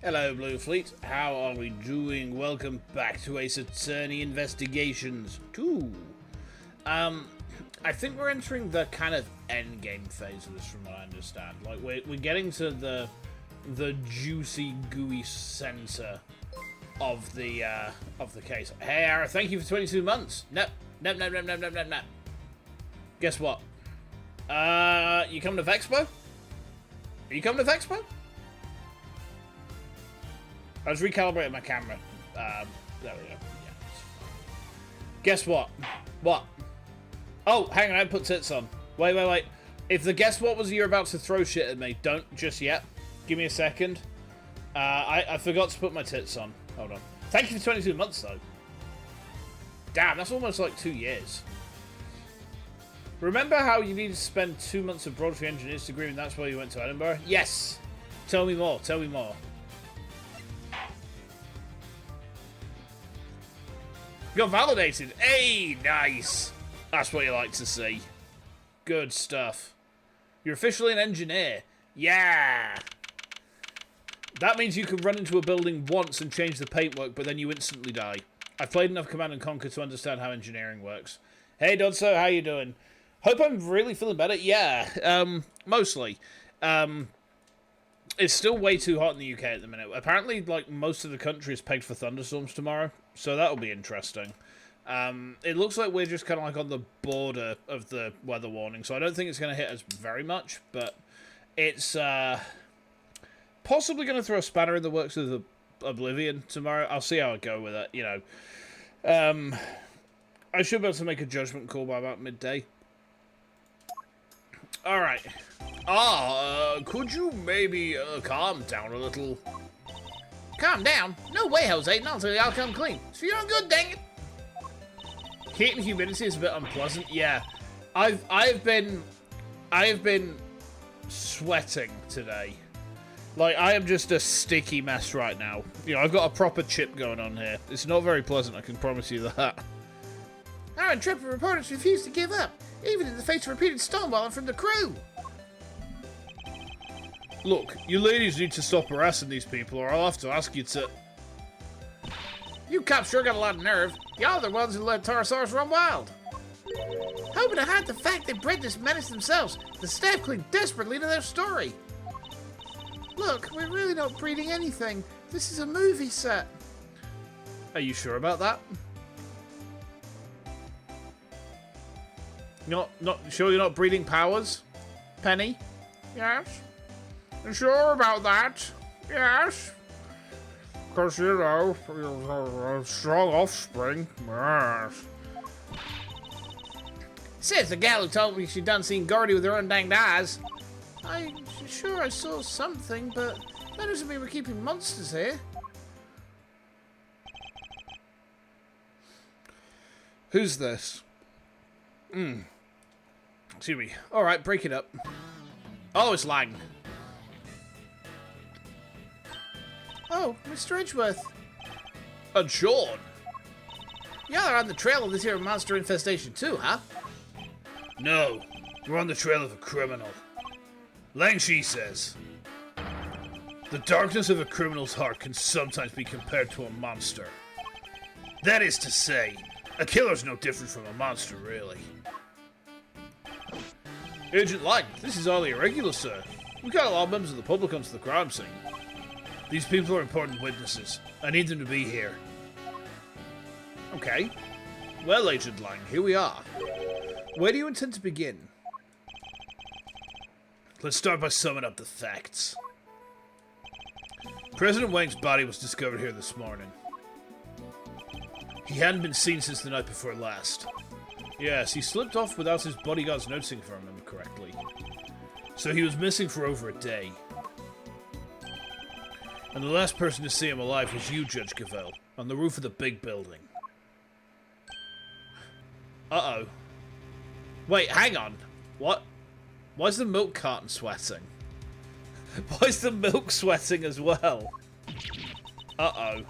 Hello, Blue Fleet. How are we doing? Welcome back to Ace Attorney Investigations 2. I think we're entering the kind of end game phase of this, from what I understand. Like we're getting to the juicy, gooey center of the case. Hey, Ara, thank you for 22 months. No. Guess what? You coming to Vexpo? Are you coming to Vexpo? I was recalibrating my camera. There we go. Yeah. Guess what? What? Oh, hang on, I put tits on. Wait. If the guess what was you're about to throw shit at me, don't just yet. Give me a second. I forgot to put my tits on. Hold on. Thank you for 22 months, though. Damn, that's almost like 2 years. Remember how you needed to spend 2 months abroad for your engineer's degree and that's why you went to Edinburgh? Yes! Tell me more, tell me more. Got validated. Hey, nice. That's what you like to see. Good stuff. You're officially an engineer. Yeah. That means you can run into a building once and change the paintwork, but then you instantly die. I've played enough Command and Conquer to understand how engineering works. Hey, Dodso, how you doing? Hope I'm really feeling better. Yeah, mostly. It's still way too hot in the UK at the minute. Apparently, like, most of the country is pegged for thunderstorms tomorrow, so that'll be interesting. It looks like we're just kind of like on the border of the weather warning, so I don't think it's going to hit us very much, but it's possibly going to throw a spanner in the works of the Oblivion tomorrow. I'll see how I go with it, you know. I should be able to make a judgment call by about midday. Alright. Could you maybe calm down a little? Calm down? No way, Jose. Not until I'll come clean. So you're good, dang it. Heat and humidity is a bit unpleasant. Yeah, I've been sweating today. Like, I am just a sticky mess right now. You know, I've got a proper chip going on here. It's not very pleasant, I can promise you that. Our intrepid reporters refuse to give up, even in the face of repeated stonewalling from the crew. Look, you ladies need to stop harassing these people, or I'll have to ask you to... You cops sure got a lot of nerve. Y'all are the ones who let Taurosaurus run wild. Hoping to hide the fact they bred this menace themselves, the staff cling desperately to their story. Look, we're really not breeding anything. This is a movie set. Are you sure about that? Not sure you're not breeding powers? Penny? Yes? You sure about that? Yes? Because, you know, you're a strong offspring. Yes. Says the gal who told me she done seen Gordy with her own danged eyes. I'm sure I saw something, but that doesn't mean we're keeping monsters here. Who's this? Excuse me. Alright, break it up. Oh, it's Lang. Oh, Mr. Edgeworth. And Sean. Y'all are on the trail of this here monster infestation too, huh? No, we're on the trail of a criminal. Langshi says, the darkness of a criminal's heart can sometimes be compared to a monster. That is to say, a killer's no different from a monster, really. Agent Lang, this is highly irregular, sir. We got a lot of members of the public onto the crime scene. These people are important witnesses. I need them to be here. Okay. Well, Agent Lang, here we are. Where do you intend to begin? Let's start by summing up the facts. President Wang's body was discovered here this morning. He hadn't been seen since the night before last. Yes, he slipped off without his bodyguards noticing, if I remember correctly. So he was missing for over a day. And the last person to see him alive was you, Judge Cavell, on the roof of the big building. Uh-oh. Wait, hang on. What? Why is the milk carton sweating? Why is the milk sweating as well? Uh-oh.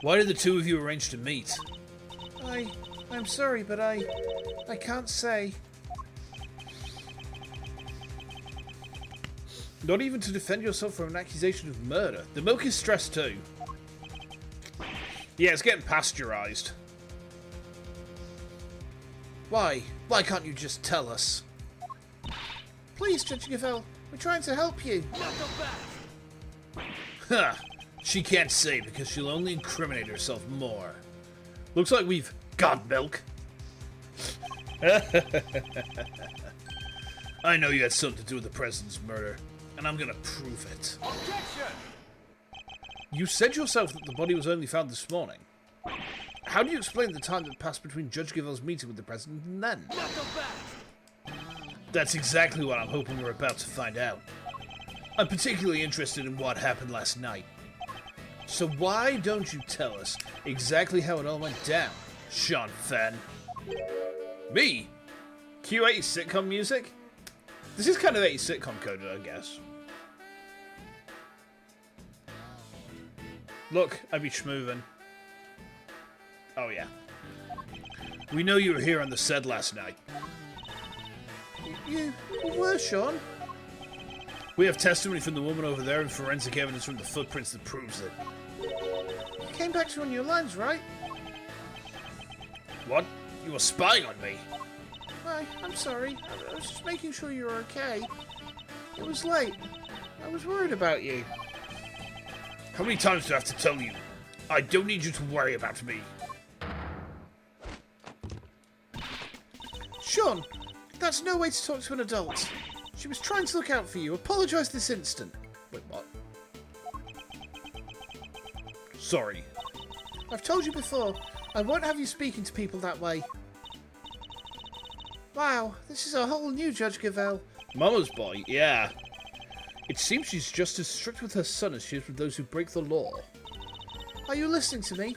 Why did the two of you arrange to meet? I'm sorry, but I can't say. Not even to defend yourself from an accusation of murder. The milk is stressed too. Yeah, it's getting pasteurized. Why? Why can't you just tell us? Please, Judge Gavel, we're trying to help you. Huh. She can't say because she'll only incriminate herself more. Looks like we've got milk. I know you had something to do with the president's murder, and I'm gonna prove it. Objection! You said yourself that the body was only found this morning. How do you explain the time that passed between Judge Gavel's meeting with the president and then? That's exactly what I'm hoping we're about to find out. I'm particularly interested in what happened last night. So why don't you tell us exactly how it all went down, Sean Fenn? Me? Cue 80s sitcom music? This is kind of 80s sitcom coded, I guess. Look, I be schmoovin'. Oh yeah. We know you were here on the set last night. You were, Sean? We have testimony from the woman over there and forensic evidence from the footprints that proves it. You came back to on your lines, right? What? You were spying on me? I'm sorry. I was just making sure you were okay. It was late. I was worried about you. How many times do I have to tell you? I don't need you to worry about me. Sean, that's no way to talk to an adult. She was trying to look out for you. Apologise this instant. Wait, what? Sorry. I've told you before, I won't have you speaking to people that way. Wow, this is a whole new Judge Gavel. Mama's boy, yeah. It seems she's just as strict with her son as she is with those who break the law. Are you listening to me?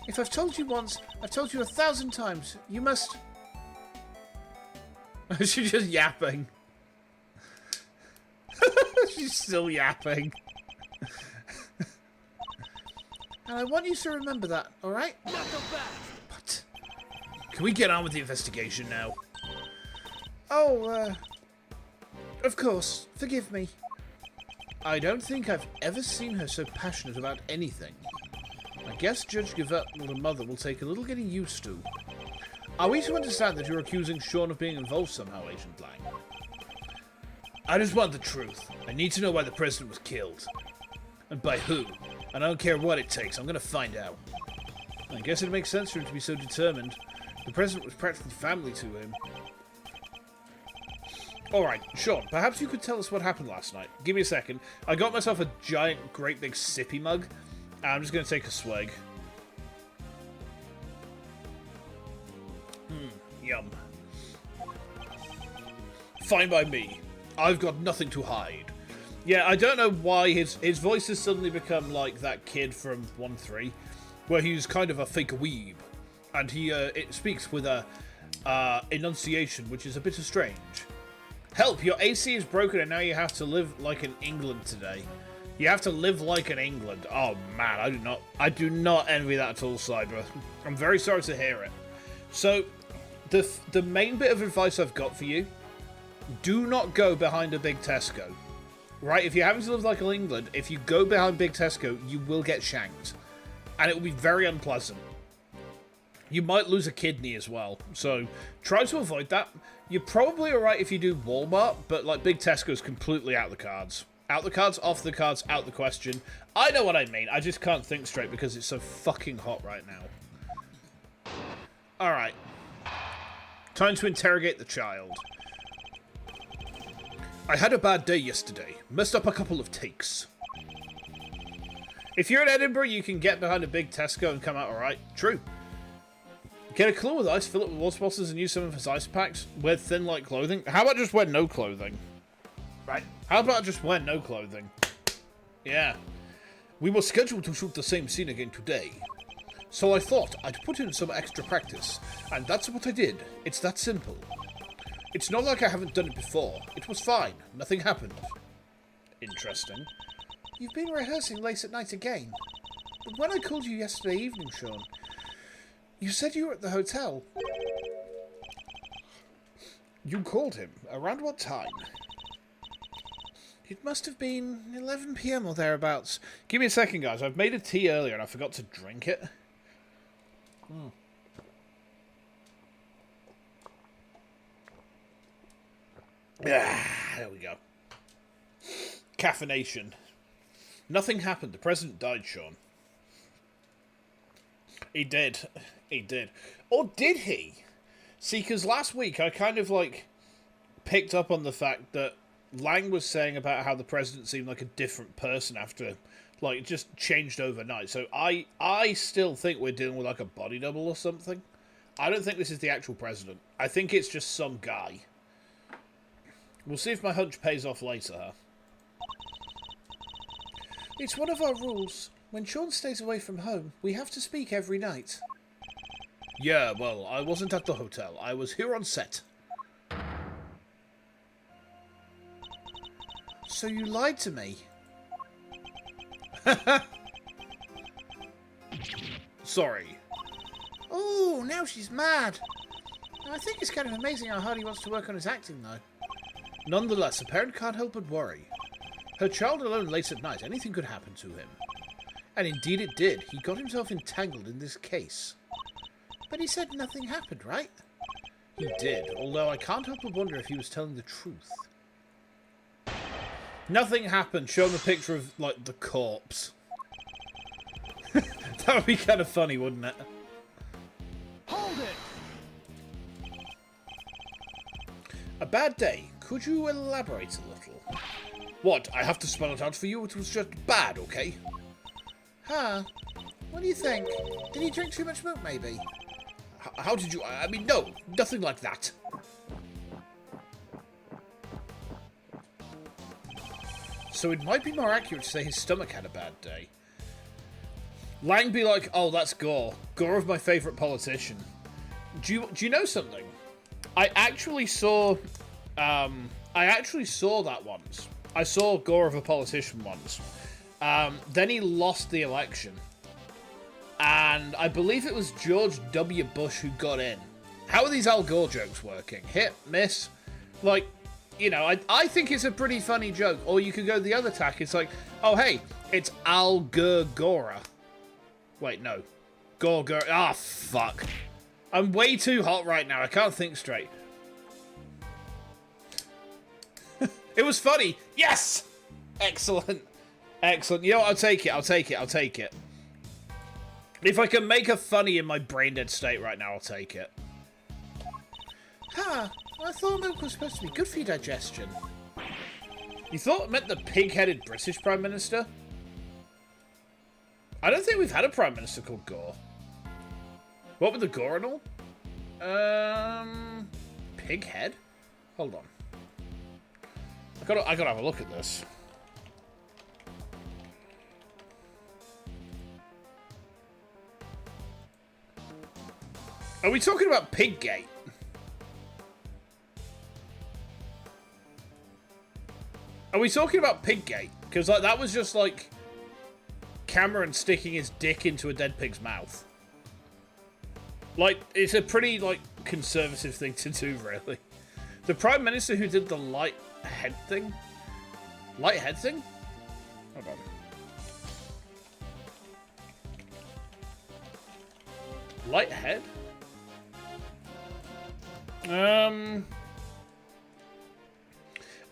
If I've told you once, I've told you 1,000 times. You must... She's just yapping. She's still yapping. And I want you to remember that, alright? But... Can we get on with the investigation now? Oh, of course. Forgive me. I don't think I've ever seen her so passionate about anything. I guess Judge Gavel or the mother will take a little getting used to. Are we to understand that you're accusing Sean of being involved somehow, Agent Lang? I just want the truth. I need to know why the president was killed. And by who. And I don't care what it takes, I'm gonna find out. I guess it makes sense for him to be so determined. The president was practically family to him. Alright, Sean, perhaps you could tell us what happened last night. Give me a second. I got myself a giant, great big sippy mug. I'm just gonna take a swig. Yum. Fine by me. I've got nothing to hide. Yeah, I don't know why his voice has suddenly become like that kid from 1-3, where he's kind of a fake weeb, and he it speaks with a enunciation which is a bit strange. Help! Your AC is broken and now you have to live like in England today. You have to live like in England. Oh man, I do not envy that at all, Cyber. I'm very sorry to hear it. So, the main bit of advice I've got for you: do not go behind a big Tesco. Right? If you're having to live like in England, if you go behind big Tesco, you will get shanked, and it will be very unpleasant. You might lose a kidney as well, so try to avoid that. You're probably alright if you do Walmart, but like big Tesco's completely out the cards. Out the cards, off the cards, out the question. I know what I mean, I just can't think straight because it's so fucking hot right now. Alright. Time to interrogate the child. I had a bad day yesterday. Messed up a couple of takes. If you're in Edinburgh, you can get behind a big Tesco and come out alright. True. Get a cooler with ice, fill it with water bottles, and use some of his ice packs. Wear thin, light clothing. How about just wear no clothing? Right. How about just wear no clothing? Yeah. We were scheduled to shoot the same scene again today. So I thought I'd put in some extra practice. And that's what I did. It's that simple. It's not like I haven't done it before. It was fine. Nothing happened. Interesting. You've been rehearsing late at night again. But when I called you yesterday evening, Sean, you said you were at the hotel. You called him. Around what time? It must have been 11 PM or thereabouts. Give me a second, guys. I've made a tea earlier and I forgot to drink it. There we go. Caffeination. Nothing happened. The president died, Sean. He did. He did. Or did he? See, because last week I kind of, like, picked up on the fact that Lang was saying about how the president seemed like a different person after, like, it just changed overnight. So I still think we're dealing with, like, a body double or something. I don't think this is the actual president. I think it's just some guy. We'll see if my hunch pays off later, huh? It's one of our rules. When Sean stays away from home, we have to speak every night. Yeah, well, I wasn't at the hotel. I was here on set. So you lied to me? Sorry. Oh, now she's mad. I think it's kind of amazing how hard he wants to work on his acting, though. Nonetheless, a parent can't help but worry. Her child alone late at night, anything could happen to him. And indeed it did. He got himself entangled in this case. But he said nothing happened, right? He did, although I can't help but wonder if he was telling the truth. Nothing happened. Show him a picture of, like, the corpse. That would be kind of funny, wouldn't it? Hold it! A bad day. Could you elaborate a little? What? I have to spell it out for you? It was just bad, okay? Huh? What do you think? Did he drink too much milk, maybe? How did you... I mean, no. Nothing like that. So it might be more accurate to say his stomach had a bad day. Lang be like, oh, that's Gore. Gore of my favourite politician. Do you know something? I actually saw that once. I saw Gore of a politician once. Then he lost the election. And I believe it was George W. Bush who got in. How are these Al Gore jokes working? Hit, miss? Like, you know, I think it's a pretty funny joke. Or you could go the other tack. It's like, oh, hey, it's Al Gore. Wait, no. Gore. Ah, fuck. I'm way too hot right now. I can't think straight. It was funny. Yes! Excellent. Excellent. You know what? I'll take it. If I can make a funny in my brain-dead state right now, I'll take it. Huh. I thought milk was supposed to be good for your digestion. You thought it meant the pig-headed British Prime Minister? I don't think we've had a Prime Minister called Gore. What with the Gore and all? Pig head? Hold on. I gotta have a look at this. Are we talking about Piggate? Are we talking about Piggate? Because like that was just like Cameron sticking his dick into a dead pig's mouth. Like, it's a pretty like conservative thing to do, really. The Prime Minister who did the light head thing? Light head thing? Hold on. Light head? I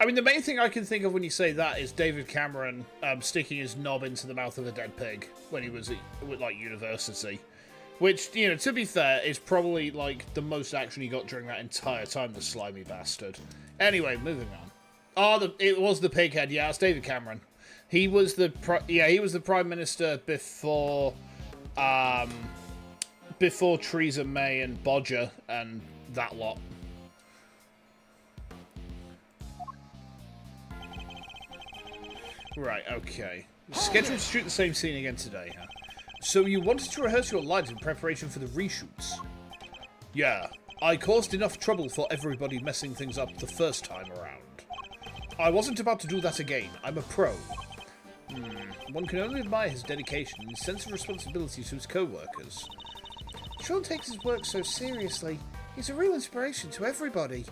mean, the main thing I can think of when you say that is David Cameron sticking his knob into the mouth of a dead pig when he was at, like, university. Which, you know, to be fair, is probably, like, the most action he got during that entire time, the slimy bastard. Anyway, moving on. Oh, it was the pig head. Yeah, it's David Cameron. He was the Prime Minister before Theresa May and Bodger and that lot. Right, okay. Scheduled to shoot the same scene again today, huh? So you wanted to rehearse your lines in preparation for the reshoots? Yeah, I caused enough trouble for everybody messing things up the first time around. I wasn't about to do that again. I'm a pro. One can only admire his dedication and his sense of responsibility to his co-workers. Sean takes his work so seriously. He's a real inspiration to everybody.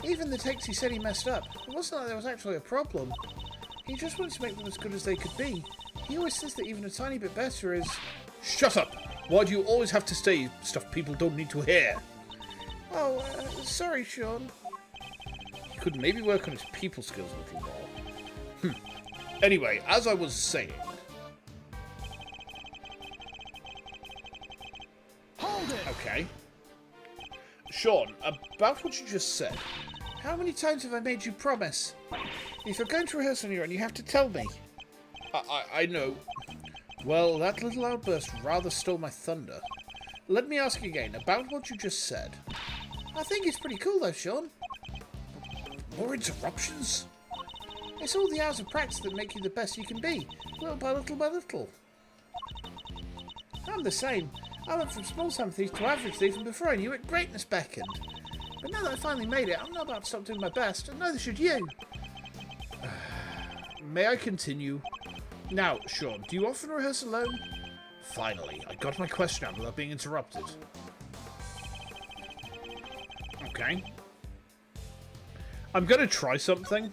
Even the takes he said he messed up. It wasn't like there was actually a problem. He just wanted to make them as good as they could be. He always says that even a tiny bit better is... Shut up! Why do you always have to say stuff people don't need to hear? Oh, sorry, Sean. He could maybe work on his people skills a little more. Anyway, as I was saying... Hold it! Okay. Sean, about what you just said, how many times have I made you promise? If you're going to rehearse on your own, you have to tell me. I know. Well, that little outburst rather stole my thunder. Let me ask again, about what you just said. I think it's pretty cool though, Sean. More interruptions? It's all the hours of practice that make you the best you can be, little by little by little. I'm the same. I went from small-time thief to average thief, and before I knew it, greatness beckoned. But now that I finally made it, I'm not about to stop doing my best, and neither should you. May I continue? Now, Sean, do you often rehearse alone? Finally, I got my question out without being interrupted. Okay. I'm gonna try something.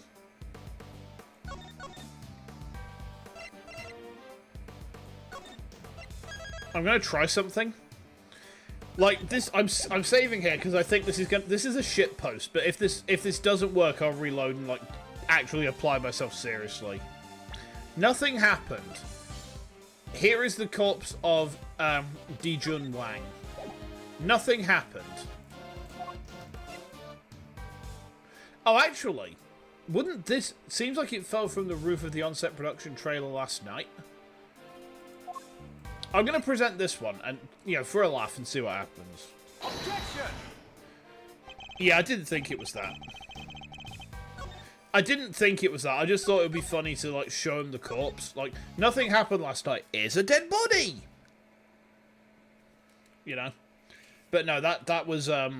I'm gonna try something. Like this, I'm saving here because I think this is a shit post. But if this doesn't work, I'll reload and like actually apply myself seriously. Nothing happened. Here is the corpse of Dijun Wang. Nothing happened. Oh, actually, wouldn't this... Seems like it fell from the roof of the on-set production trailer last night. I'm going to present this one, and, you know, for a laugh and see what happens. Objection! Yeah, I didn't think it was that. I didn't think it was that. I just thought it would be funny to, like, show him the corpse. Like, nothing happened last night. It's a dead body! You know? But no, that was, I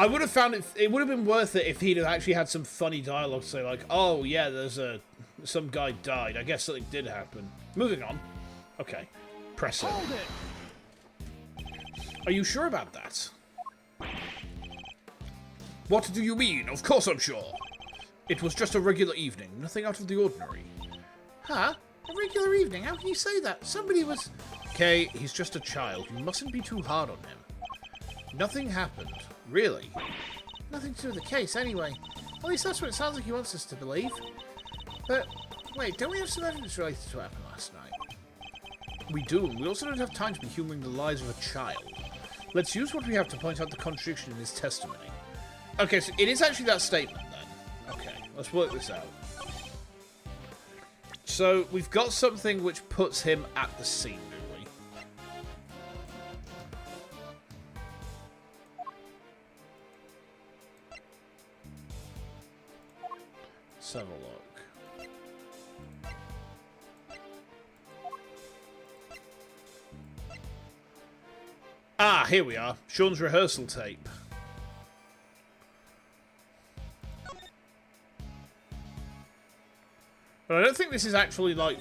would have found it would have been worth it if he'd have actually had some funny dialogue to say, like, oh, yeah, some guy died. I guess something did happen. Moving on. Okay. Press it. Hold it! Are you sure about that? What do you mean? Of course I'm sure. It was just a regular evening. Nothing out of the ordinary. Huh? A regular evening? How can you say that? Somebody was... Okay, he's just a child. You mustn't be too hard on him. Nothing happened. Really? Nothing to do with the case, anyway. At least that's what it sounds like he wants us to believe. But, wait, don't we have some evidence related to what happened last night? We do, and we also don't have time to be humouring the lies of a child. Let's use what we have to point out the contradiction in his testimony. Okay, so it is actually that statement, then. Okay, let's work this out. So, we've got something which puts him at the scene, do we? Let's have a look. Ah, here we are. Sean's rehearsal tape. But I don't think this is actually, like...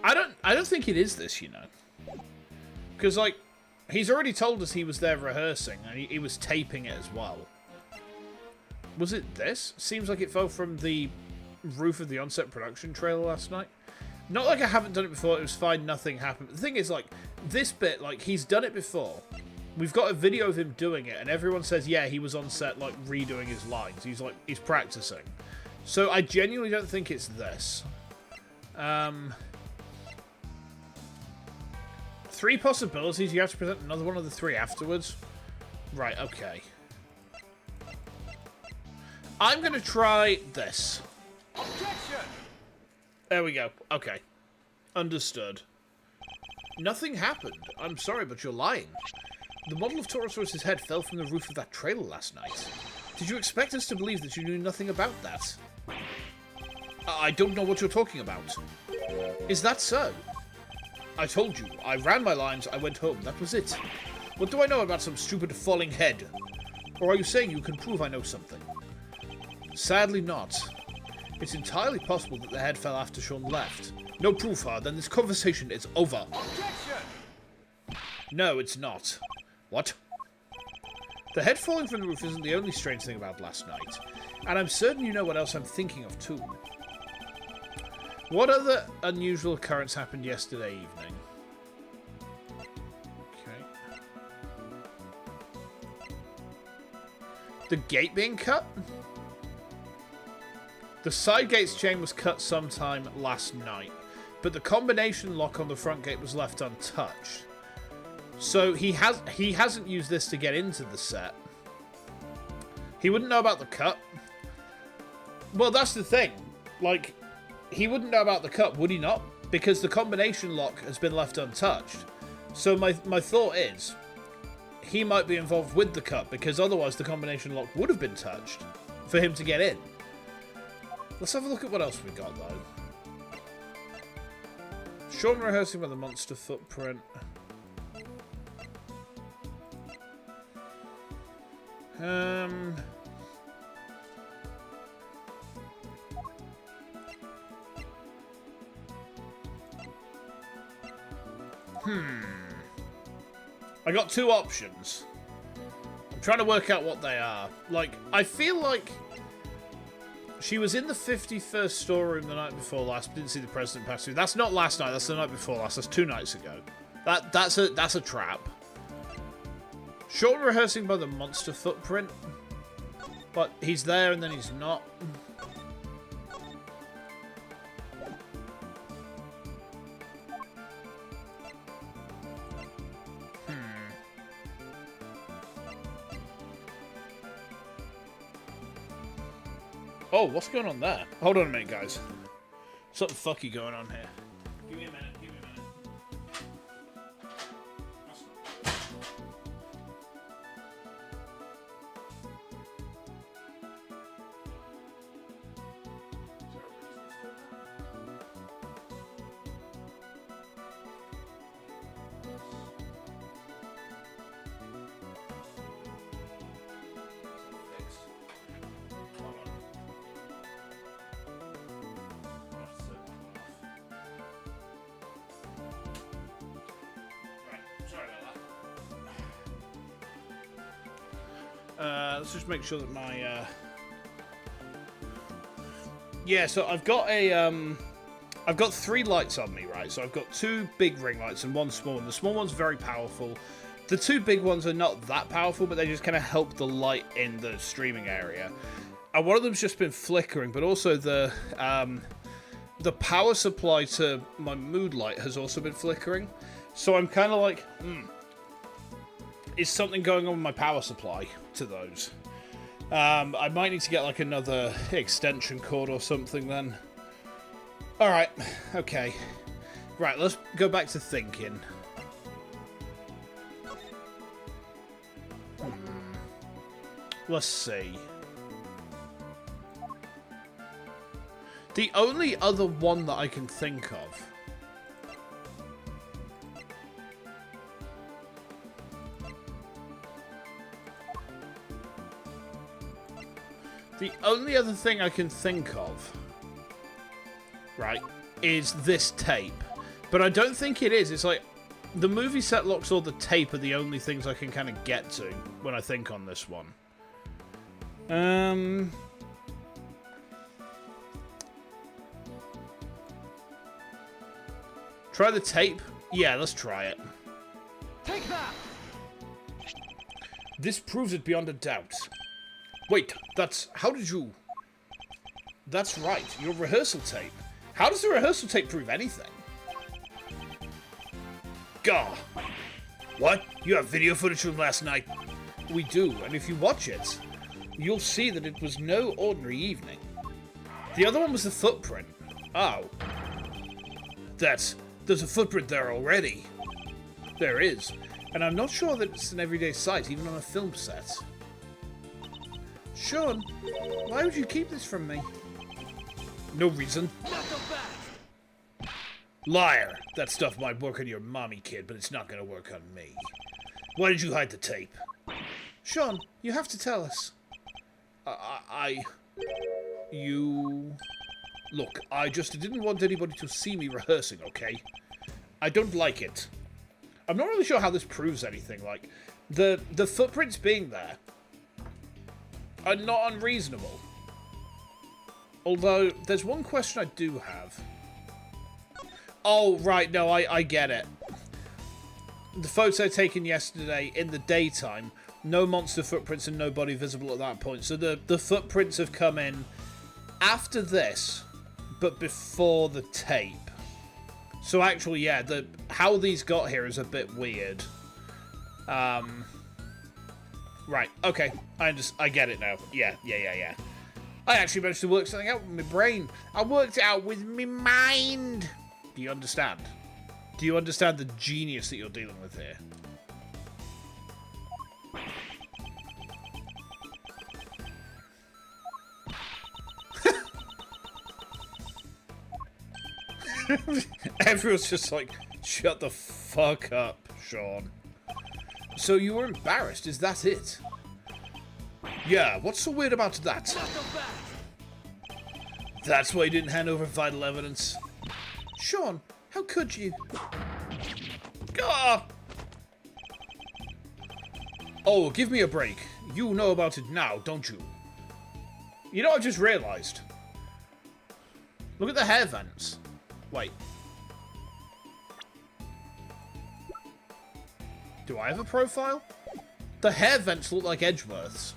I don't think it is this, you know. Because, like, he's already told us he was there rehearsing, and he was taping it as well. Was it this? Seems like it fell from the roof of the on-set production trailer last night. Not like I haven't done it before, it was fine, nothing happened. The thing is, like, this bit, like, he's done it before. We've got a video of him doing it, and everyone says, yeah, he was on set, like, redoing his lines. He's practicing. So I genuinely don't think it's this. 3 possibilities. You have to present another one of the 3 afterwards. Right, okay. I'm going to try this. Objection! There we go. Okay. Understood. Nothing happened. I'm sorry, but you're lying. The model of Taurosaurus's head fell from the roof of that trailer last night. Did you expect us to believe that you knew nothing about that? I don't know what you're talking about. Is that so? I told you. I ran my lines, I went home. That was it. What do I know about some stupid falling head? Or are you saying you can prove I know something? Sadly not. It's entirely possible that the head fell after Sean left. No proof, then this conversation is over. Objection! No, it's not. What? The head falling from the roof isn't the only strange thing about last night, and I'm certain you know what else I'm thinking of too. What other unusual occurrence happened yesterday evening? Okay. The gate being cut? The side gate's chain was cut sometime last night, but the combination lock on the front gate was left untouched. So he hasn't used this to get into the set. He wouldn't know about the cut. Well, that's the thing. Like, he wouldn't know about the cut, would he not? Because the combination lock has been left untouched. So my thought is, he might be involved with the cut, because otherwise the combination lock would have been touched for him to get in. Let's have a look at what else we got, though. Sean rehearsing with the monster footprint. I got two options. I'm trying to work out what they are. Like, I feel like she was in the 51st storeroom the night before last, but didn't see the president pass through. That's not last night, that's the night before last. That's 2 nights ago. That's a trap. Short rehearsing by the monster footprint. But he's there and then he's not. Oh, what's going on there? Hold on a minute, guys. Something fucky going on here. Give me a minute, give me a minute. Let's just make sure that my yeah, so I've got I've got 3 lights on me, right? So I've got 2 big ring lights and 1 small one. The small one's very powerful. The 2 big ones are not that powerful, but they just kind of help the light in the streaming area. And one of them's just been flickering, but also the power supply to my mood light has also been flickering. So I'm kind of like, is something going on with my power supply to those? I might need to get like another extension cord or something then. Alright, okay. Right, let's go back to thinking. Let's see. The only other one that I can think of the only other thing I can think of, right, is this tape. But I don't think it is. It's like the movie set locks or the tape are the only things I can kind of get to when I think on this one. Try the tape? Yeah, let's try it. Take that! This proves it beyond a doubt. Wait, that's... How did you... That's right, your rehearsal tape. How does the rehearsal tape prove anything? Gah! What? You have video footage from last night? We do, and if you watch it, you'll see that it was no ordinary evening. The other one was the footprint. Oh. There's a footprint there already. There is, and I'm not sure that it's an everyday sight, even on a film set. Sean, why would you keep this from me? No reason. Liar! That stuff might work on your mommy, kid, but it's not gonna work on me. Why did you hide the tape? Sean, you have to tell us. You... Look, I just didn't want anybody to see me rehearsing, okay? I don't like it. I'm not really sure how this proves anything, like... The footprints being there are not unreasonable. Although, there's one question I do have. Oh, right, no, I get it. The photo taken yesterday in the daytime, no monster footprints and no body visible at that point. So the footprints have come in after this, but before the tape. So actually, yeah, how these got here is a bit weird. Right, okay, I get it now. Yeah. I actually managed to work something out with my brain. I worked it out with my mind. Do you understand? Do you understand the genius that you're dealing with here? Everyone's just like, shut the fuck up, Sean. So you were embarrassed, is that it? Yeah, what's so weird about that? That's why you didn't hand over vital evidence. Sean, how could you? Ah! Oh, give me a break. You know about it now, don't you? You know, I just realised. Look at the hair vents. Wait. Do I have a profile? The hair vents look like Edgeworth's.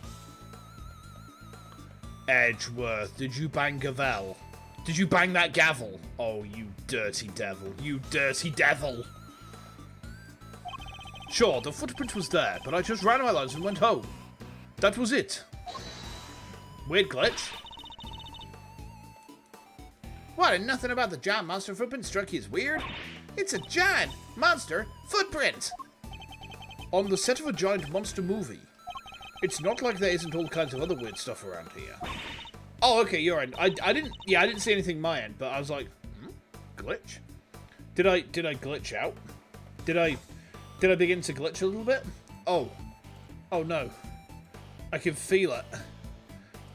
Edgeworth, did you bang Gavel? Did you bang that gavel? Oh, you dirty devil. You dirty devil. Sure, the footprint was there, but I just ran my lines and went home. That was it. Weird glitch. What, and nothing about the giant monster footprint struck you as weird? It's a giant monster footprint! On the set of a giant monster movie. It's not like there isn't all kinds of other weird stuff around here. Oh, okay, you're right. I didn't see anything my end, but I was like, glitch? Did I glitch out? Did I begin to glitch a little bit? Oh. Oh no. I can feel it.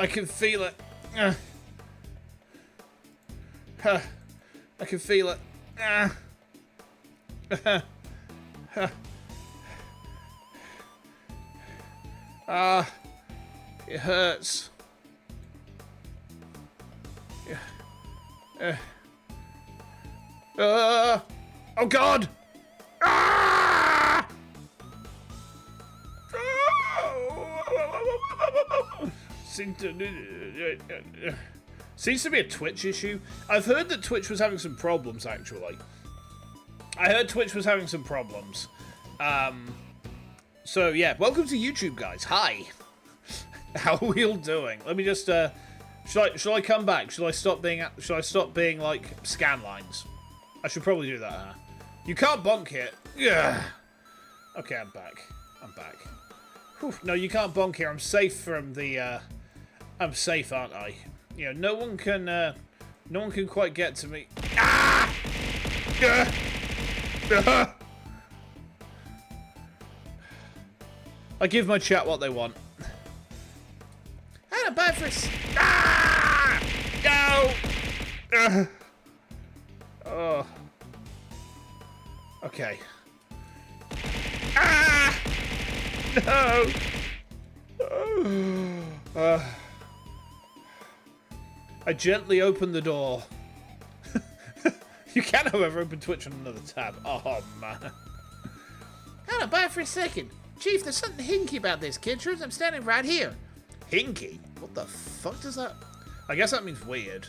I can feel it. I can feel it. It hurts. Oh God! Seems to be a Twitch issue. I've heard that Twitch was having some problems, actually. I heard Twitch was having some problems. So, yeah. Welcome to YouTube, guys. Hi. How are we all doing? Let me just, shall I come back? Shall I stop being, like, scanlines? I should probably do that, huh? You can't bonk it. Yeah. Okay, I'm back. Whew. No, you can't bonk here. I'm safe from the, I'm safe, aren't I? You know, no one can quite get to me. Ah! I give my chat what they want. And a bad for No! Oh. Okay. Ah! No! I gently open the door. You can, however, open Twitch on another tab. Oh, man. Hold on, bye for a second. Chief, there's something hinky about this, kid. Sure as I'm standing right here. Hinky? What the fuck does that... I guess that means weird.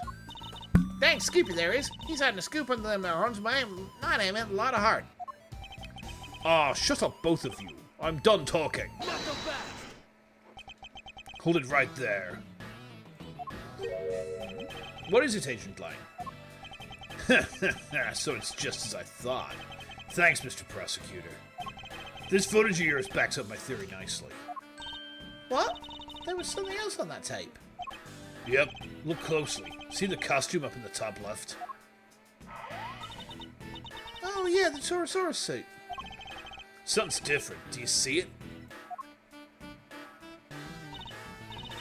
Thanks, Scoopy there is. He's having a scoop under them horns, but not aiming a lot of heart. Ah, shut up, both of you. I'm done talking. Hold it right there. What is it, Agent Line? So it's just as I thought. Thanks, Mr. Prosecutor. This footage of yours backs up my theory nicely. What? There was something else on that tape. Yep, look closely. See the costume up in the top left? Oh yeah, the Torosaurus suit. Something's different. Do you see it?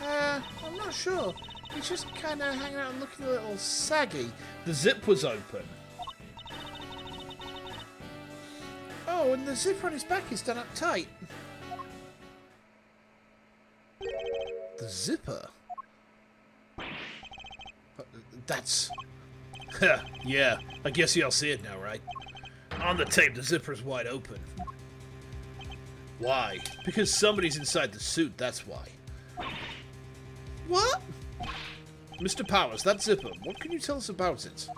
I'm not sure. He's just kind of hanging out and looking a little saggy. The zip was open. Oh, and the zip on his back is done up tight. The zipper? That's... yeah, I guess you'll see it now, right? On the tape, the zipper's wide open. Why? Because somebody's inside the suit, that's why. What? Mr. Powers, that zipper, what can you tell us about it?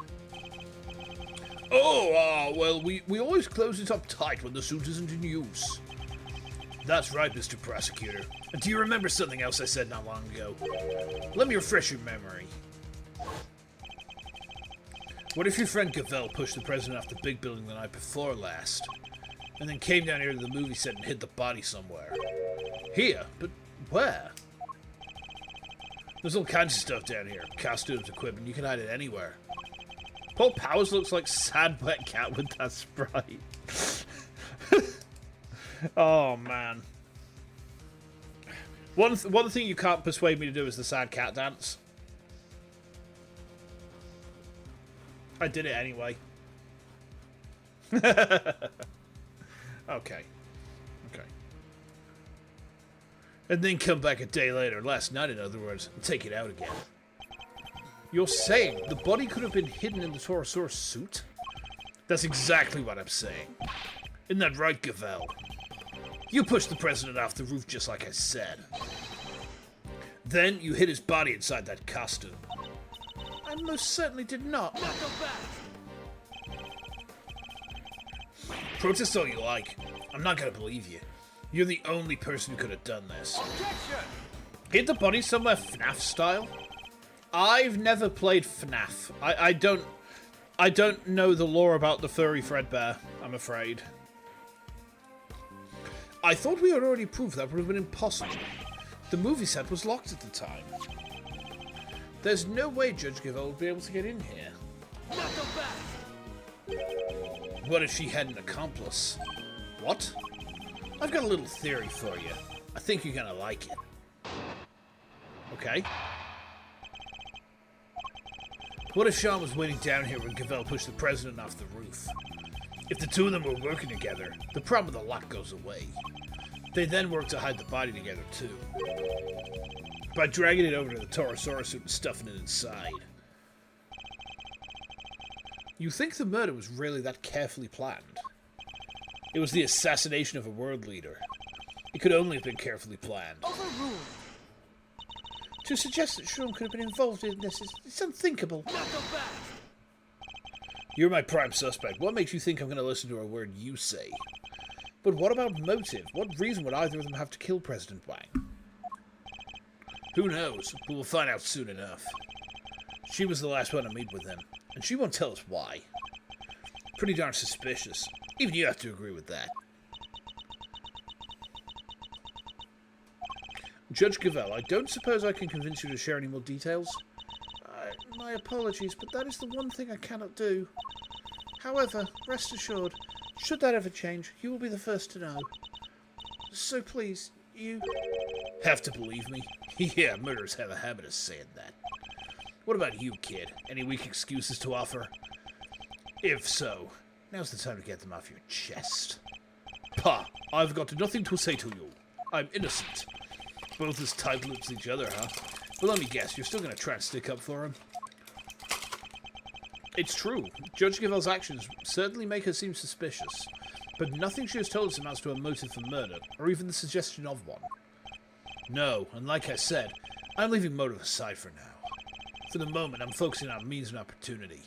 Oh, well, we always close it up tight when the suit isn't in use. That's right, Mr. Prosecutor. And do you remember something else I said not long ago? Let me refresh your memory. What if your friend Gavel pushed the president off the big building the night before last, and then came down here to the movie set and hid the body somewhere? Here? But where? There's all kinds of stuff down here. Costumes, equipment, you can hide it anywhere. Paul Powers looks like sad wet cat with that sprite. Oh, man. One thing you can't persuade me to do is the sad cat dance. I did it anyway. Okay. Okay. And then come back a day later, last night in other words, and take it out again. You're saying the body could have been hidden in the Torosaurus suit? That's exactly what I'm saying. Isn't that right, Gavel? You pushed the president off the roof just like I said. Then you hid his body inside that costume. I most certainly did not. Protest all you like. I'm not gonna believe you. You're the only person who could have done this. Objection! Hid the body somewhere FNAF style? I've never played FNAF. I don't know the lore about the furry Fredbear, I'm afraid. I thought we had already proved that would have been impossible. The movie set was locked at the time. There's no way Judge Gavel would be able to get in here. What if she had an accomplice? What? I've got a little theory for you. I think you're gonna like it. Okay. What if Sean was waiting down here when Gavel pushed the president off the roof? If the two of them were working together, the problem with the lock goes away. They then work to hide the body together too. By dragging it over to the Torosaurus suit and stuffing it inside. You think the murder was really that carefully planned? It was the assassination of a world leader. It could only have been carefully planned. Overruled. To suggest that Sean could have been involved in this is unthinkable. You're my prime suspect. What makes you think I'm going to listen to a word you say? But what about motive? What reason would either of them have to kill President Wang? Who knows, but we'll find out soon enough. She was the last one to meet with him, and she won't tell us why. Pretty darn suspicious. Even you have to agree with that. Judge Gavel, I don't suppose I can convince you to share any more details? My apologies, but that is the one thing I cannot do. However, rest assured, should that ever change, you will be the first to know. So please, you... Have to believe me? Yeah, murderers have a habit of saying that. What about you, kid? Any weak excuses to offer? If so, now's the time to get them off your chest. Pah, I've got nothing to say to you. I'm innocent. Both as tight-lipped as each other, huh? But let me guess, you're still going to try and stick up for him? It's true. Judge Gavel's actions certainly make her seem suspicious, but nothing she has told us amounts to a motive for murder, or even the suggestion of one. No, and like I said, I'm leaving motive aside for now. For the moment, I'm focusing on means and opportunity.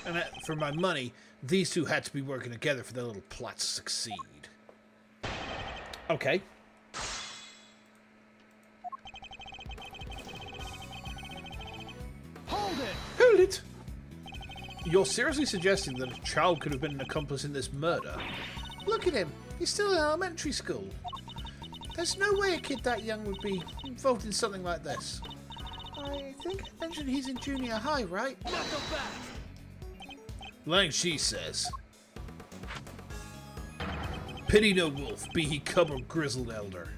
And for my money, these two had to be working together for their little plot to succeed. Okay. Hold it! Hold it! You're seriously suggesting that a child could have been an accomplice in this murder? Look at him. He's still in elementary school. There's no way a kid that young would be involved in something like this. I think I mentioned he's in junior high, right? Lang Shi says, pity no wolf, be he cub or grizzled elder.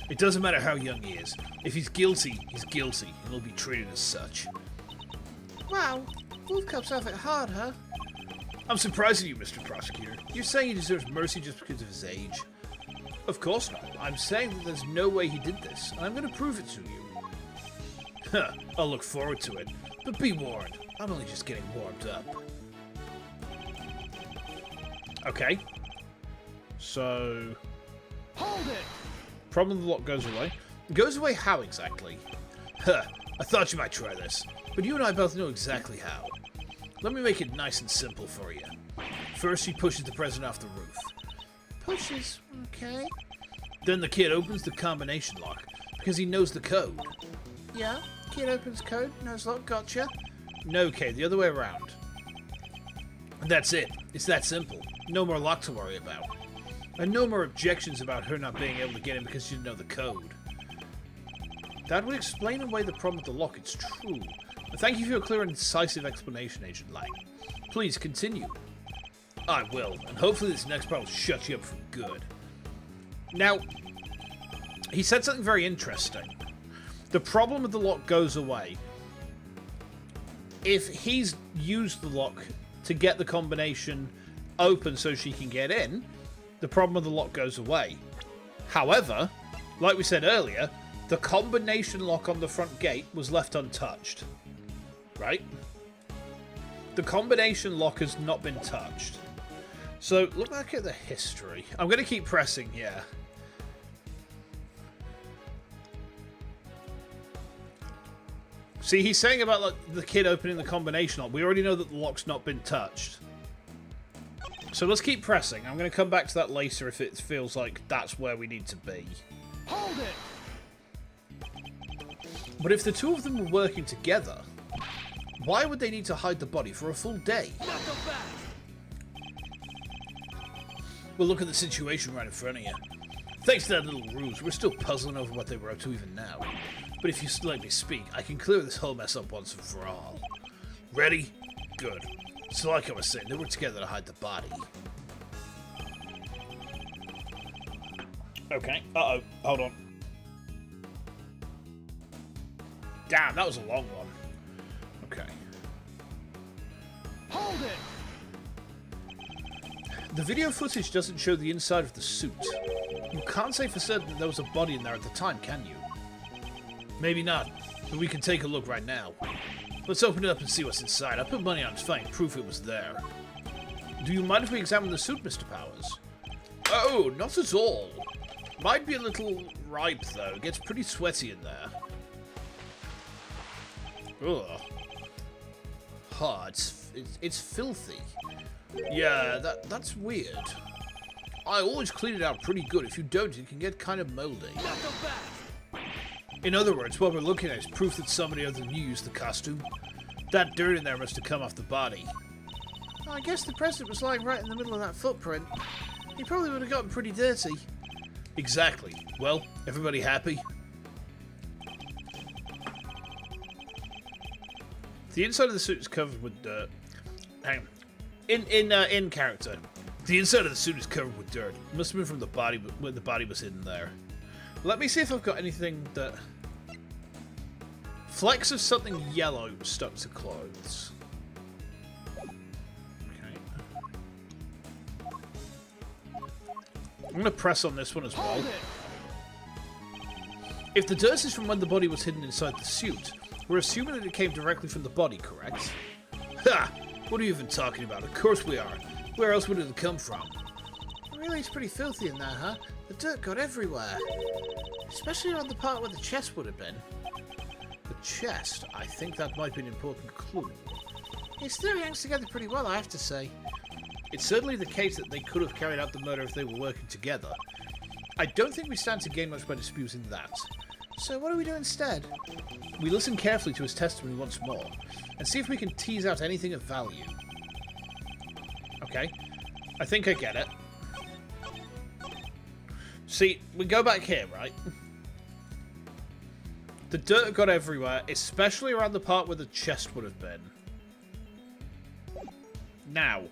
It doesn't matter how young he is. If he's guilty, and he'll be treated as such. Wow, wolf cubs have it hard, huh? I'm surprised at you, Mr. Prosecutor. You're saying he deserves mercy just because of his age. Of course not. I'm saying that there's no way he did this, and I'm going to prove it to you. Huh, I'll look forward to it. But be warned, I'm only just getting warmed up. Okay. So... Hold it! Problem of the lock goes away. Goes away how exactly? Huh, I thought you might try this, but you and I both know exactly how. Let me make it nice and simple for you. First, he pushes the present off the roof. Pushes, okay. Then the kid opens the combination lock, because he knows the code. Yeah, kid opens code, knows lock, gotcha. No, Kay, the other way around. That's it. It's that simple. No more lock to worry about. And no more objections about her not being able to get in because she didn't know the code. That would explain away the problem with the lock, it's true. But thank you for your clear and decisive explanation, Agent Lang. Please, continue. I will, and hopefully this next part will shut you up for good. Now, he said something very interesting. The problem with the lock goes away if he's used the lock to get the combination open so she can get in. The problem with the lock goes away. However, like we said earlier, the combination lock on the front gate was left untouched. Right? The combination lock has not been touched. So, look back at the history. I'm going to keep pressing here. See, he's saying about like, the kid opening the combination lock. We already know that the lock's not been touched. So let's keep pressing. I'm going to come back to that later if it feels like that's where we need to be. Hold it! But if the two of them were working together, why would they need to hide the body for a full day? Well, look at the situation right in front of you. Thanks to that little ruse, we're still puzzling over what they were up to even now. But if you let me speak, I can clear this whole mess up once and for all. Ready? Good. So like I was saying, they were together to hide the body. Okay. Uh-oh. Hold on. Damn, that was a long one. Okay. Hold it! The video footage doesn't show the inside of the suit. You can't say for certain that there was a body in there at the time, can you? Maybe not, but we can take a look right now. Let's open it up and see what's inside. I put money on it's finding proof it was there. Do you mind if we examine the suit, Mr. Powers? Oh, not at all. Might be a little ripe, though. It gets pretty sweaty in there. Ugh. Oh, it's filthy. Yeah, that's weird. I always clean it out pretty good. If you don't, it can get kind of moldy. In other words, what we're looking at is proof that somebody other than you used the costume. That dirt in there must have come off the body. Well, I guess the president was lying right in the middle of that footprint. He probably would have gotten pretty dirty. Exactly. Well, everybody happy? The inside of the suit is covered with dirt. Hang on. In character, the inside of the suit is covered with dirt. It must have been from the body, when the body was hidden there. Let me see if I've got anything that... Flecks of something yellow stuck to clothes. Okay. I'm going to press on this one as well. If the dirt is from when the body was hidden inside the suit, we're assuming that it came directly from the body, correct? Ha! What are you even talking about? Of course we are. Where else would it have come from? Really, it's pretty filthy in there, huh? The dirt got everywhere. Especially around the part where the chest would have been. The chest? I think that might be an important clue. His theory hangs together pretty well, I have to say. It's certainly the case that they could have carried out the murder if they were working together. I don't think we stand to gain much by disputing that. So what do we do instead? We listen carefully to his testimony once more, and see if we can tease out anything of value. Okay. I think I get it. See, we go back here, right? The dirt got everywhere, especially around the part where the chest would have been. Now.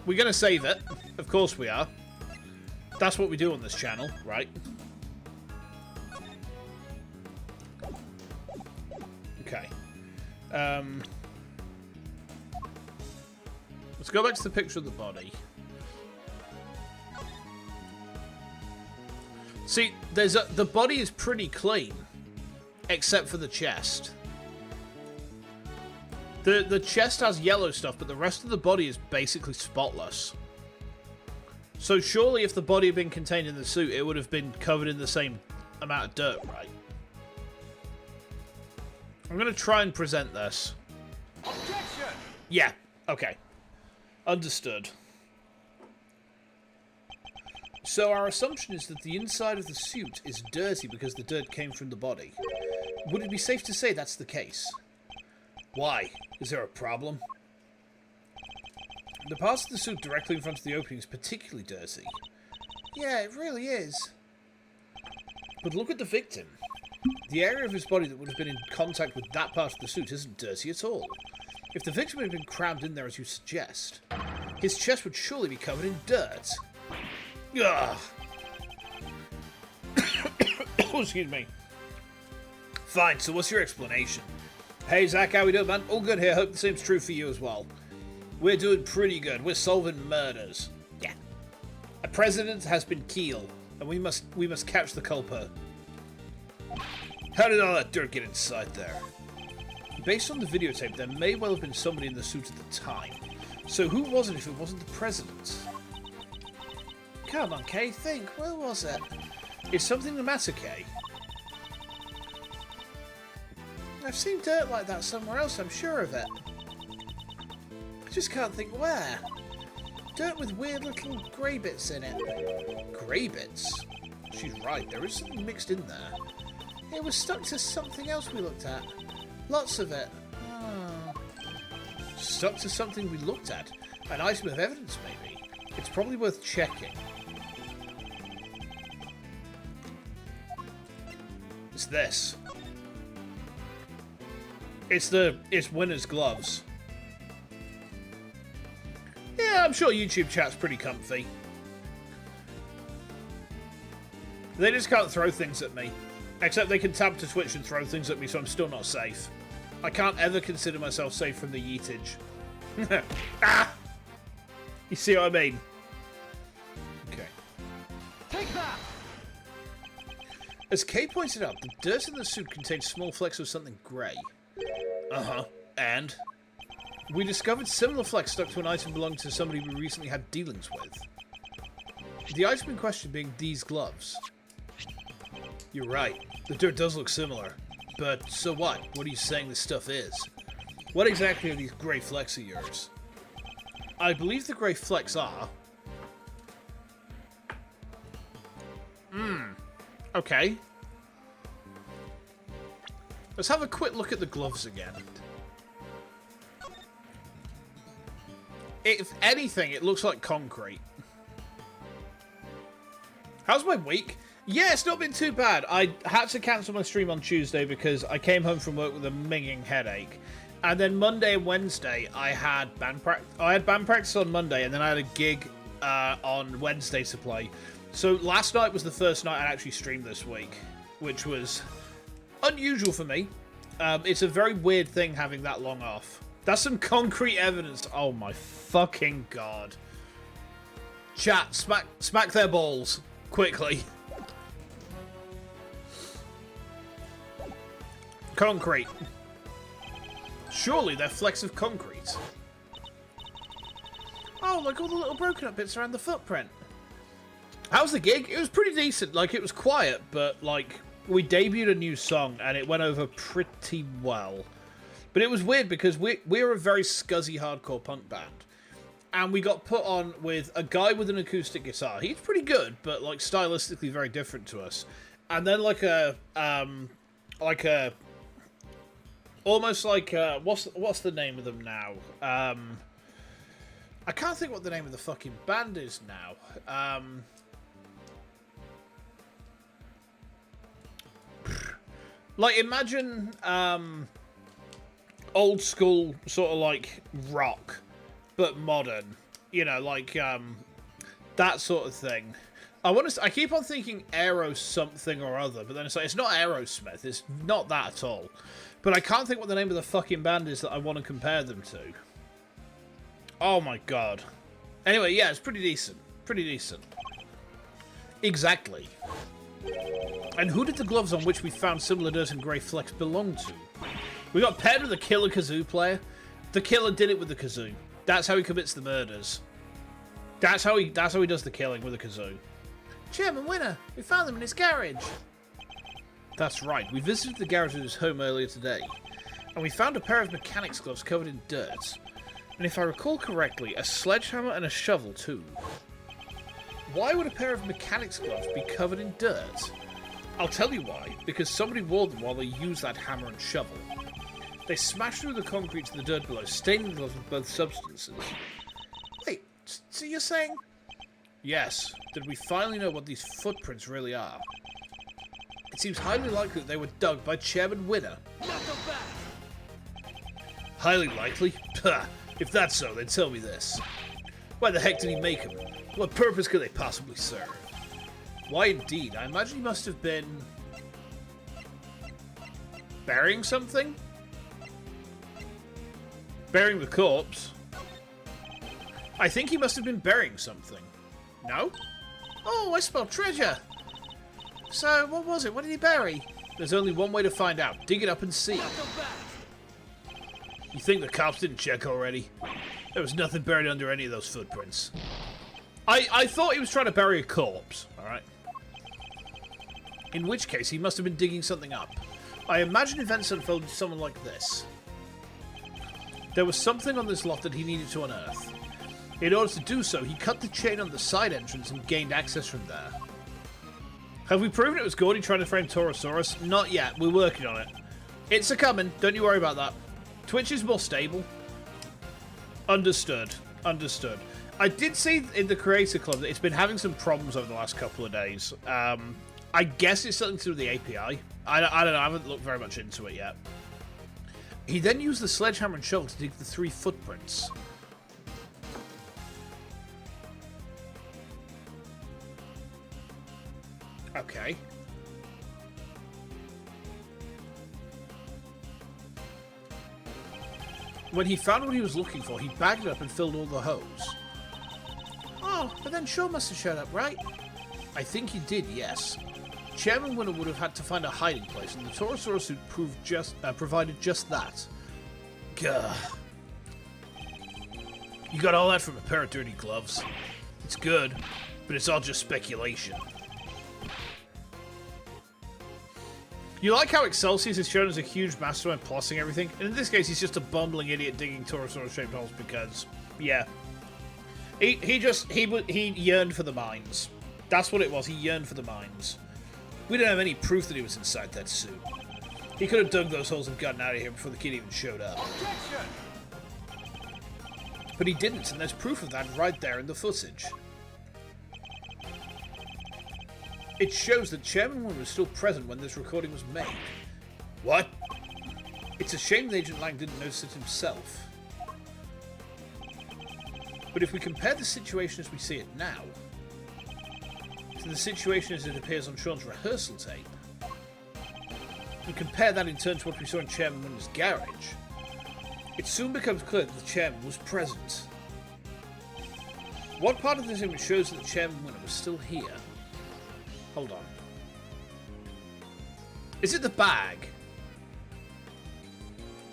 We're going to save it. Of course we are. That's what we do on this channel, right? Okay. Let's go back to the picture of the body. See, the body is pretty clean, except for the chest. The chest has yellow stuff, but the rest of the body is basically spotless. So surely if the body had been contained in the suit, it would have been covered in the same amount of dirt, right? I'm going to try and present this. Objection! Yeah, okay. Understood. So our assumption is that the inside of the suit is dirty because the dirt came from the body. Would it be safe to say that's the case? Why? Is there a problem? The parts of the suit directly in front of the opening is particularly dirty. Yeah, it really is. But look at the victim. The area of his body that would have been in contact with that part of the suit isn't dirty at all. If the victim had been crammed in there as you suggest, his chest would surely be covered in dirt. Ugh. Excuse me. Fine, so what's your explanation? Hey Zach, how we doing, man? All good here, hope the same's true for you as well. We're doing pretty good, we're solving murders. Yeah. A president has been killed, and we must catch the culprit. How did all that dirt get inside there? Based on the videotape, there may well have been somebody in the suit at the time. So who was it if it wasn't the president? Come on, Kay, think. Where was it? Is something the matter, Kay? I've seen dirt like that somewhere else, I'm sure of it. I just can't think where. Dirt with weird little grey bits in it. Grey bits? She's right, there is something mixed in there. It was stuck to something else we looked at. Lots of it. Oh. Stuck to something we looked at? An item of evidence, maybe? It's probably worth checking. It's this. It's Winner's gloves. Yeah, I'm sure YouTube chat's pretty comfy. They just can't throw things at me. Except they can tab to Twitch and throw things at me, so I'm still not safe. I can't ever consider myself safe from the yeetage. Ah! You see what I mean? Okay. Take that! As Kay pointed out, the dirt in the suit contains small flecks of something grey. Uh-huh. And? We discovered similar flecks stuck to an item belonging to somebody we recently had dealings with. The item in question being these gloves. You're right. The dirt does look similar. But so what? What are you saying this stuff is? What exactly are these grey flecks of yours? I believe the grey flecks are... Okay. Let's have a quick look at the gloves again. If anything, it looks like concrete. How's my week? Yeah, it's not been too bad. I had to cancel my stream on Tuesday because I came home from work with a minging headache. And then Monday and Wednesday, I had band practice. I had band practice on Monday, and then I had a gig on Wednesday to play. So last night was the first night I actually streamed this week, which was unusual for me. It's a very weird thing having that long off. That's some concrete evidence. Oh my fucking god. Chat, smack their balls. Quickly. Concrete. Surely they're flecks of concrete. Oh, like all the little broken up bits around the footprint. How's the gig? It was pretty decent. Like, it was quiet, but, like, we debuted a new song, and it went over pretty well. But it was weird, because we're a very scuzzy hardcore punk band. And we got put on with a guy with an acoustic guitar. He's pretty good, but, like, stylistically very different to us. And then, almost like, what's the name of them now? I can't think what the name of the fucking band is now. Like, imagine, old school sort of, like, rock, but modern. You know, like, that sort of thing. I keep on thinking Aero something or other, but then it's like, it's not Aerosmith, it's not that at all. But I can't think what the name of the fucking band is that I want to compare them to. Oh my god. Anyway, yeah, it's pretty decent. Pretty decent. Exactly. And who did the gloves on which we found similar dirt and grey flecks belong to? We got paired with a killer kazoo player. The killer did it with the kazoo. That's how he commits the murders. That's how he does the killing with a kazoo. Chairman Winner, we found them in his garage. That's right. We visited the garage of his home earlier today, and we found a pair of mechanics gloves covered in dirt. And if I recall correctly, a sledgehammer and a shovel too. Why would a pair of mechanics gloves be covered in dirt? I'll tell you why. Because somebody wore them while they used that hammer and shovel. They smashed through the concrete to the dirt below, staining the gloves with both substances. Wait, so you're saying... Yes. Did we finally know what these footprints really are? It seems highly likely that they were dug by Chairman Winner. Highly likely? Pah! If that's so, then tell me this. Why the heck did he make them? What purpose could they possibly serve? Why indeed? I imagine he must have been... burying something? Burying the corpse? I think he must have been burying something. No? Oh, I spelled treasure! So, what was it? What did he bury? There's only one way to find out. Dig it up and see. You think the cops didn't check already? There was nothing buried under any of those footprints. I thought he was trying to bury a corpse, alright? In which case, he must have been digging something up. I imagine events unfolded something like this. There was something on this lot that he needed to unearth. In order to do so, he cut the chain on the side entrance and gained access from there. Have we proven it was Gordy trying to frame Torosaurus? Not yet. We're working on it. It's a-coming. Don't you worry about that. Twitch is more stable. Understood. Understood. I did see in the Creator Club that it's been having some problems over the last couple of days. I guess it's something to do with the API. I don't know. I haven't looked very much into it yet. He then used the sledgehammer and shovel to dig the 3 footprints. Okay. When he found what he was looking for, he bagged it up and filled all the holes. Oh, but then Shaw must have showed up, right? I think he did, yes. Chairman Winner would have had to find a hiding place, and the Torosaurus suit provided just that. Gah. You got all that from a pair of dirty gloves. It's good, but it's all just speculation. You like how Hexose is shown as a huge mastermind plotting everything? And in this case, he's just a bumbling idiot digging Torosaurus-shaped holes because, yeah. He yearned for the mines. That's what it was. He yearned for the mines. We don't have any proof that he was inside that suit. He could have dug those holes and gotten out of here before the kid even showed up. Objection! But he didn't, and there's proof of that right there in the footage. It shows that Chairman Winner was still present when this recording was made. What? It's a shame that Agent Lang didn't notice it himself. But if we compare the situation as we see it now to the situation as it appears on Sean's rehearsal tape, and compare that in turn to what we saw in Chairman Winner's garage, it soon becomes clear that the Chairman was present. What part of this image shows that the Chairman Winner was still here? Hold on. Is it the bag?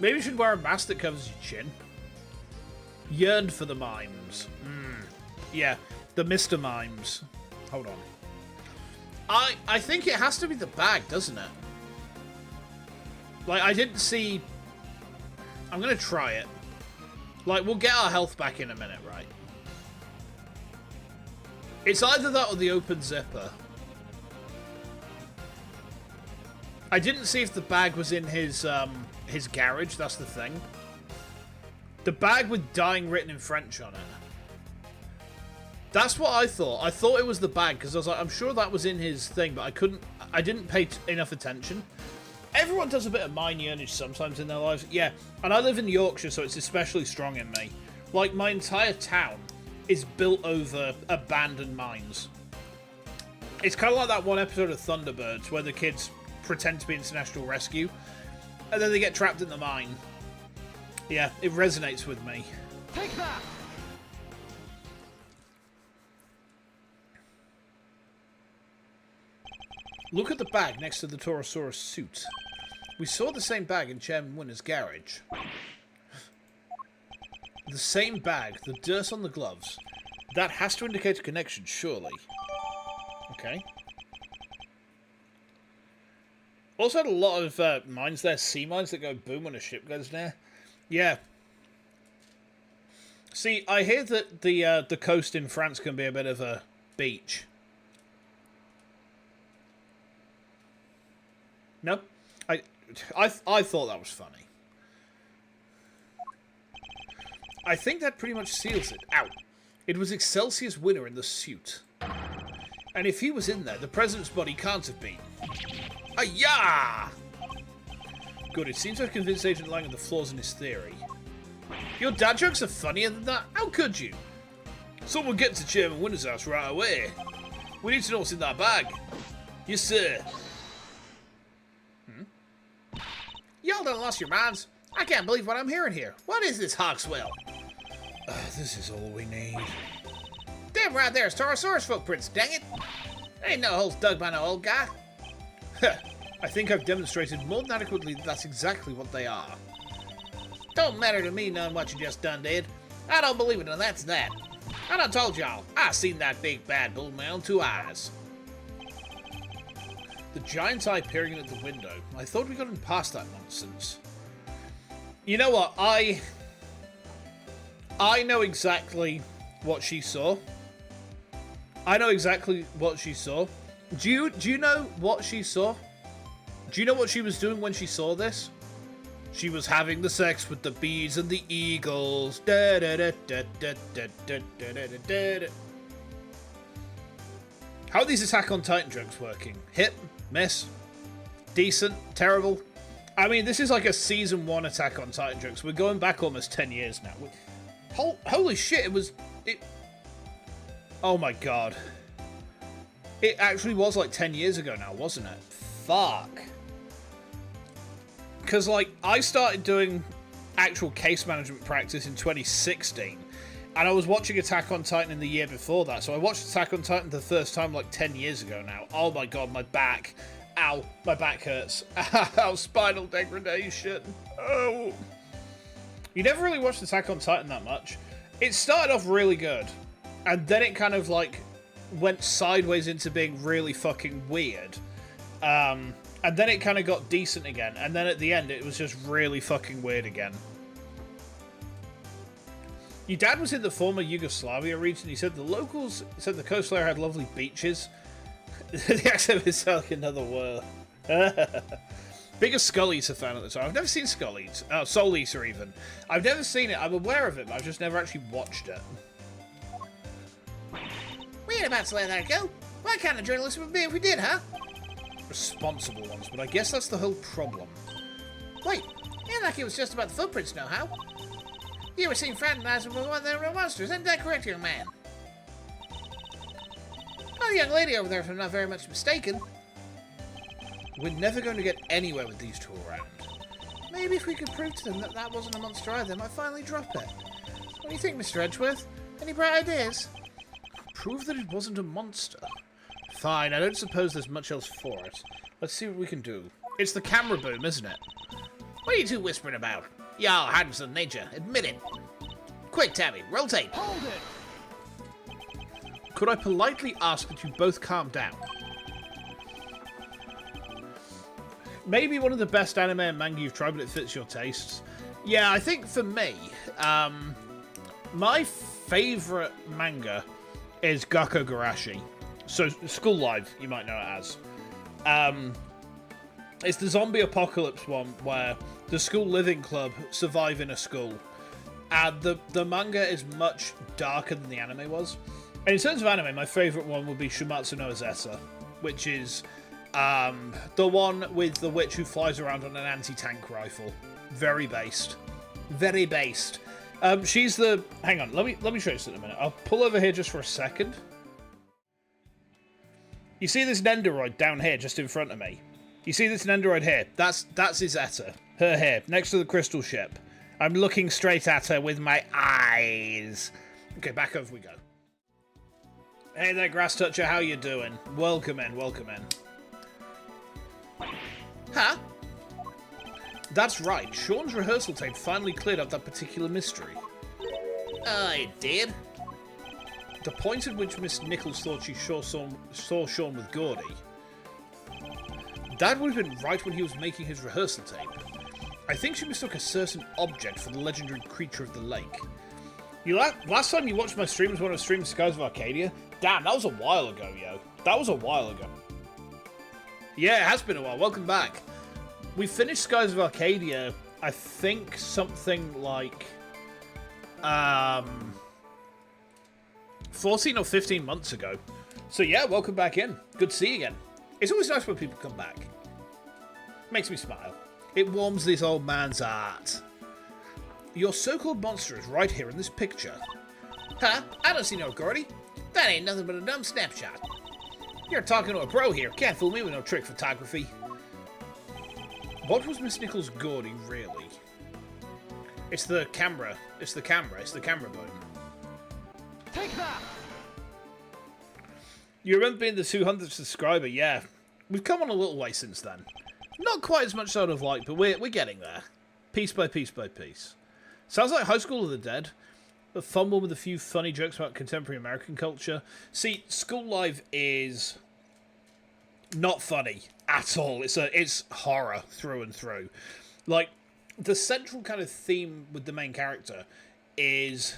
Maybe you should wear a mask that covers your chin. Yearned for the mimes. Yeah, the Mr. Mimes. Hold on. I think it has to be the bag, doesn't it? Like, I didn't see... I'm gonna try it. Like, we'll get our health back in a minute, right? It's either that or the open zipper. I didn't see if the bag was in his garage, that's the thing. The bag with dying written in French on it. That's what I thought. I thought it was the bag, because I was like, I'm sure that was in his thing, but I didn't pay enough attention. Everyone does a bit of mine yearnage sometimes in their lives. Yeah, and I live in Yorkshire, so it's especially strong in me. Like, my entire town is built over abandoned mines. It's kind of like that one episode of Thunderbirds, where the kids pretend to be international rescue, and then they get trapped in the mine. Yeah, it resonates with me. Take that! Look at the bag next to the Torosaurus suit. We saw the same bag in Chairman Winner's garage. The same bag, the dirt on the gloves. That has to indicate a connection, surely. Okay. Also had a lot of mines there, sea mines that go boom when a ship goes near. Yeah. See, I hear that the coast in France can be a bit of a beach. No? I thought that was funny. I think that pretty much seals it. Ow. It was Excelsior's Winner in the suit. And if he was in there, the president's body can't have been. Ah-yah! Good, it seems I've convinced Agent Lang of the flaws in his theory. Your dad jokes are funnier than that? How could you? Someone get to Chairman Winner's house right away. We need to know what's in that bag. Yes, sir. Y'all done lost your minds. I can't believe what I'm hearing here. What is this hogswell? This is all we need. Damn right there's Torosaurus footprints, dang it. Ain't no holes dug by no old guy. I think I've demonstrated more than adequately that that's exactly what they are. Don't matter to me none what you just done did. I don't believe it, and that's that. I done told y'all, I seen that big bad bull with my own 2 eyes. The giant eye peering in at the window. I thought we gotten past that nonsense. You know what? I know exactly what she saw. I know exactly what she saw. Do you know what she saw? Do you know what she was doing when she saw this? She was having the sex with the bees and the eagles. Da, da, da, da, da, da, da, da, da, da, da. How are these Attack on Titan jokes working? Hit? Miss? Decent? Terrible? I mean, this is like a Season 1 Attack on Titan jokes. We're going back almost 10 years now. Holy shit, it... Oh my god. It actually was like 10 years ago now, wasn't it? Fuck. Because, like, I started doing actual case management practice in 2016, and I was watching Attack on Titan in the year before that, so I watched Attack on Titan the first time like 10 years ago now. Oh my god, my back. Ow, my back hurts. Ow, spinal degradation. Oh. You never really watched Attack on Titan that much. It started off really good, and then it kind of, like, went sideways into being really fucking weird. And then it kind of got decent again, and then at the end it was just really fucking weird again. Your dad was in the former Yugoslavia region. He said the locals said the coast layer had lovely beaches. The accent is like another word. Biggest Skull Eater fan at the time. I've never seen Skull Eater. Oh, Soul Eater even. I've never seen it. I'm aware of it, but I've just never actually watched it. We ain't about to let that go. What kind of journalists would we be if we did, huh? Responsible ones, but I guess that's the whole problem. Wait, ain't like it was just about the footprints, no how? You were seen fraternizing with one of the real monsters, isn't that correct, young man? Oh, the young lady over there, if I'm not very much mistaken. We're never going to get anywhere with these two around. Maybe if we could prove to them that that wasn't a monster either, they might finally drop it. What do you think, Mr. Edgeworth? Any bright ideas? Prove that it wasn't a monster. Fine, I don't suppose there's much else for it. Let's see what we can do. It's the camera boom, isn't it? What are you two whispering about? Y'all hiding some nature, admit it. Quick, Tabby, roll tape. Hold it! Could I politely ask that you both calm down? Maybe one of the best anime and manga you've tried, but it fits your tastes. Yeah, I think for me, my favourite manga is Gakko Garashi. So, School Life, you might know it as. It's the zombie apocalypse one where the school living club survive in a school. And the manga is much darker than the anime was. And in terms of anime, my favourite one would be Shumatsu no Zeta, which is the one with the witch who flies around on an anti-tank rifle. Very based. Very based. She's the... Hang on, let me show you this in a minute. I'll pull over here just for a second. You see this Nendoroid down here, just in front of me? You see this Nendoroid here? That's Izetta. Her here, next to the crystal ship. I'm looking straight at her with my eyes. Okay, back over we go. Hey there, Grass Toucher, how you doing? Welcome in, welcome in. Huh? That's right. Sean's rehearsal tape finally cleared up that particular mystery. It did? The point at which Miss Nichols thought she saw Sean with Gordy. That would have been right when he was making his rehearsal tape. I think she mistook a certain object for the legendary creature of the lake. Last time you watched my stream was when I was streaming Skies of Arcadia? Damn, that was a while ago, yo. That was a while ago. Yeah, it has been a while. Welcome back. We finished Skies of Arcadia, I think something like 14 or 15 months ago. So yeah, welcome back in. Good to see you again. It's always nice when people come back. Makes me smile. It warms this old man's heart. Your so-called monster is right here in this picture. Huh? I don't see no Gordy. That ain't nothing but a dumb snapshot. You're talking to a pro here. Can't fool me with no trick photography. What was Miss Nichols' Gordy, really? It's the camera. It's the camera. It's the camera bone. Take that! You remember being the 200th subscriber? Yeah. We've come on a little way since then. Not quite as much as I'd have liked, but we're getting there. Piece by piece by piece. Sounds like High School of the Dead. A fun one with a few funny jokes about contemporary American culture. See, School Live is not funny at all. It's horror through and through. Like, the central kind of theme with the main character is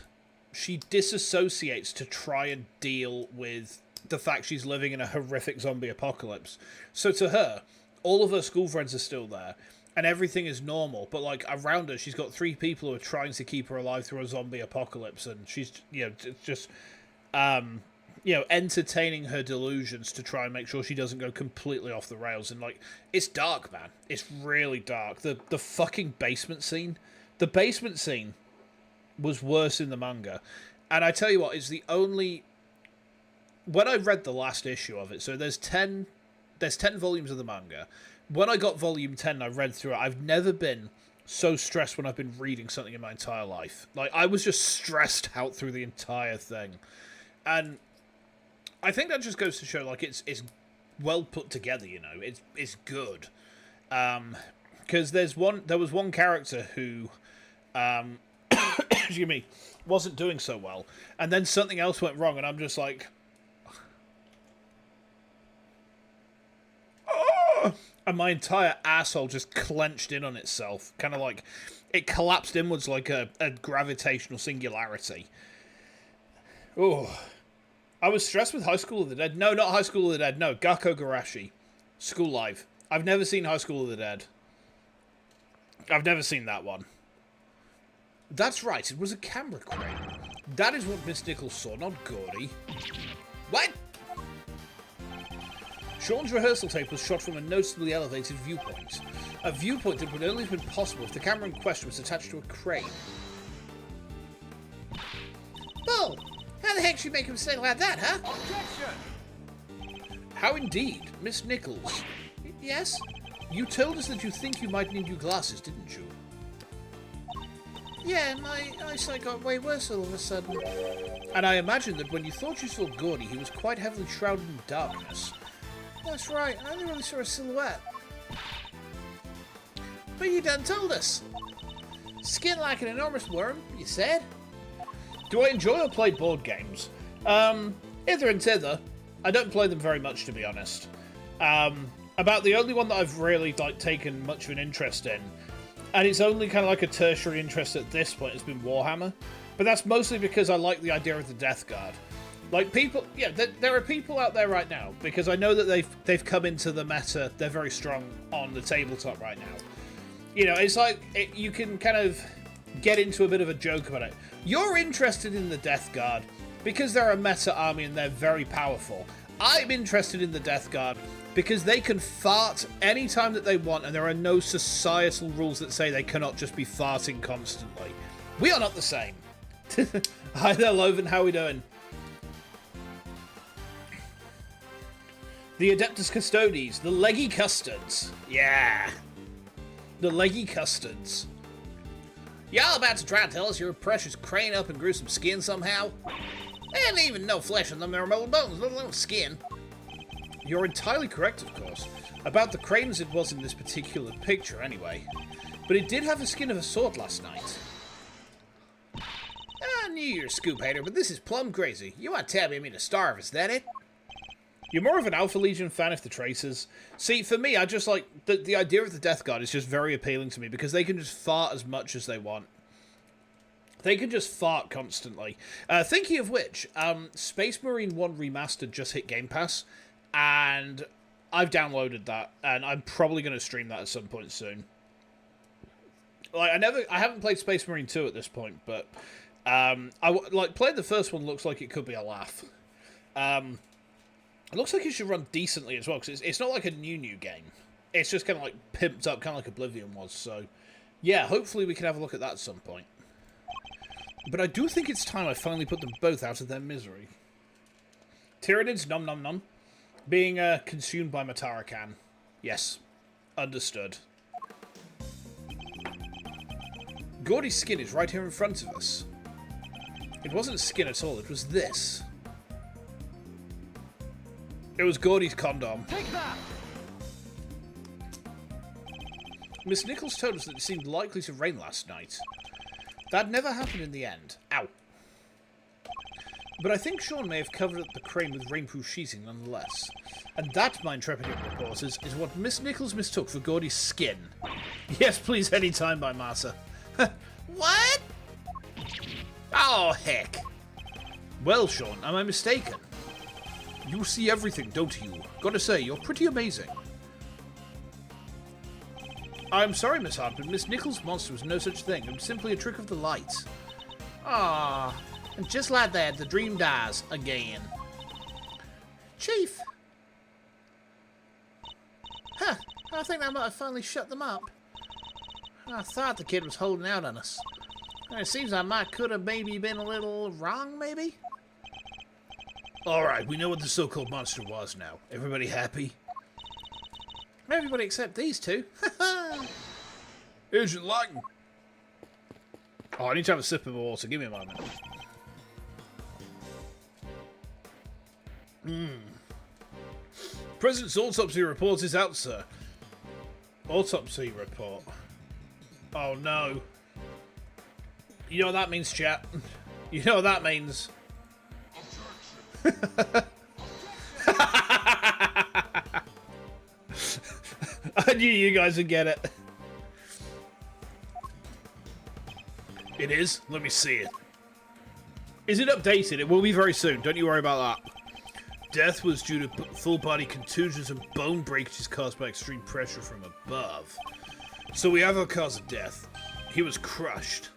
she disassociates to try and deal with the fact she's living in a horrific zombie apocalypse. So to her, all of her school friends are still there, and everything is normal, but like around her she's got 3 people who are trying to keep her alive through a zombie apocalypse, and she's just entertaining her delusions to try and make sure she doesn't go completely off the rails. And like, it's dark, man. It's really dark. The fucking basement scene. The basement scene was worse in the manga. And I tell you what, it's the only... When I read the last issue of it, so there's 10 volumes of the manga. When I got volume 10, I read through it. I've never been so stressed when I've been reading something in my entire life. Like, I was just stressed out through the entire thing. And I think that just goes to show, like, it's well put together, you know. It's good. Because there was one character who, excuse me, wasn't doing so well. And then something else went wrong, and I'm just like... And my entire asshole just clenched in on itself. Kind of like, it collapsed inwards like a gravitational singularity. Oh. I was stressed with High School of the Dead. No, not High School of the Dead. No, Gakko Garashi. School Live. I've never seen High School of the Dead. I've never seen that one. That's right, it was a camera crane. That is what Miss Nichols saw, not Gordy. What? Sean's rehearsal tape was shot from a noticeably elevated viewpoint. A viewpoint that would only have been possible if the camera in question was attached to a crane. Bull! How the heck should you make a mistake like that, huh? Objection! How indeed, Miss Nichols. Yes? You told us that you think you might need new glasses, didn't you? Yeah, my eyesight got way worse all of a sudden. And I imagine that when you thought you saw Gordy, he was quite heavily shrouded in darkness. That's right, I only really saw a silhouette. But you done told us. Skin like an enormous worm, you said? Do I enjoy or play board games? Hither and thither. I don't play them very much, to be honest. About the only one that I've really taken much of an interest in, and it's only kind of like a tertiary interest at this point, has been Warhammer. But that's mostly because I like the idea of the Death Guard. Like, people, yeah, there are people out there right now, because I know that they've come into the meta, they're very strong on the tabletop right now. You know, it's like, you can kind of get into a bit of a joke about it. You're interested in the Death Guard because they're a meta army and they're very powerful. I'm interested in the Death Guard because they can fart anytime that they want, and there are no societal rules that say they cannot just be farting constantly. We are not the same. Hi there, Loven, how we doing? The Adeptus Custodes, the leggy custards. Yeah. The leggy custards. Y'all about to try to tell us your precious crane up and grew some skin somehow? There ain't even no flesh on them, there are bones, let alone skin. You're entirely correct, of course. About the cranes it was in this particular picture, anyway. But it did have the skin of a sword last night. I knew you were a scoop hater, but this is plumb crazy. You want Tabby and me to starve, is that it? You're more of an Alpha Legion fan if the Tracers. See, for me, I just like... The idea of the Death Guard is just very appealing to me because they can just fart as much as they want. They can just fart constantly. Thinking of which, Space Marine 1 Remastered just hit Game Pass, and I've downloaded that, and I'm probably going to stream that at some point soon. Like, I haven't played Space Marine 2 at this point, but playing the first one looks like it could be a laugh. It looks like it should run decently as well, because it's not like a new game. It's just kind of like pimped up, kind of like Oblivion was, so yeah, hopefully we can have a look at that at some point. But I do think it's time I finally put them both out of their misery. Tyranids, nom nom nom. Being consumed by Matarakan. Yes. Understood. Gordy's skin is right here in front of us. It wasn't skin at all, it was this. It was Gordy's condom. Take that! Miss Nichols told us that it seemed likely to rain last night. That never happened in the end. Ow. But I think Sean may have covered up the crane with rainproof sheeting nonetheless. And that, my intrepid reporters, is what Miss Nichols mistook for Gordy's skin. Yes, please, any time by Massa. What? Oh, heck. Well, Sean, am I mistaken? You see everything, don't you? Gotta say, you're pretty amazing. I'm sorry, Miss Hart, but Miss Nichols' monster was no such thing. It was simply a trick of the light. Ah, and just like that, the dream dies again. Chief. Huh, I think that might have finally shut them up. I thought the kid was holding out on us. It seems I might could have maybe been a little wrong, maybe? Alright, we know what the so-called monster was now. Everybody happy? Everybody except these two. Agent Lang! Oh, I need to have a sip of water. Give me a moment. President's autopsy report is out, sir. Autopsy report. Oh, no. You know what that means, chat? You know what that means? I knew you guys would get it. It is? Let me see it. Is it updated? It will be very soon. Don't you worry about that. Death was due to full-body contusions and bone breakages caused by extreme pressure from above. So we have our cause of death. He was crushed.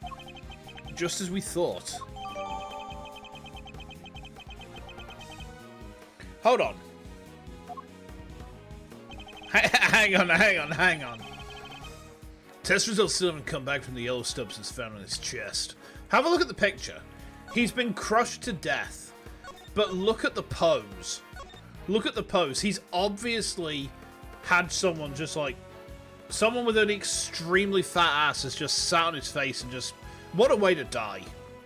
Just as we thought. Hold on. Hang on. Test results still haven't come back from the yellow substance found on his chest. Have a look at the picture. He's been crushed to death. But look at the pose. Look at the pose. He's obviously had someone just like... Someone with an extremely fat ass has just sat on his face and just... What a way to die.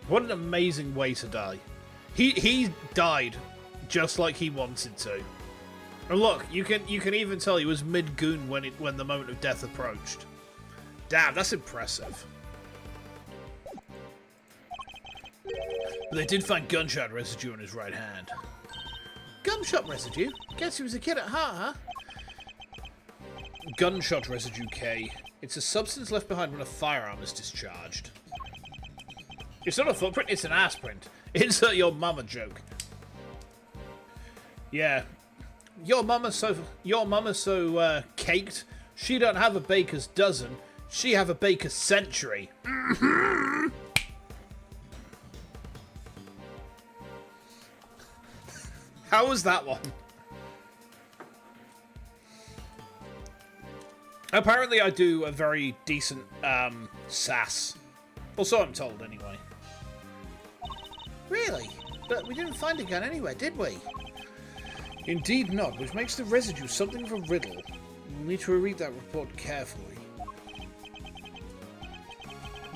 What an amazing way to die. He died just like he wanted to. And look, you can even tell he was mid-goon when the moment of death approached. Damn, that's impressive. But they did find gunshot residue on his right hand. Gunshot residue? Guess he was a kid at heart, huh? Gunshot residue, K. It's a substance left behind when a firearm is discharged. It's not a footprint, it's an ass print. Insert your mama joke. Yeah. Your mama's so caked, she don't have a baker's dozen, she have a baker's century. How was that one? Apparently I do a very decent sass. Or so I'm told anyway. Really? But we didn't find a gun anywhere, did we? Indeed not, which makes the residue something of a riddle. We'll need to reread that report carefully.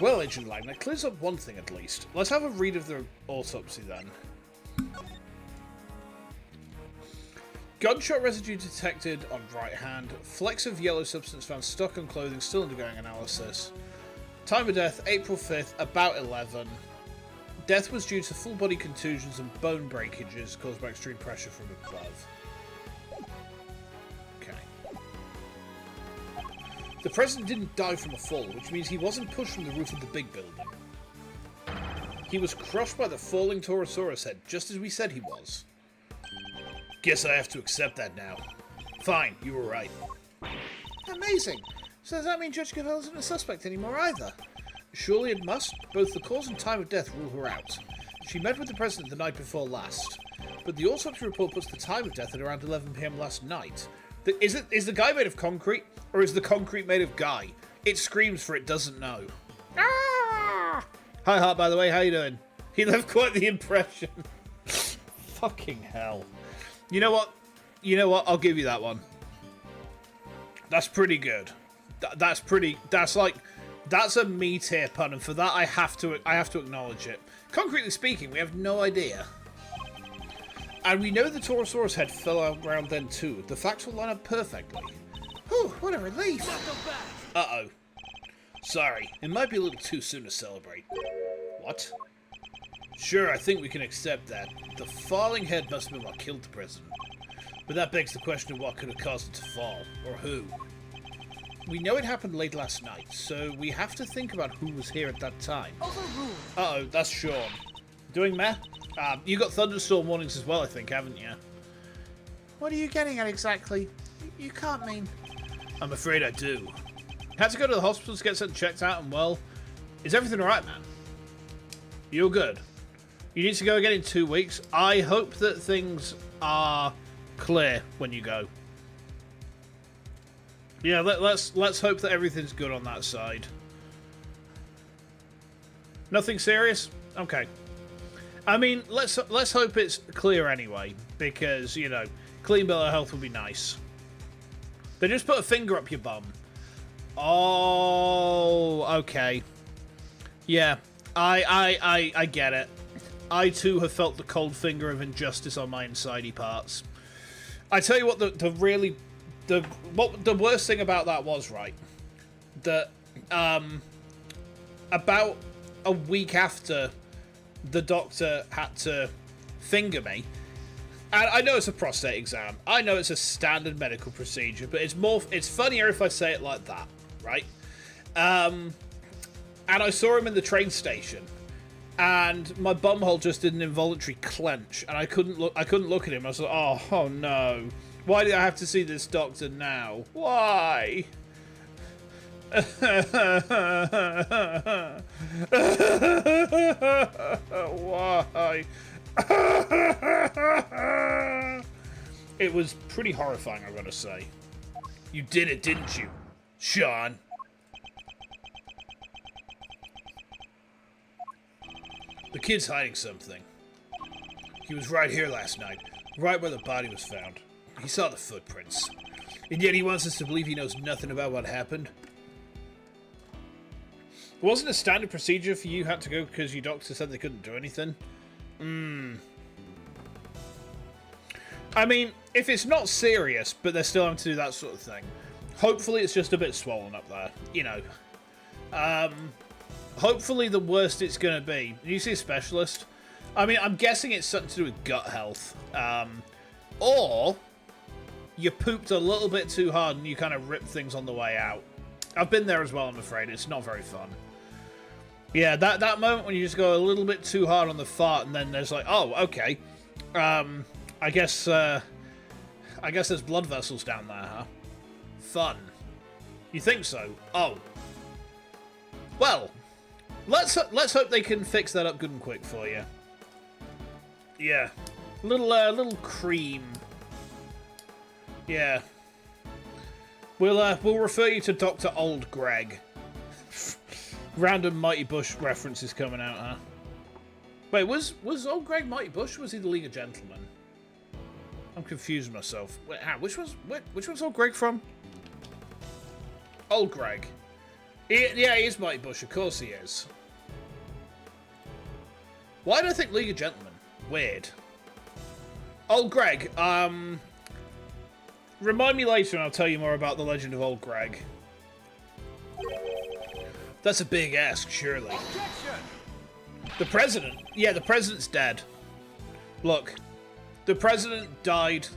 Well, Agent Lang, that clears up one thing at least. Let's have a read of the autopsy then. Gunshot residue detected on right hand. Flecks of yellow substance found stuck on clothing, still undergoing analysis. Time of death, April 5th, about 11. Death was due to full body contusions and bone breakages caused by extreme pressure from above. Okay. The president didn't die from a fall, which means he wasn't pushed from the roof of the big building. He was crushed by the falling Torosaurus head, just as we said he was. Guess I have to accept that now. Fine, you were right. Amazing. So does that mean Judge Cavell isn't a suspect anymore either? Surely it must. Both the cause and time of death rule her out. She met with the president the night before last, but the autopsy report puts the time of death at around 11 PM last night. Is the guy made of concrete, or is the concrete made of guy? It screams for it doesn't know. Ah! Hi, Hart, by the way. How you doing? He left quite the impression. Fucking hell. You know what? I'll give you that one. That's pretty good. That's pretty. That's a me tier pun, and for that I have to acknowledge it. Concretely speaking, we have no idea, and we know the Torosaurus head fell around then too. The facts will line up perfectly. Whew, what a relief. Uh-oh. Sorry, it might be a little too soon to celebrate. What? Sure, I think we can accept that. The falling head must have been what killed the president. But that begs the question of what could have caused it to fall, or who. We know it happened late last night, so we have to think about who was here at that time. Uh-oh, that's Sean. Doing meh? You got thunderstorm warnings as well, I think, haven't you? What are you getting at exactly? You can't mean... I'm afraid I do. Had to go to the hospital to get something checked out, and well, is everything alright, man? You're good. You need to go again in 2 weeks. I hope that things are clear when you go. Yeah, let's hope that everything's good on that side. Nothing serious? Okay. I mean, let's hope it's clear anyway, because, you know, clean bill of health would be nice. They just put a finger up your bum. Oh, okay. Yeah, I get it. I too have felt the cold finger of injustice on my insidey parts. I tell you what, the worst thing about that was, right, that about a week after the doctor had to finger me, and I know it's a prostate exam, I know it's a standard medical procedure, but it's funnier if I say it like that, right? And I saw him in the train station, and my bumhole just did an involuntary clench, and I couldn't look at him. I was like, oh no. Why do I have to see this doctor now? Why? Why? It was pretty horrifying, I gotta say. You did it, didn't you, Sean? The kid's hiding something. He was right here last night, right where the body was found. He saw the footprints. And yet he wants us to believe he knows nothing about what happened. It wasn't a standard procedure for you had to go because your doctor said they couldn't do anything. I mean, if it's not serious, but they're still having to do that sort of thing, hopefully it's just a bit swollen up there, you know. Hopefully the worst it's going to be. Do you see a specialist? I mean, I'm guessing it's something to do with gut health. Or you pooped a little bit too hard and you kind of ripped things on the way out. I've been there as well, I'm afraid. It's not very fun. Yeah, that moment when you just go a little bit too hard on the fart and then there's like, oh, okay. I guess there's blood vessels down there, huh? Fun. You think so? Oh. Well, let's hope they can fix that up good and quick for you. Yeah. Little cream. Yeah. We'll refer you to Dr. Old Greg. Random Mighty Bush references coming out, huh? Wait, was Old Greg Mighty Bush, or was he the League of Gentlemen? I'm confusing myself. Wait, which one's Old Greg from? Old Greg. Yeah, he is Mighty Bush, of course he is. Why do I think League of Gentlemen? Weird. Old Greg, Remind me later and I'll tell you more about the legend of old Greg. That's a big ask, surely. Objection! The president? Yeah, the president's dead. Look, the president died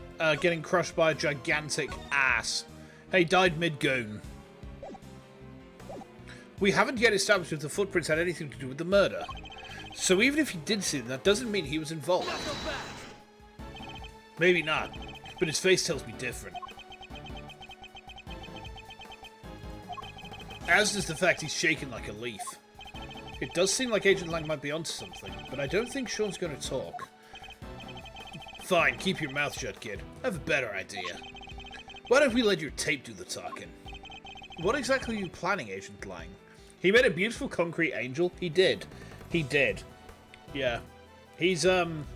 getting crushed by a gigantic ass. He died mid-goon. We haven't yet established if the footprints had anything to do with the murder. So even if he did see them, that doesn't mean he was involved. Maybe not, but his face tells me different. As does the fact he's shaking like a leaf. It does seem like Agent Lang might be onto something, but I don't think Sean's going to talk. Fine, keep your mouth shut, kid. I have a better idea. Why don't we let your tape do the talking? What exactly are you planning, Agent Lang? He made a beautiful concrete angel? He did. He did. Yeah. He's just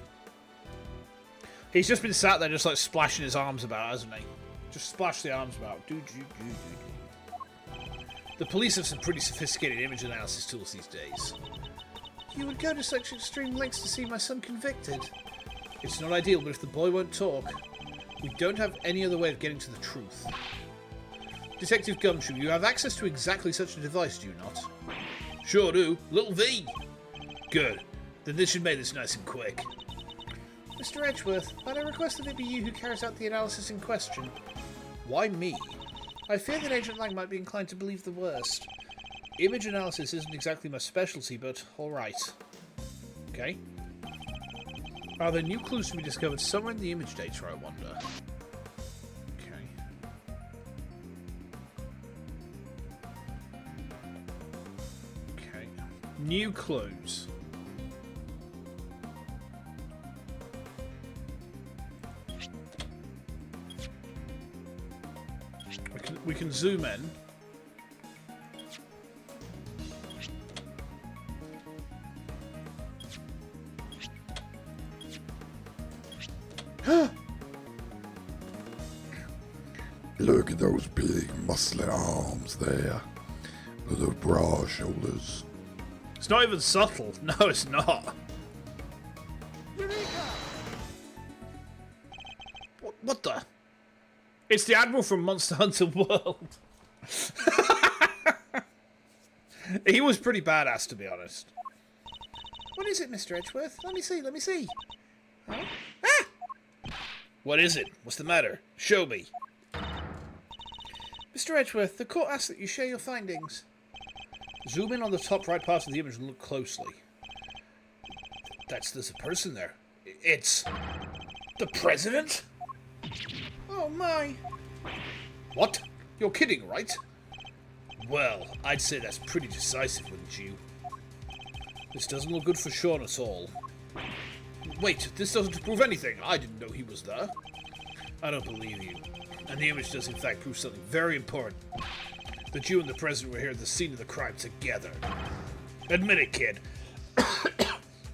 been sat there just like splashing his arms about, hasn't he? Just splash the arms about. The police have some pretty sophisticated image analysis tools these days. You would go to such extreme lengths to see my son convicted. It's not ideal, but if the boy won't talk, we don't have any other way of getting to the truth. Detective Gumshoe, you have access to exactly such a device, do you not? Sure do. Little V! Good. Then this should make this nice and quick. Mr. Edgeworth, might I request that it be you who carries out the analysis in question? Why me? I fear that Agent Lang might be inclined to believe the worst. Image analysis isn't exactly my specialty, but alright. Okay. Are there new clues to be discovered somewhere in the image data, I wonder? Okay. Okay. New clues. We can zoom in. Look at those big muscly arms there. Those broad shoulders. It's not even subtle. No, it's not. What the? It's the Admiral from Monster Hunter World. He was pretty badass, to be honest. What is it, Mr. Edgeworth? Let me see, let me see. Huh? Ah! What is it? What's the matter? Show me. Mr. Edgeworth, the court asks that you share your findings. Zoom in on the top right part of the image and look closely. There's a person there. It's the president? Oh my! What? You're kidding, right? Well, I'd say that's pretty decisive, wouldn't you? This doesn't look good for Sean at all. Wait, this doesn't prove anything. I didn't know he was there. I don't believe you. And the image does in fact prove something very important. That you and the president were here at the scene of the crime together. Admit it, kid.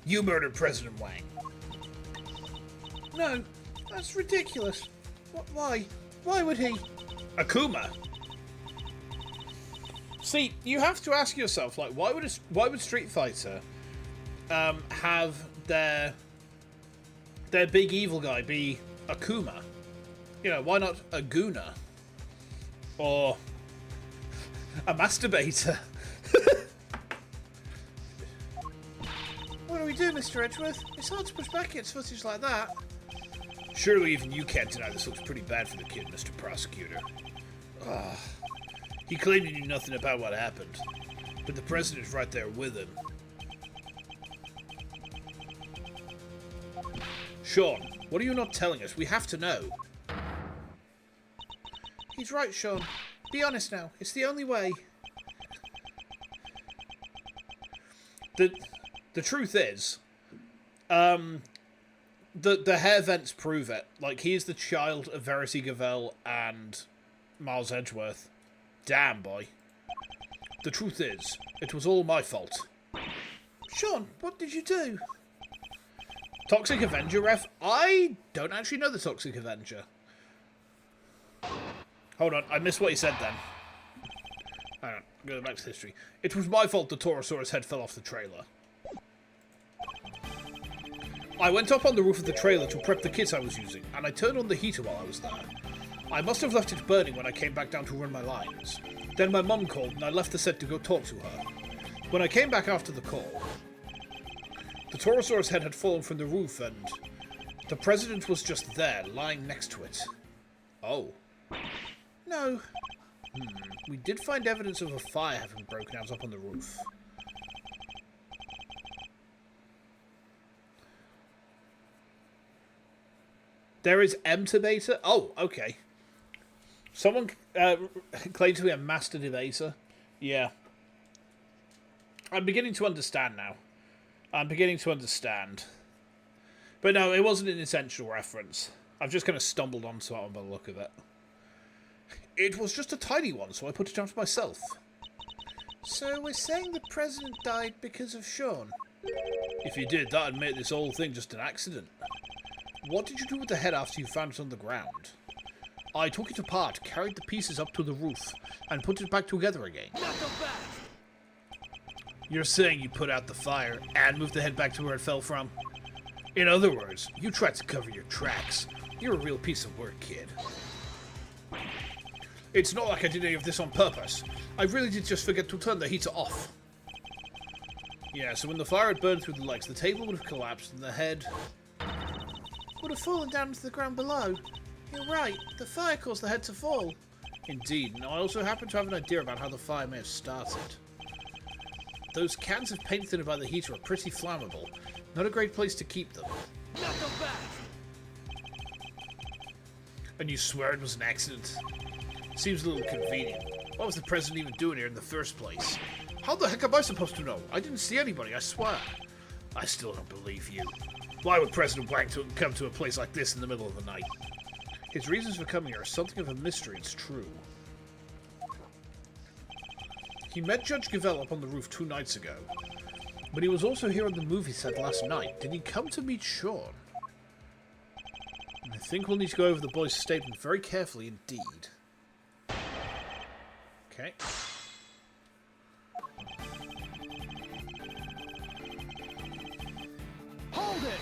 You murdered President Wang. No, that's ridiculous. Why? Why would he? Akuma. See, you have to ask yourself, like, why would Street Fighter have their big evil guy be Akuma? You know, why not a Guna? Or a masturbator? What do we do, Mr. Edgeworth? It's hard to push back against footage like that. Surely even you can't deny this looks pretty bad for the kid, Mr. Prosecutor. He claimed he knew nothing about what happened, but the president's right there with him. Sean, what are you not telling us? We have to know. He's right, Sean. Be honest now. It's the only way. The truth is, the hair vents prove it. Like, he is the child of Verity Gavelle and Miles Edgeworth. Damn, boy. The truth is, it was all my fault. Sean, what did you do? Toxic Avenger, ref? I don't actually know the Toxic Avenger. Hold on, I missed what you said then. Hang on, go back to history. It was my fault the Torosaurus head fell off the trailer. I went up on the roof of the trailer to prep the kits I was using, and I turned on the heater while I was there. I must have left it burning when I came back down to run my lines. Then my mum called and I left the set to go talk to her. When I came back after the call, the Torosaurus head had fallen from the roof and the president was just there, lying next to it. Oh. No. We did find evidence of a fire having broken out up on the roof. There is M to beta? Oh, okay. Someone claimed to be a master debaser. Yeah. I'm beginning to understand now. I'm beginning to understand. But no, it wasn't an essential reference. I've just kind of stumbled onto it by the look of it. It was just a tiny one, so I put it down to myself. So we're saying the president died because of Sean? If you did, that'd make this whole thing just an accident. What did you do with the head after you found it on the ground? I took it apart, carried the pieces up to the roof, and put it back together again. You're saying you put out the fire and moved the head back to where it fell from? In other words, you tried to cover your tracks. You're a real piece of work, kid. It's not like I did any of this on purpose. I really did just forget to turn the heater off. Yeah, so when the fire had burned through the legs, the table would have collapsed and the head would have fallen down to the ground below. You're right, the fire caused the head to fall. Indeed, and I also happen to have an idea about how the fire may have started. Those cans of paint thinner by the heater are pretty flammable. Not a great place to keep them. And you swear it was an accident? Seems a little convenient. What was the president even doing here in the first place? How the heck am I supposed to know? I didn't see anybody, I swear. I still don't believe you. Why would President Wang come to a place like this in the middle of the night? His reasons for coming here are something of a mystery, it's true. He met Judge Gavell up on the roof 2 nights ago. But he was also here on the movie set last night. Did he come to meet Sean? I think we'll need to go over the boy's statement very carefully indeed. Okay. Hold it!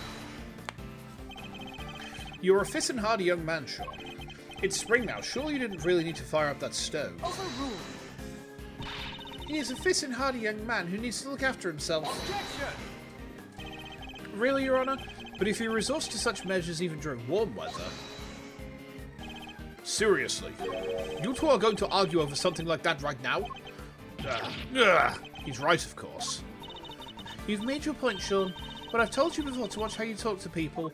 You're a fit and hardy young man, Sean. It's spring now. Surely you didn't really need to fire up that stove. Overruled! He is a fit and hardy young man who needs to look after himself. Objection! Really, Your Honor? But if he resorts to such measures even during warm weather... Seriously? You two are going to argue over something like that right now? He's right, of course. You've made your point, Sean, but I've told you before to watch how you talk to people.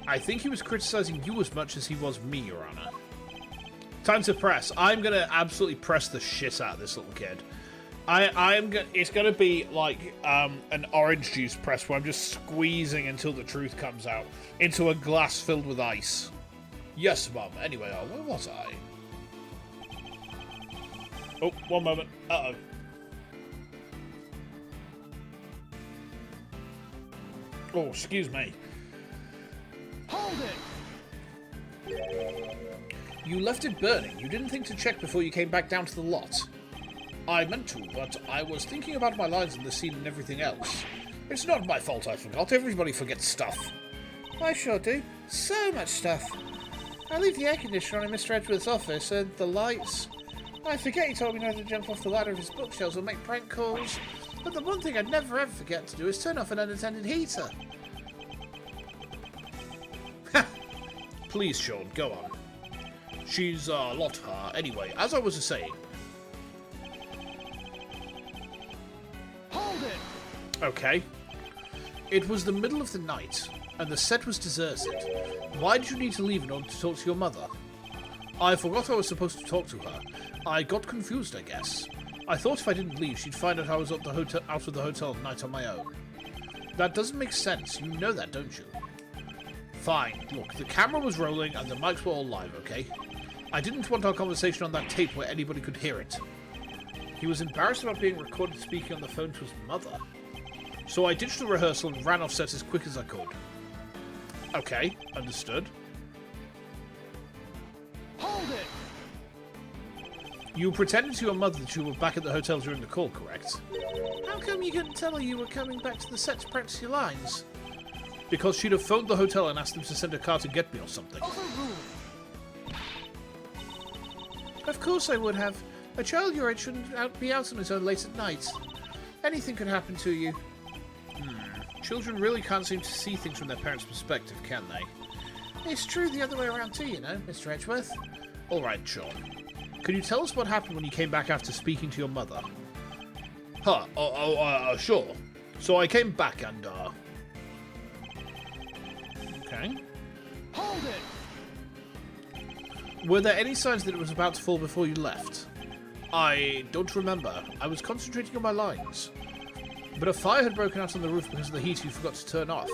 I think he was criticizing you as much as he was me, Your Honor. Time to press. I'm gonna absolutely press the shit out of this little kid. It's gonna be like an orange juice press where I'm just squeezing until the truth comes out into a glass filled with ice. Yes, Mum. Anyway, where was I? Oh, one moment. Uh-oh. Oh, excuse me. Hold it! You left it burning. You didn't think to check before you came back down to the lot. I meant to, but I was thinking about my lines in the scene and everything else. It's not my fault I forgot. Everybody forgets stuff. I sure do. So much stuff. I leave the air conditioner on in Mr. Edgeworth's office and the lights. I forget he told me not to jump off the ladder of his bookshelves or make prank calls. But the one thing I'd never ever forget to do is turn off an unattended heater. Please, Sean, go on. She's a lot anyway, as I was saying. Hold it! Okay. It was the middle of the night, and the set was deserted. Why did you need to leave in order to talk to your mother? I forgot I was supposed to talk to her. I got confused, I guess. I thought if I didn't leave, she'd find out I was out of the hotel at night on my own. That doesn't make sense. You know that, don't you? Fine. Look, the camera was rolling and the mics were all live, okay? I didn't want our conversation on that tape where anybody could hear it. He was embarrassed about being recorded speaking on the phone to his mother. So I ditched the rehearsal and ran off set as quick as I could. Okay, understood. Hold it! You pretended to your mother that you were back at the hotel during the call, correct? How come you couldn't tell her you were coming back to the set to practice your lines? Because she'd have phoned the hotel and asked them to send a car to get me or something. Overruled! Of course I would have. A child your age shouldn't be out on his own late at night. Anything could happen to you. Children really can't seem to see things from their parents' perspective, can they? It's true the other way around too, you know, Mr. Edgeworth. All right, Sean. Can you tell us what happened when you came back after speaking to your mother? Sure. So I came back and, Okay. Hold it! Were there any signs that it was about to fall before you left? I don't remember. I was concentrating on my lines. But a fire had broken out on the roof because of the heat you forgot to turn off.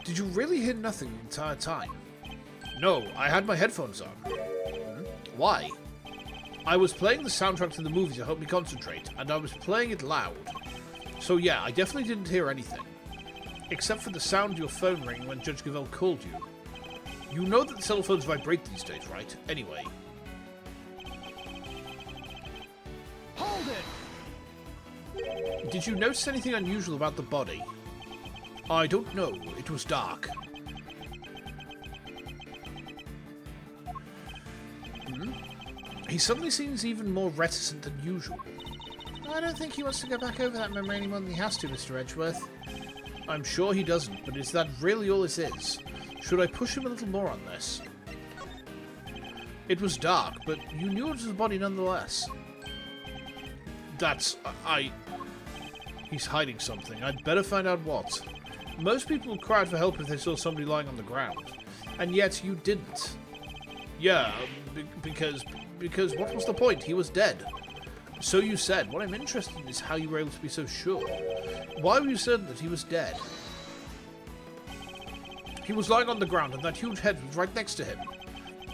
Did you really hear nothing the entire time? No, I had my headphones on. Why? I was playing the soundtrack to the movie to help me concentrate, and I was playing it loud. So yeah, I definitely didn't hear anything. Except for the sound of your phone ringing when Judge Gavelle called you. You know that cell phones vibrate these days, right? Anyway. Hold it! Did you notice anything unusual about the body? I don't know. It was dark. He suddenly seems even more reticent than usual. I don't think he wants to go back over that memory any more than he has to, Mr. Edgeworth. I'm sure he doesn't, but is that really all it is? Should I push him a little more on this? It was dark, but you knew it was a body nonetheless. He's hiding something. I'd better find out what. Most people would cry out for help if they saw somebody lying on the ground. And yet you didn't. Yeah, because what was the point? He was dead. So you said. What I'm interested in is how you were able to be so sure. Why were you certain that he was dead? He was lying on the ground and that huge head was right next to him.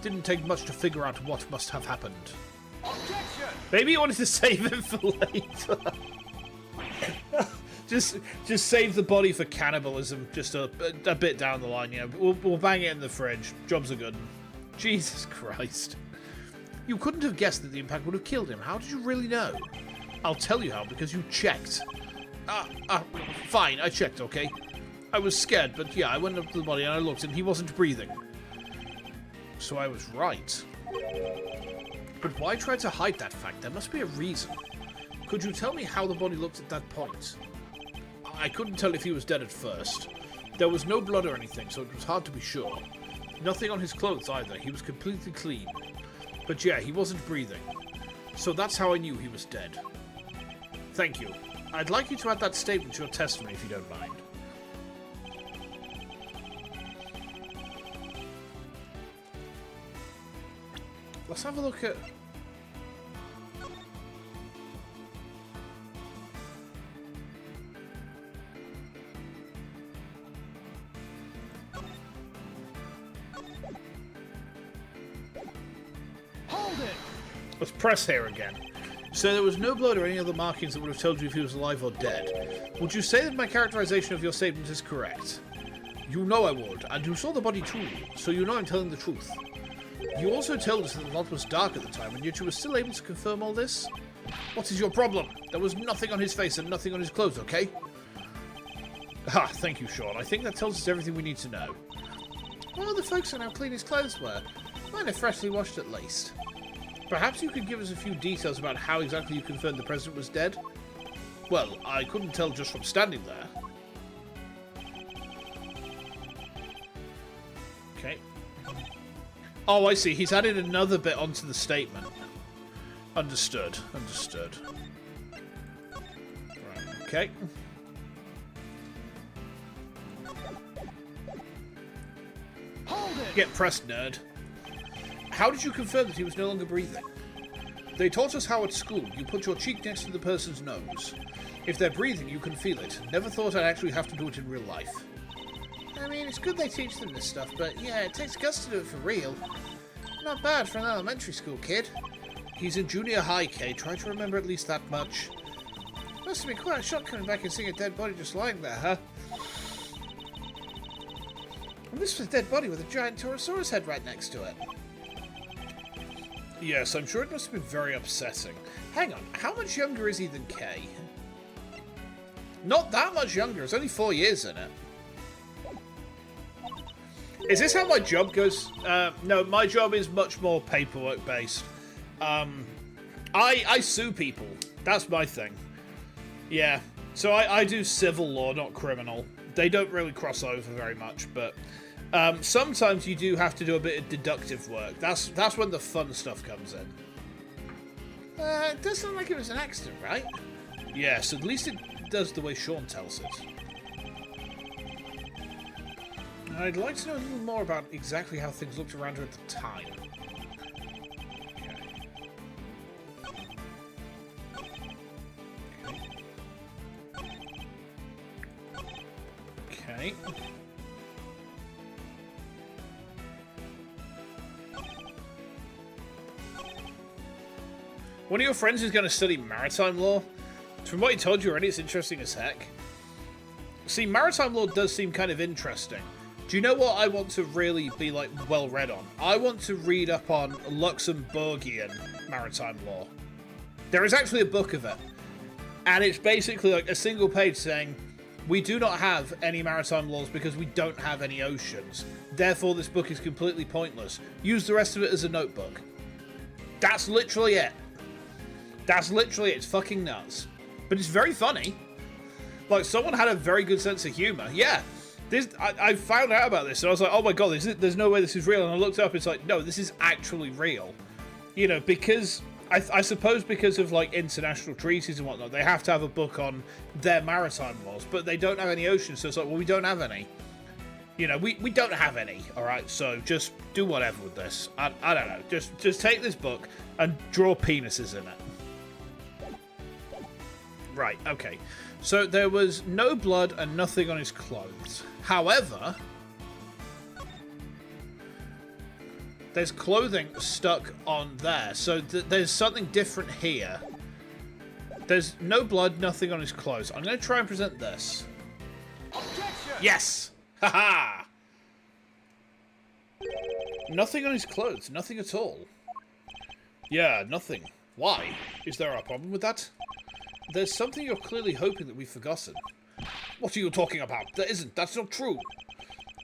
Didn't take much to figure out what must have happened. Objection! Maybe you wanted to save him for later. just save the body for cannibalism just a bit down the line, you know. We'll bang it in the fridge. Jobs are good. Jesus Christ. You couldn't have guessed that the impact would have killed him. How did you really know? I'll tell you how, because you checked. Fine, I checked, okay? I was scared, but yeah, I went up to the body and I looked and he wasn't breathing. So I was right. But why try to hide that fact? There must be a reason. Could you tell me how the body looked at that point? I couldn't tell if he was dead at first. There was no blood or anything, so it was hard to be sure. Nothing on his clothes either. He was completely clean. But yeah, he wasn't breathing. So that's how I knew he was dead. Thank you. I'd like you to add that statement to your testimony if you don't mind. Let's have a look at... Hold it! Let's press here again. So there was no blood or any other markings that would have told you if he was alive or dead. Would you say that my characterization of your statement is correct? You know I would, and you saw the body too, so you know I'm telling the truth. You also told us that the lot was dark at the time, and yet you were still able to confirm all this? What is your problem? There was nothing on his face and nothing on his clothes, okay? Ah, thank you, Sean. I think that tells us everything we need to know. Well, the folks on how clean his clothes were. Mine are freshly washed at least. Perhaps you could give us a few details about how exactly you confirmed the president was dead? Well, I couldn't tell just from standing there. Okay. Oh, I see. He's added another bit onto the statement. Understood. Understood. Right, okay. Hold it! Get pressed, nerd. How did you confirm that he was no longer breathing? They taught us how at school you put your cheek next to the person's nose. If they're breathing, you can feel it. Never thought I'd actually have to do it in real life. I mean, it's good they teach them this stuff, but yeah, it takes guts to do it for real. Not bad for an elementary school kid. He's in junior high, Kay. Try to remember at least that much. Must have been quite a shock coming back and seeing a dead body just lying there, huh? And this was a dead body with a giant Taurosaurus head right next to it. Yes, I'm sure it must have been very upsetting. Hang on, how much younger is he than Kay? Not that much younger, it's only 4 years in it. Is this how my job goes? No, my job is much more paperwork based. I sue people. That's my thing. Yeah. So I do civil law, not criminal. They don't really cross over very much, but sometimes you do have to do a bit of deductive work. That's when the fun stuff comes in. It does sound like it was an accident, right? Yes, at least it does the way Sean tells it. I'd like to know a little more about exactly how things looked around her at the time. Okay. One of your friends is going to study maritime law. From what he told you already, it's interesting as heck. See, maritime law does seem kind of interesting. Do you know what I want to really be, like, well read on? I want to read up on Luxembourgian maritime law. There is actually a book of it. And it's basically like a single page saying, we do not have any maritime laws because we don't have any oceans. Therefore, this book is completely pointless. Use the rest of it as a notebook. That's literally it. That's literally it. It's fucking nuts. But it's very funny. Like, someone had a very good sense of humor. Yeah. I found out about this, and I was like, oh my god, there's no way this is real. And I looked up, it's like, no, this is actually real. You know, because... I suppose because of, like, international treaties and whatnot, they have to have a book on their maritime laws, but they don't have any oceans, so it's like, well, we don't have any. You know, we don't have any, alright? So just do whatever with this. I don't know. Just take this book and draw penises in it. Right, okay. So there was no blood and nothing on his clothes. However... there's clothing stuck on there, so there's something different here. There's no blood, nothing on his clothes. I'm going to try and present this. Objection! Yes! Haha! Nothing on his clothes, nothing at all. Yeah, nothing. Why? Is there a problem with that? There's something you're clearly hoping that we've forgotten. What are you talking about? There isn't. That's not true.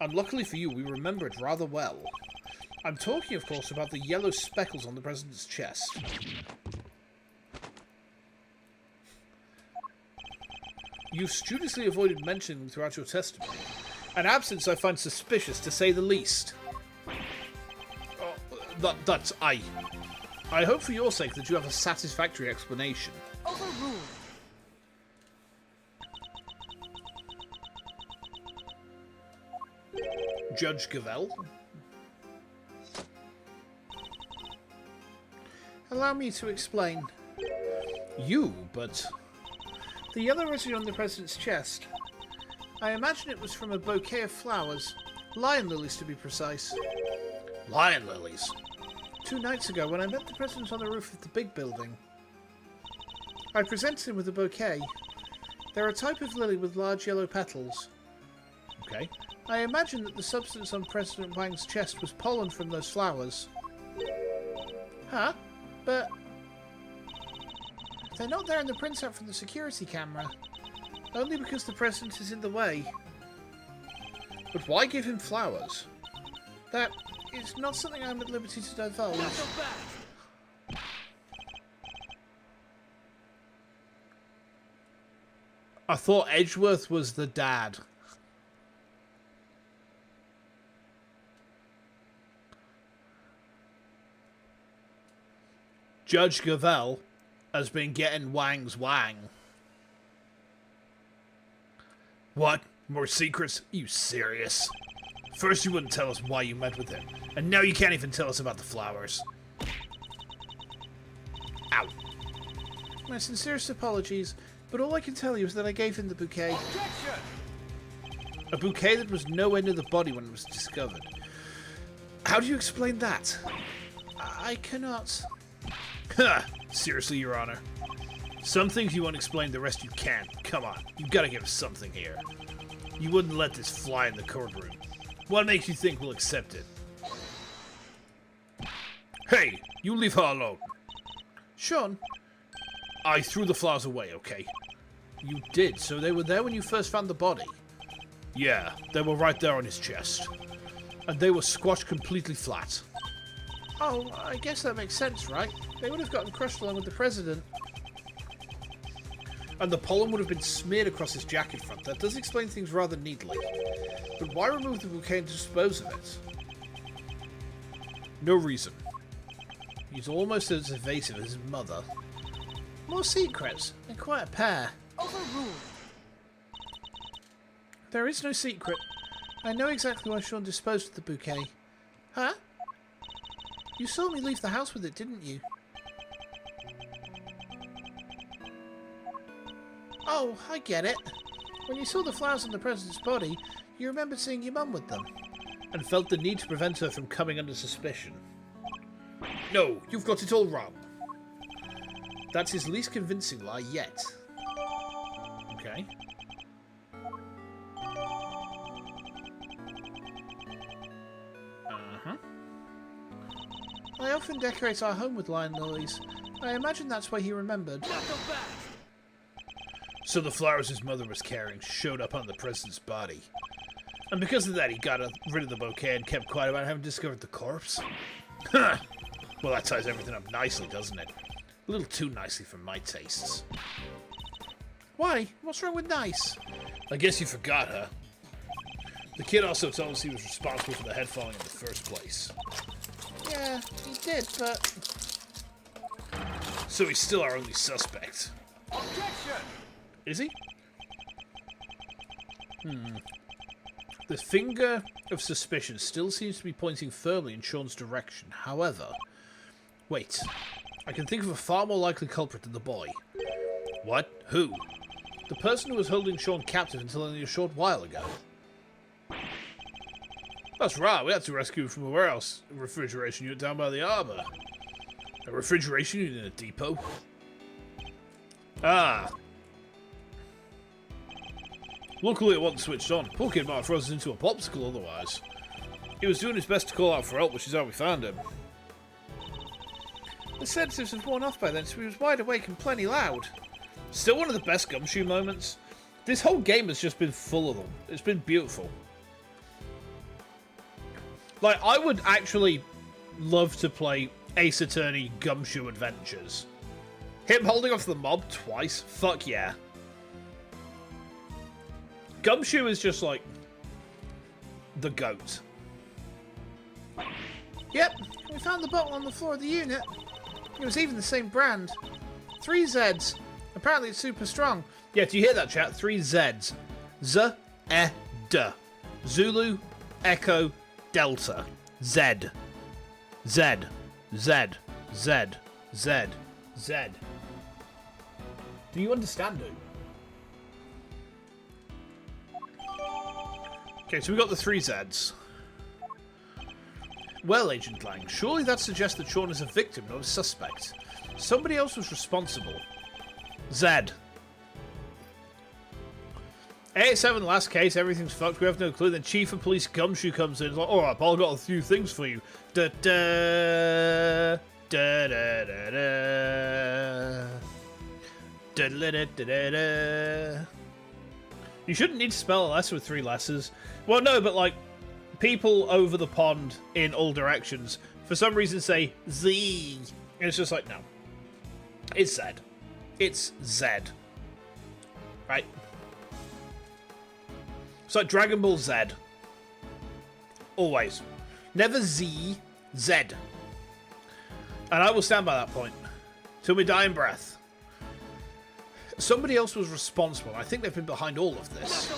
Unluckily for you, we remember it rather well. I'm talking, of course, about the yellow speckles on the president's chest. You've studiously avoided mentioning them throughout your testimony. An absence I find suspicious, to say the least. I hope for your sake that you have a satisfactory explanation. Overruled. Judge Gavel? Allow me to explain. You, but... The yellow residue on the president's chest. I imagine it was from a bouquet of flowers. Lion lilies, to be precise. Lion lilies? 2 nights ago, when I met the president on the roof of the big building, I presented him with a bouquet. They're a type of lily with large yellow petals. Okay. I imagine that the substance on President Wang's chest was pollen from those flowers. Huh? But they're not there in the printout from the security camera. Only because the president is in the way. But why give him flowers? That is not something I'm at liberty to divulge. I thought Edgeworth was the dad. Judge Gavel has been getting Wang's wang. What? More secrets? Are you serious? First you wouldn't tell us why you met with him, and now you can't even tell us about the flowers. Ow. My sincerest apologies, but all I can tell you is that I gave him the bouquet. Objection! A bouquet that was nowhere near the body when it was discovered. How do you explain that? I cannot... Ha! Seriously, Your Honor. Some things you won't explain, the rest you can. Come on, you've got to give us something here. You wouldn't let this fly in the courtroom. What makes you think we'll accept it? Hey, you leave her alone. Sean, I threw the flowers away, okay? You did, so they were there when you first found the body? Yeah, they were right there on his chest. and they were squashed completely flat. Oh, I guess that makes sense, right? They would have gotten crushed along with the president. And the pollen would have been smeared across his jacket front. That does explain things rather neatly. But why remove the bouquet and dispose of it? No reason. He's almost as evasive as his mother. More secrets, and quite a pair. Overruled. There is no secret. I know exactly why Sean disposed of the bouquet. Huh? You saw me leave the house with it, didn't you? Oh, I get it. When you saw the flowers on the president's body, you remembered seeing your mum with them. And felt the need to prevent her from coming under suspicion. No, you've got it all wrong. That's his least convincing lie yet. Okay. Uh-huh. I often decorate our home with lion lilies. I imagine that's why he remembered. So the flowers his mother was carrying showed up on the president's body. And because of that, he got rid of the bouquet and kept quiet about having discovered the corpse? Huh. Well, that ties everything up nicely, doesn't it? A little too nicely for my tastes. Why? What's wrong with nice? I guess you forgot, huh? The kid also told us he was responsible for the head falling in the first place. Yeah, he did, but... So he's still our only suspect. Objection! Is he? The finger of suspicion still seems to be pointing firmly in Sean's direction. However... Wait. I can think of a far more likely culprit than the boy. What? Who? The person who was holding Sean captive until only a short while ago. That's right, we had to rescue him from a warehouse refrigeration unit down by the harbour. A refrigeration unit in a depot? Ah. Luckily it wasn't switched on. Poor kid might have frozen into a popsicle otherwise. He was doing his best to call out for help, which is how we found him. The sedatives had worn off by then, so he was wide awake and plenty loud. Still one of the best gumshoe moments. This whole game has just been full of them. It's been beautiful. Like, I would actually love to play Ace Attorney Gumshoe Adventures. Him holding off the mob twice? Fuck yeah. Gumshoe is just like the goat. Yep, we found the bottle on the floor of the unit. It was even the same brand. 3 Zs. Apparently it's super strong. Yeah, do you hear that, chat? 3 Zs. Z, E, D. Zulu, Echo, Delta. Z. Z. Z. Z. Z. Z. Do you understand it? Okay, so we got the 3 Zs. Well, Agent Lang, surely that suggests that Sean is a victim, not a suspect. Somebody else was responsible. Zed. 87, last case, everything's fucked, we have no clue. Then Chief of Police Gumshoe comes in and is like, alright, Paul, I've got a few things for you. Da da da da da da. Da da da da da. You shouldn't need to spell a letter with 3 letters. Well, no, but like, people over the pond in all directions, for some reason, say Z. And it's just like, no. It's Z. It's Z. Right? It's like Dragon Ball Z. Always. Never Z. Z. And I will stand by that point. Till my dying breath. Somebody else was responsible. I think they've been behind all of this.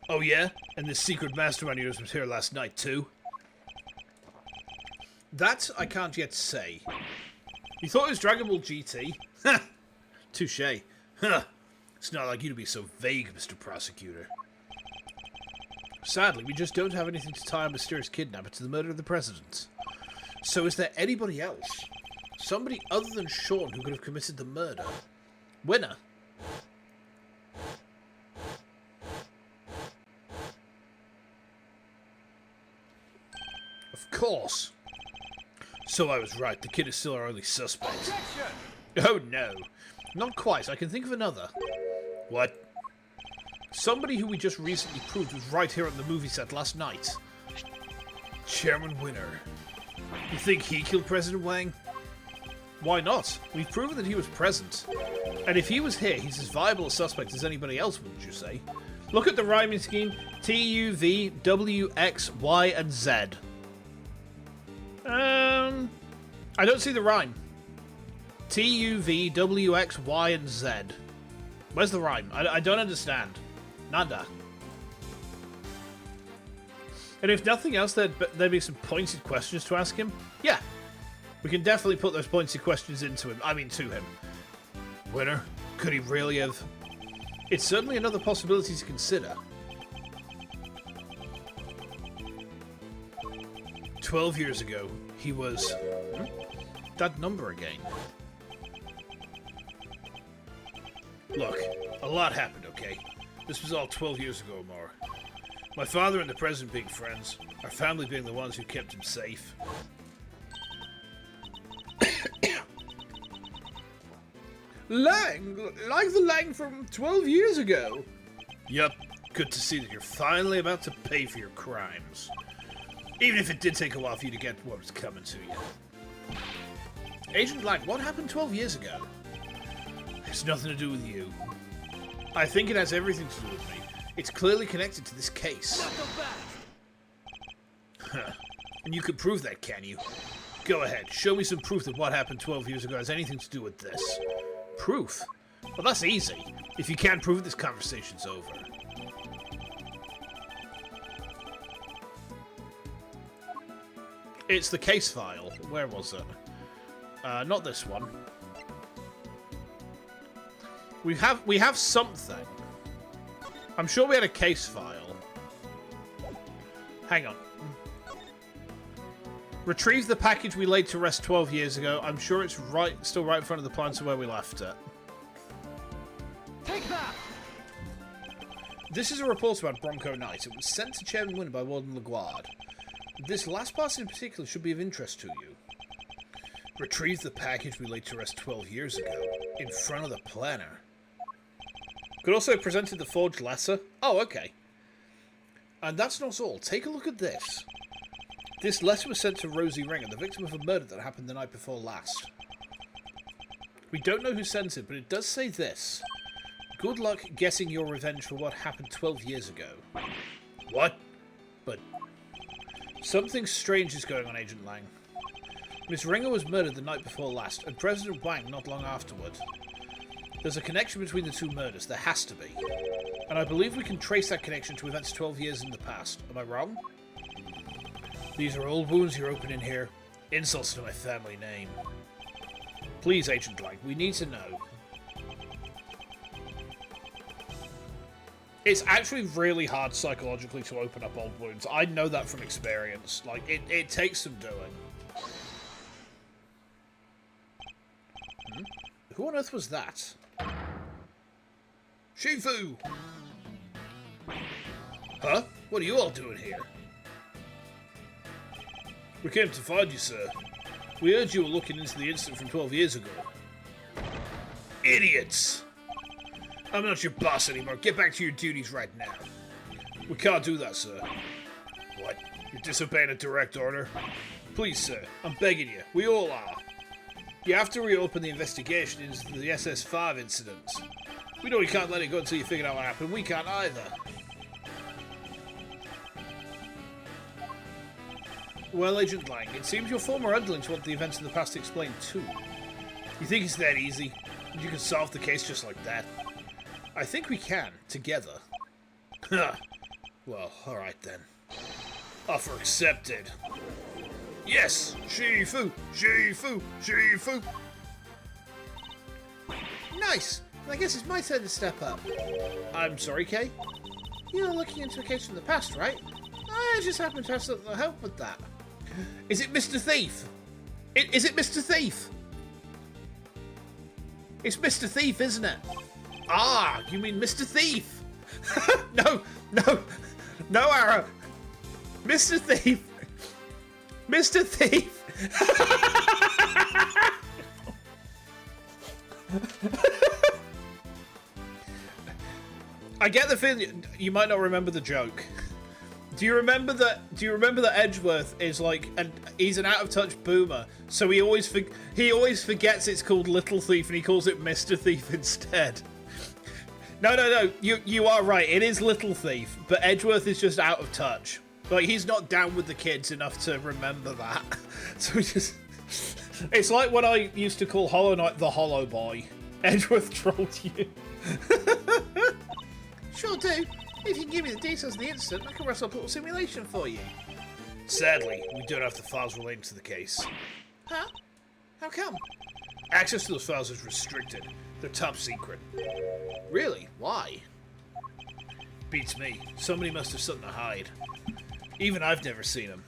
Oh yeah? And this secret mastermind of yours was here last night too? That I can't yet say. You thought it was Dragon Ball GT? Ha! Touché. Huh. It's not like you to be so vague, Mr. Prosecutor. Sadly, we just don't have anything to tie a mysterious kidnapper to the murder of the president. So is there anybody else? Somebody other than Sean who could have committed the murder? Winner? Of course. So I was right, the kid is still our only suspect. Objection! Oh no. Not quite, I can think of another. What? Somebody who we just recently proved was right here on the movie set last night. Chairman Winner. You think he killed President Wang? Why not? We've proven that he was present. And if he was here, he's as viable a suspect as anybody else, wouldn't you say? Look at the rhyming scheme. T, U, V, W, X, Y, and Z. I don't see the rhyme. T, U, V, W, X, Y, and Z. Where's the rhyme? I don't understand. Nada. And if nothing else, there'd be some pointed questions to ask him. Yeah. We can definitely put those pointed questions into him. I mean, to him. Winner? Could he really have... It's certainly another possibility to consider. 12 years ago, he was... That number again. Look, a lot happened, okay? This was all 12 years ago or more. My father and the president being friends, our family being the ones who kept him safe. Lang? Like the Lang from 12 years ago? Yup, good to see that you're finally about to pay for your crimes. Even if it did take a while for you to get what was coming to you. Agent Lang, what happened 12 years ago? It's nothing to do with you. I think it has everything to do with me. It's clearly connected to this case. Huh. And you can prove that, can you? Go ahead, show me some proof that what happened 12 years ago has anything to do with this. Proof? Well, that's easy. If you can't prove it, this conversation's over. It's the case file. Where was it? Not this one. We have something. I'm sure we had a case file. Hang on. Retrieve the package we laid to rest 12 years ago. I'm sure it's still right in front of the plants where we left it. Take that! This is a report about Bronco Knight. It was sent to Chairman Winner by Warden LaGuardia. This last part in particular should be of interest to you. Retrieve the package we laid to rest 12 years ago. In front of the planner. Could also have presented the forged letter. Oh, okay. And that's not all. Take a look at this. This letter was sent to Rosie Ringer, the victim of a murder that happened the night before last. We don't know who sent it, but it does say this. Good luck getting your revenge for what happened 12 years ago. What? But... Something strange is going on, Agent Lang. Miss Ringer was murdered the night before last, and President Wang not long afterward. There's a connection between the two murders. There has to be. And I believe we can trace that connection to events 12 years in the past. Am I wrong? These are old wounds you're opening here. Insults to my family name. Please, Agent Lang, we need to know. It's actually really hard psychologically to open up old wounds. I know that from experience. Like, it takes some doing. Who on earth was that? Shifu! Huh? What are you all doing here? We came to find you, sir. We heard you were looking into the incident from 12 years ago. Idiots! I'm not your boss anymore. Get back to your duties right now. We can't do that, sir. What? You're disobeying a direct order? Please, sir. I'm begging you. We all are. You have to reopen the investigation into the SS5 incident. We know you can't let it go until you figure out what happened. We can't either. Well, Agent Lang, it seems your former underlings want the events of the past explained too. You think it's that easy? And you can solve the case just like that? I think we can, together. Well, alright then. Offer accepted. Yes! Shifu! Shifu! Shifu! Nice! I guess it's my turn to step up. I'm sorry, Kay? You're looking into a case from the past, right? I just happen to have something to help with that. Is it Mr. Thief? Is it Mr. Thief? It's Mr. Thief, isn't it? Ah, you mean Mr. Thief? No, Arrow. Mr. Thief. Mr. Thief. I get the feeling you might not remember the joke. Do you remember that Edgeworth is like, and he's an out of touch boomer, so he always forgets it's called Little Thief and he calls it Mr. Thief instead. No, you are right. It is Little Thief, but Edgeworth is just out of touch. Like, he's not down with the kids enough to remember that. So he just, it's like when I used to call Hollow Knight the Hollow Boy. Edgeworth trolled you. Sure do. If you can give me the details of the incident, I can rustle up a little simulation for you. Sadly, we don't have the files relating to the case. Huh? How come? Access to those files is restricted. They're top secret. Really? Why? Beats me. Somebody must have something to hide. Even I've never seen them.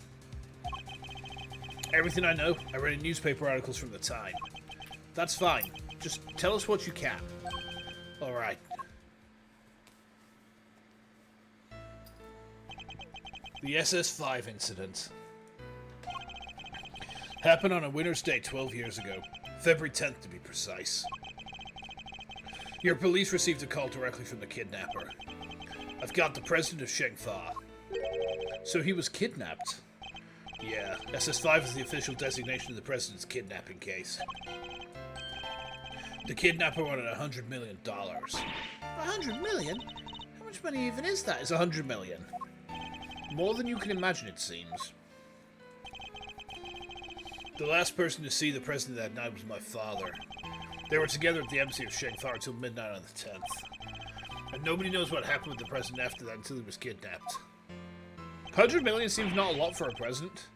Everything I know, I read in newspaper articles from the time. That's fine. Just tell us what you can. Alright. The SS5 incident. Happened on a winter's day 12 years ago. February 10th to be precise. Your police received a call directly from the kidnapper. I've got the president of Shengfa. So he was kidnapped? Yeah, SS5 is the official designation of the president's kidnapping case. The kidnapper wanted $100 million. $100 million? How much money even is that? It's $100 million. More than you can imagine, it seems. The last person to see the president that night was my father. They were together at the embassy of Shengfa until midnight on the 10th. And nobody knows what happened with the president after that until he was kidnapped. 100 million seems not a lot for a president.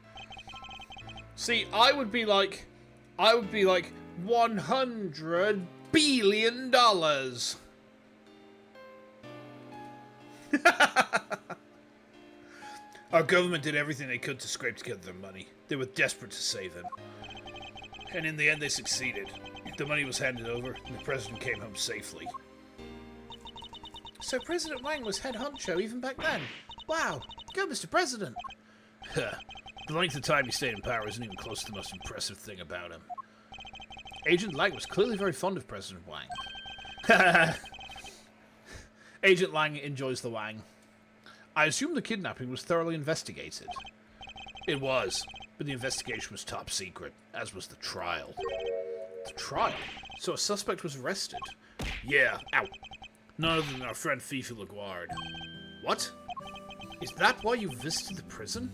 See, I would be like $100 billion. Our government did everything they could to scrape together their money. They were desperate to save him. And in the end, they succeeded. The money was handed over, and the president came home safely. So President Wang was head honcho even back then? Wow. Go, Mr. President. The length of time he stayed in power isn't even close to the most impressive thing about him. Agent Lang was clearly very fond of President Wang. Agent Lang enjoys the Wang. I assume the kidnapping was thoroughly investigated. It was, but the investigation was top secret, as was the trial. The trial? So a suspect was arrested? Yeah, ow. None other than our friend Fifi Laguard. What? Is that why you visited the prison?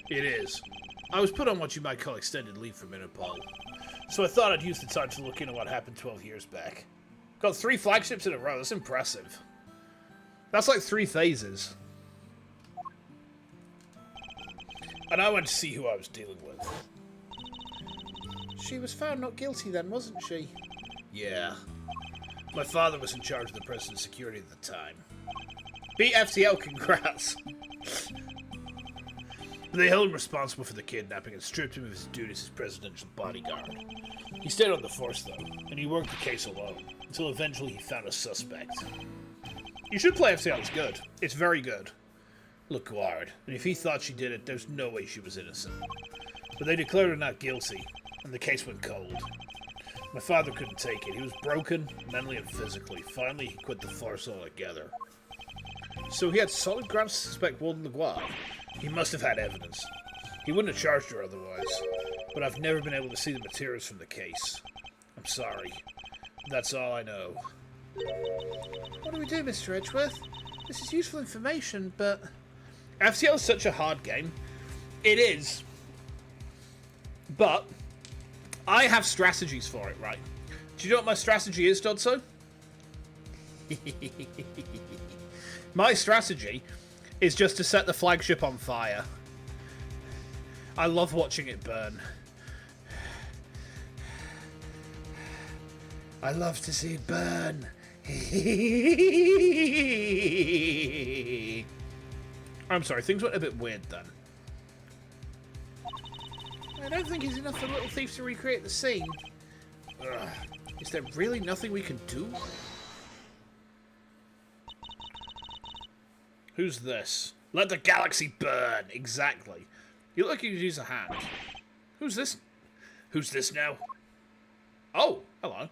It is. I was put on what you might call extended leave from Interpol. So I thought I'd use the time to look into what happened 12 years back. Got 3 flagships in a row, that's impressive. That's like 3 phases. And I went to see who I was dealing with. She was found not guilty then, wasn't she? Yeah. My father was in charge of the president's security at the time. Beat FTL, congrats! They held him responsible for the kidnapping and stripped him of his duties as presidential bodyguard. He stayed on the force, though, and he worked the case alone, until eventually he found a suspect. You should play FTL, it's good. It's very good. Laguard, and if he thought she did it, there's no way she was innocent. But they declared her not guilty, and the case went cold. My father couldn't take it. He was broken, mentally and physically. Finally, he quit the force altogether. So he had solid grounds to suspect Walden Laguard. He must have had evidence. He wouldn't have charged her otherwise. But I've never been able to see the materials from the case. I'm sorry. That's all I know. What do we do, Mr. Edgeworth? This is useful information, but... FTL is such a hard game. It is. But I have strategies for it, right? Do you know what my strategy is, Dodso? My strategy is just to set the flagship on fire. I love watching it burn. I love to see it burn. I'm sorry, things went a bit weird then. I don't think it's enough for Little Thief to recreate the scene. Ugh. Is there really nothing we can do? Who's this? Let the galaxy burn! Exactly. You look like you could use a hand. Who's this? Who's this now? Oh, hello.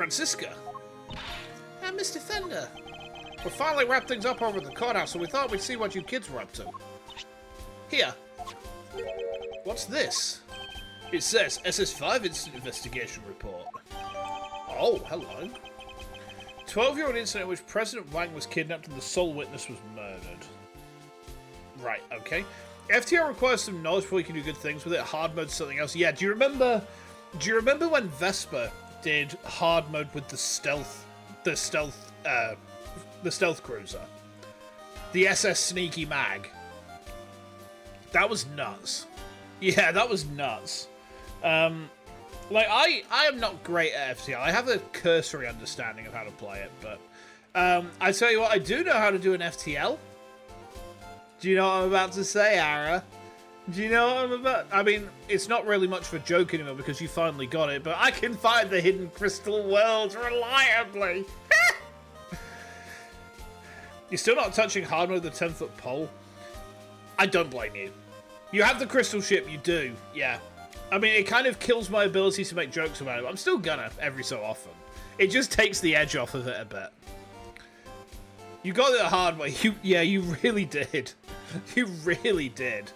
Francisca. And Mr. Fender. We finally wrapped things up over at the courthouse, so we thought we'd see what you kids were up to. Here. What's this? It says SS5 Incident Investigation Report. Oh, hello. 12-year-old incident in which President Wang was kidnapped and the sole witness was murdered. Right, okay. FTL requires some knowledge before you can do good things with it. Hard mode's something else. Yeah, do you remember when Vesper did hard mode with the stealth cruiser? The SS Sneaky Mag. That was nuts. Yeah, that was nuts. Like, I am not great at FTL. I have a cursory understanding of how to play it, but I tell you what, I do know how to do an FTL. Do you know what I'm about to say, Ara? Do you know what I'm about? I mean, it's not really much of a joke anymore because you finally got it, but I can find the hidden crystal worlds reliably. You're still not touching hard mode with the 10-foot pole? I don't blame you. You have the crystal ship, you do, yeah. I mean, it kind of kills my ability to make jokes about it, but I'm still gonna every so often. It just takes the edge off of it a bit. You got it the hard way. You really did. You really did.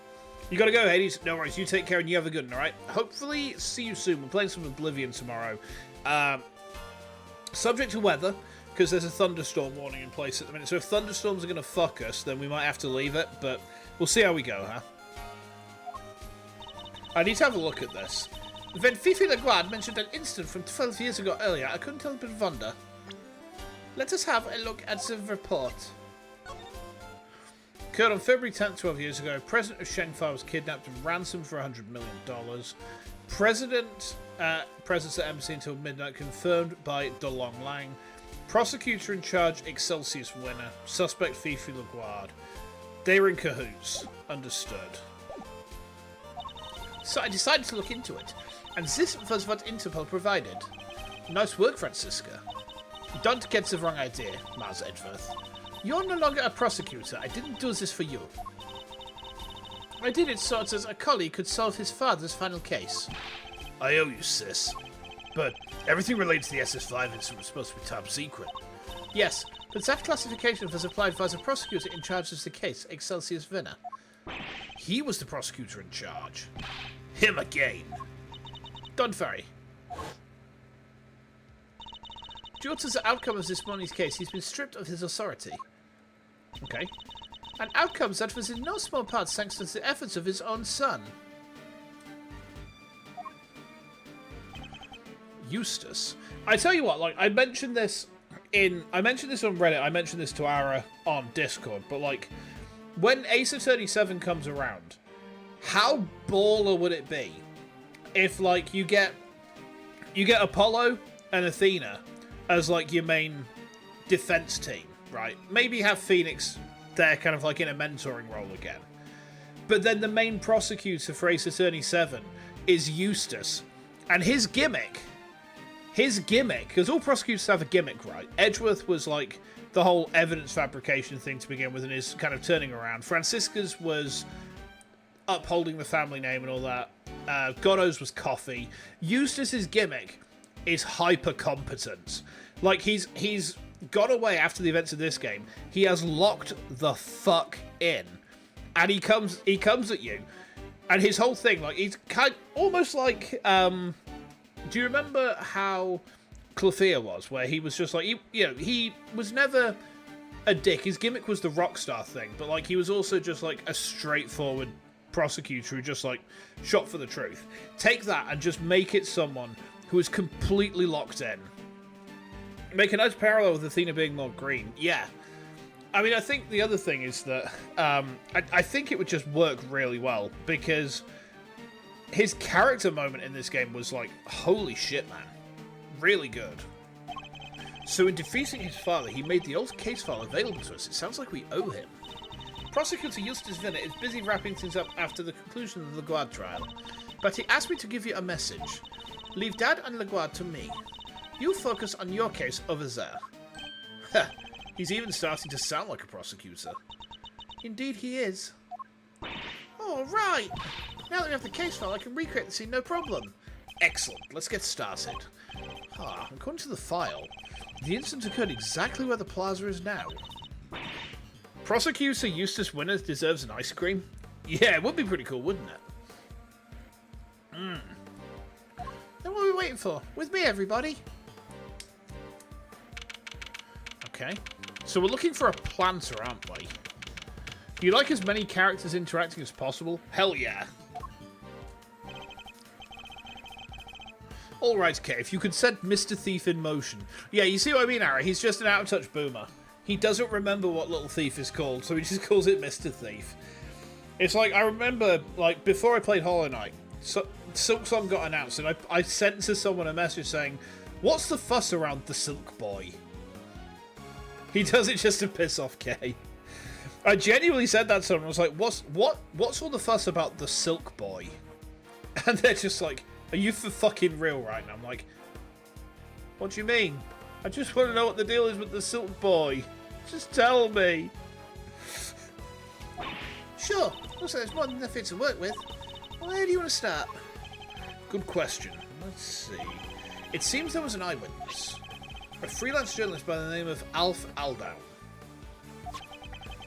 You gotta go, Hades. No worries. You take care and you have a good one, alright? Hopefully, see you soon. We're playing some Oblivion tomorrow. Subject to weather, because there's a thunderstorm warning in place at the minute. So if thunderstorms are gonna fuck us, then we might have to leave it, but we'll see how we go, huh? I need to have a look at this. When Fifi Laguard mentioned an incident from 12 years ago earlier, I couldn't help but wonder. Let us have a look at the report. Occurred on February 10th, 12 years ago. President of Shenghua was kidnapped and ransomed for $100 million. Presence at embassy until midnight, confirmed by DeLong Lang. Prosecutor in charge, Excelsius winner. Suspect, Fifi Laguard. They were in cahoots. Understood. So I decided to look into it, and this was what Interpol provided. Nice work, Francisca. Don't get the wrong idea, Mars Edgeworth. You're no longer a prosecutor. I didn't do this for you. I did it so that a colleague could solve his father's final case. I owe you, sis. But everything related to the SS5 incident was supposed to be top secret. Yes, but that classification was applied by the prosecutor in charge of the case, Excelsius Winner. He was the prosecutor in charge. Him again. Don't worry. Due to the outcome of this morning's case, he's been stripped of his authority. Okay. An outcome that was in no small part thanks to the efforts of his own son. Eustace. I tell you what, like, I mentioned this on Reddit, I mentioned this to Ara on Discord, but like, when Ace Attorney 7 comes around, how baller would it be if, like, you get Apollo and Athena as, like, your main defense team, right? Maybe have Phoenix there kind of like in a mentoring role again. But then the main prosecutor for Ace Attorney 7 is Eustace. And his gimmick, because all prosecutors have a gimmick, right? Edgeworth was like the whole evidence fabrication thing to begin with and is kind of turning around. Francisca's was upholding the family name and all that. Goddo's was coffee. Eustace's gimmick is hyper competence. Like, he's got away after the events of this game. He has locked the fuck in, and he comes at you, and his whole thing, like, he's kind almost like do you remember how Clefia was, where he was just like, he was never a dick. His gimmick was the rockstar thing, but like he was also just like a straightforward prosecutor who just like shot for the truth. Take that and just make it someone who is completely locked in. Make a nice parallel with Athena being more green. Yeah. I mean, I think the other thing is that I think it would just work really well because his character moment in this game was like, holy shit, man. Really good. So in defeating his father, he made the old case file available to us. It sounds like we owe him. Prosecutor Eustace Vinner is busy wrapping things up after the conclusion of the Laguard trial, but he asked me to give you a message. Leave Dad and Laguard to me. You focus on your case over there. Ha! He's even starting to sound like a prosecutor. Indeed he is. All right! Now that we have the case file, I can recreate the scene no problem. Excellent. Let's get started. According to the file, the incident occurred exactly where the plaza is now. Prosecutor Eustace Winner deserves an ice cream? Yeah, it would be pretty cool, wouldn't it? Then what are we waiting for? With me, everybody. Okay. So we're looking for a planter, aren't we? Do you like as many characters interacting as possible? Hell yeah. Alright, okay, if you could set Mr. Thief in motion. Yeah, you see what I mean, Ara? He's just an out-of-touch boomer. He doesn't remember what Little Thief is called, so he just calls it Mr. Thief. It's like, I remember, like, before I played Hollow Knight, Silksong got announced, and I sent to someone a message saying, what's the fuss around the Silk Boy? He does it just to piss off Kay. I genuinely said that to someone. I was like, what's all the fuss about the Silk Boy? And they're just like, are you for fucking real right now? I'm like, what do you mean? I just want to know what the deal is with the Silk Boy. Just tell me. Sure. Also, there's more than enough here to work with. Where do you want to start? Good question. Let's see. It seems there was an eyewitness. A freelance journalist by the name of Alf Aldown.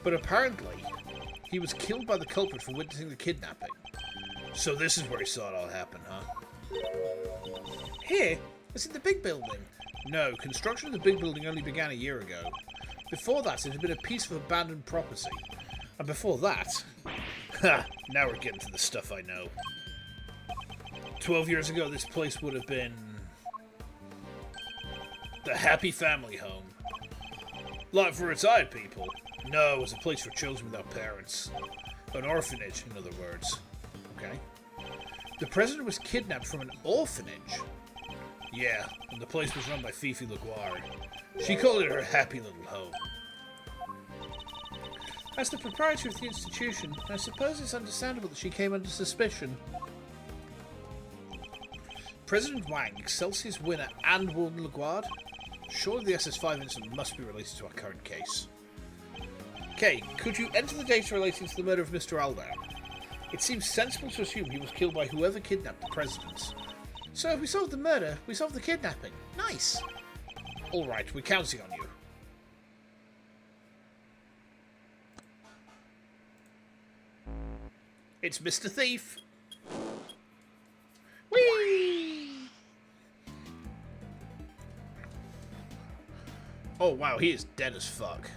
But apparently, he was killed by the culprit for witnessing the kidnapping. So this is where he saw it all happen, huh? Here? It's in the big building. No, construction of the big building only began a year ago. Before that, it had been a piece of abandoned property. And before that... Ha! Now we're getting to the stuff I know. 12 years ago, this place would have been... the Happy Family Home. Like for retired people. No, it was a place for children without parents. An orphanage, in other words. Okay. The president was kidnapped from an orphanage. Yeah, and the place was run by Fifi Laguard. She called it her happy little home. As the proprietor of the institution, I suppose it's understandable that she came under suspicion. President Wang, Excelsior's winner, and Warden Laguard? Surely the SS5 incident must be related to our current case. Okay, could you enter the data relating to the murder of Mr. Aldown? It seems sensible to assume he was killed by whoever kidnapped the president. So if we solved the murder, we solved the kidnapping. Nice! Alright, we're counting on you. It's Mr. Thief! Whee! Oh wow, he is dead as fuck.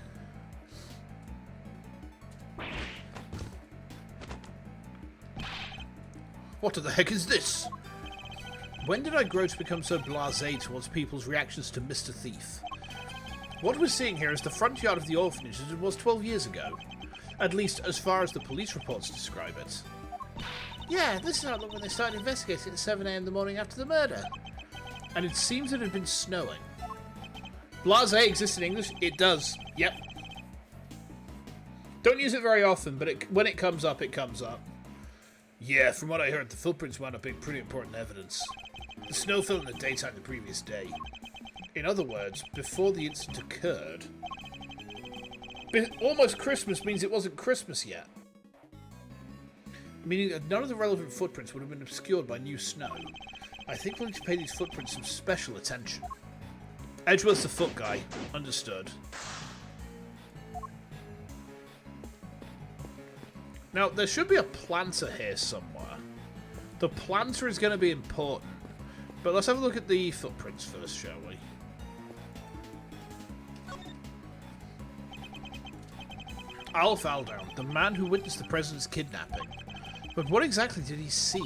What the heck is this? When did I grow to become so blasé towards people's reactions to Mr. Thief? What we're seeing here is the front yard of the orphanage as it was 12 years ago. At least as far as the police reports describe it. Yeah, this is how it looked when they started investigating at 7 AM the morning after the murder. And it seems it had been snowing. Blasé exists in English? It does. Yep. Don't use it very often, but when it comes up, it comes up. Yeah, from what I heard, the footprints wound up being pretty important evidence. The snow fell in the daytime the previous day. In other words, before the incident occurred. Almost Christmas means it wasn't Christmas yet. Meaning that none of the relevant footprints would have been obscured by new snow. I think we'll need to pay these footprints some special attention. Edgeworth's the foot guy. Understood. Now, there should be a planter here somewhere. The planter is going to be important. But let's have a look at the footprints first, shall we? Alf Aldown, the man who witnessed the president's kidnapping. But what exactly did he see?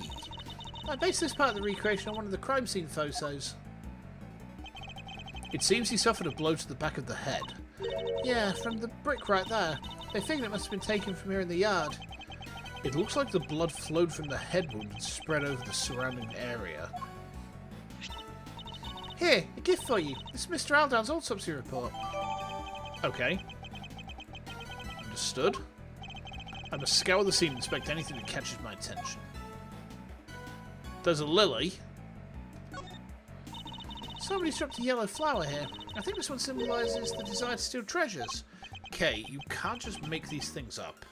I based this part of the recreation on one of the crime scene photos. It seems he suffered a blow to the back of the head. Yeah, from the brick right there. They figured it must have been taken from here in the yard. It looks like the blood flowed from the head wound and spread over the surrounding area. Here, a gift for you. This is Mr. Aldown's autopsy report. Okay. Understood. I must scour the scene and inspect anything that catches my attention. There's a lily. Somebody's dropped a yellow flower here. I think this one symbolises the desire to steal treasures. Okay, you can't just make these things up.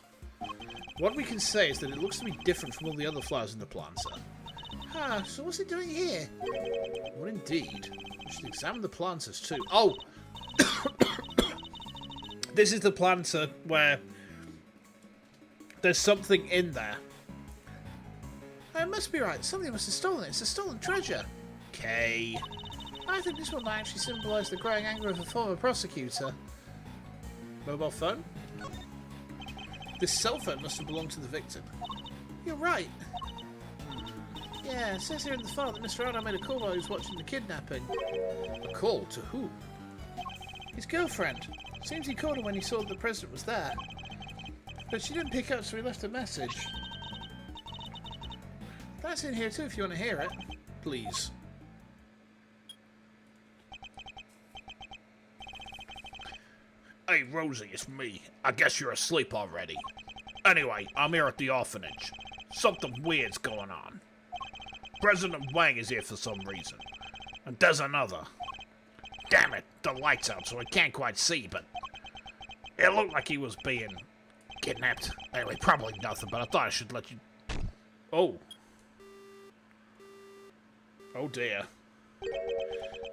What we can say is that it looks to be different from all the other flowers in the planter. Ah, so what's it doing here? What indeed? We should examine the planters too. Oh! This is the planter where there's something in there. I must be right. Somebody must have stolen it. It's a stolen treasure. Okay. I think this one might actually symbolise the growing anger of a former prosecutor. Mobile phone? This cell phone must have belonged to the victim. You're right. Yeah, it says here in the file that Mr. Arno made a call while he was watching the kidnapping. A call to who? His girlfriend. Seems he called her when he saw that the president was there. But she didn't pick up, so he left a message. That's in here too if you want to hear it. Please. Hey, Rosie, it's me. I guess you're asleep already. Anyway, I'm here at the orphanage. Something weird's going on. President Wang is here for some reason. And there's another. Damn it, the light's out so I can't quite see, but it looked like he was being kidnapped. Anyway, probably nothing, but I thought I should let you... Oh. Oh dear.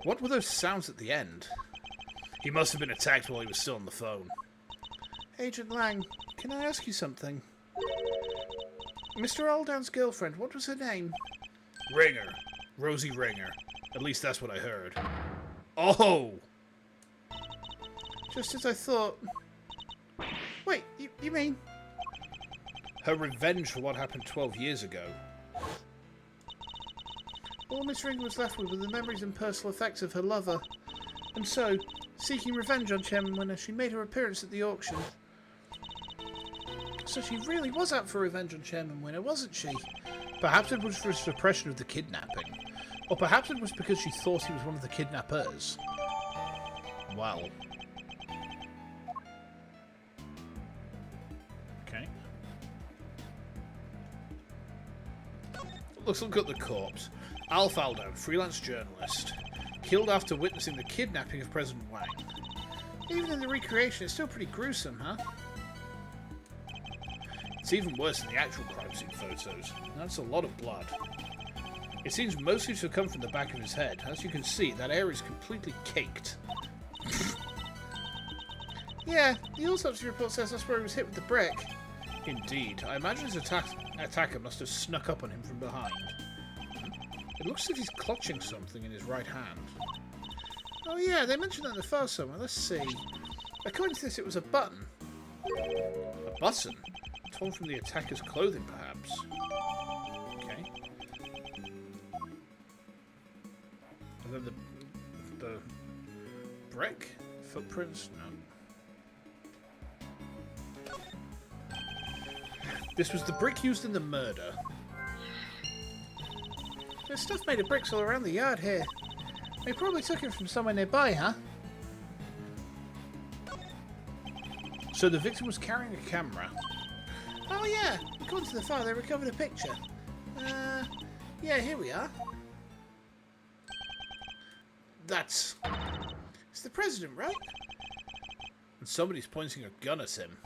What were those sounds at the end? He must have been attacked while he was still on the phone. Agent Lang, can I ask you something? Mr. Aldown's girlfriend, what was her name? Ringer. Rosie Ringer. At least that's what I heard. Oh! Just as I thought. Wait, you mean? Her revenge for what happened 12 years ago. All Miss Ringer was left with were the memories and personal effects of her lover. And so, seeking revenge on Chairman Winner, she made her appearance at the auction. So she really was out for revenge on Chairman Winner, wasn't she? Perhaps it was for suppression of the kidnapping. Or perhaps it was because she thought he was one of the kidnappers. Well. Okay. Let's look at the corpse. Alf Aldown, freelance journalist. Killed after witnessing the kidnapping of President Wang. Even in the recreation, it's still pretty gruesome, huh? It's even worse than the actual crime scene photos. That's a lot of blood. It seems mostly to have come from the back of his head. As you can see, that area is completely caked. Yeah, the autopsy report says that's where he was hit with the brick. Indeed. I imagine his attacker must have snuck up on him from behind. It looks as if he's clutching something in his right hand. Oh yeah, they mentioned that in the file somewhere. Let's see. According to this, it was a button. A button? Torn from the attacker's clothing, perhaps. Okay. And then the brick? Footprints? No. This was the brick used in the murder. There's stuff made of bricks all around the yard here. They probably took it from somewhere nearby, huh? So the victim was carrying a camera. Oh yeah, according to the file, they recovered a picture. Yeah, here we are. That's... It's the president, right? And somebody's pointing a gun at him.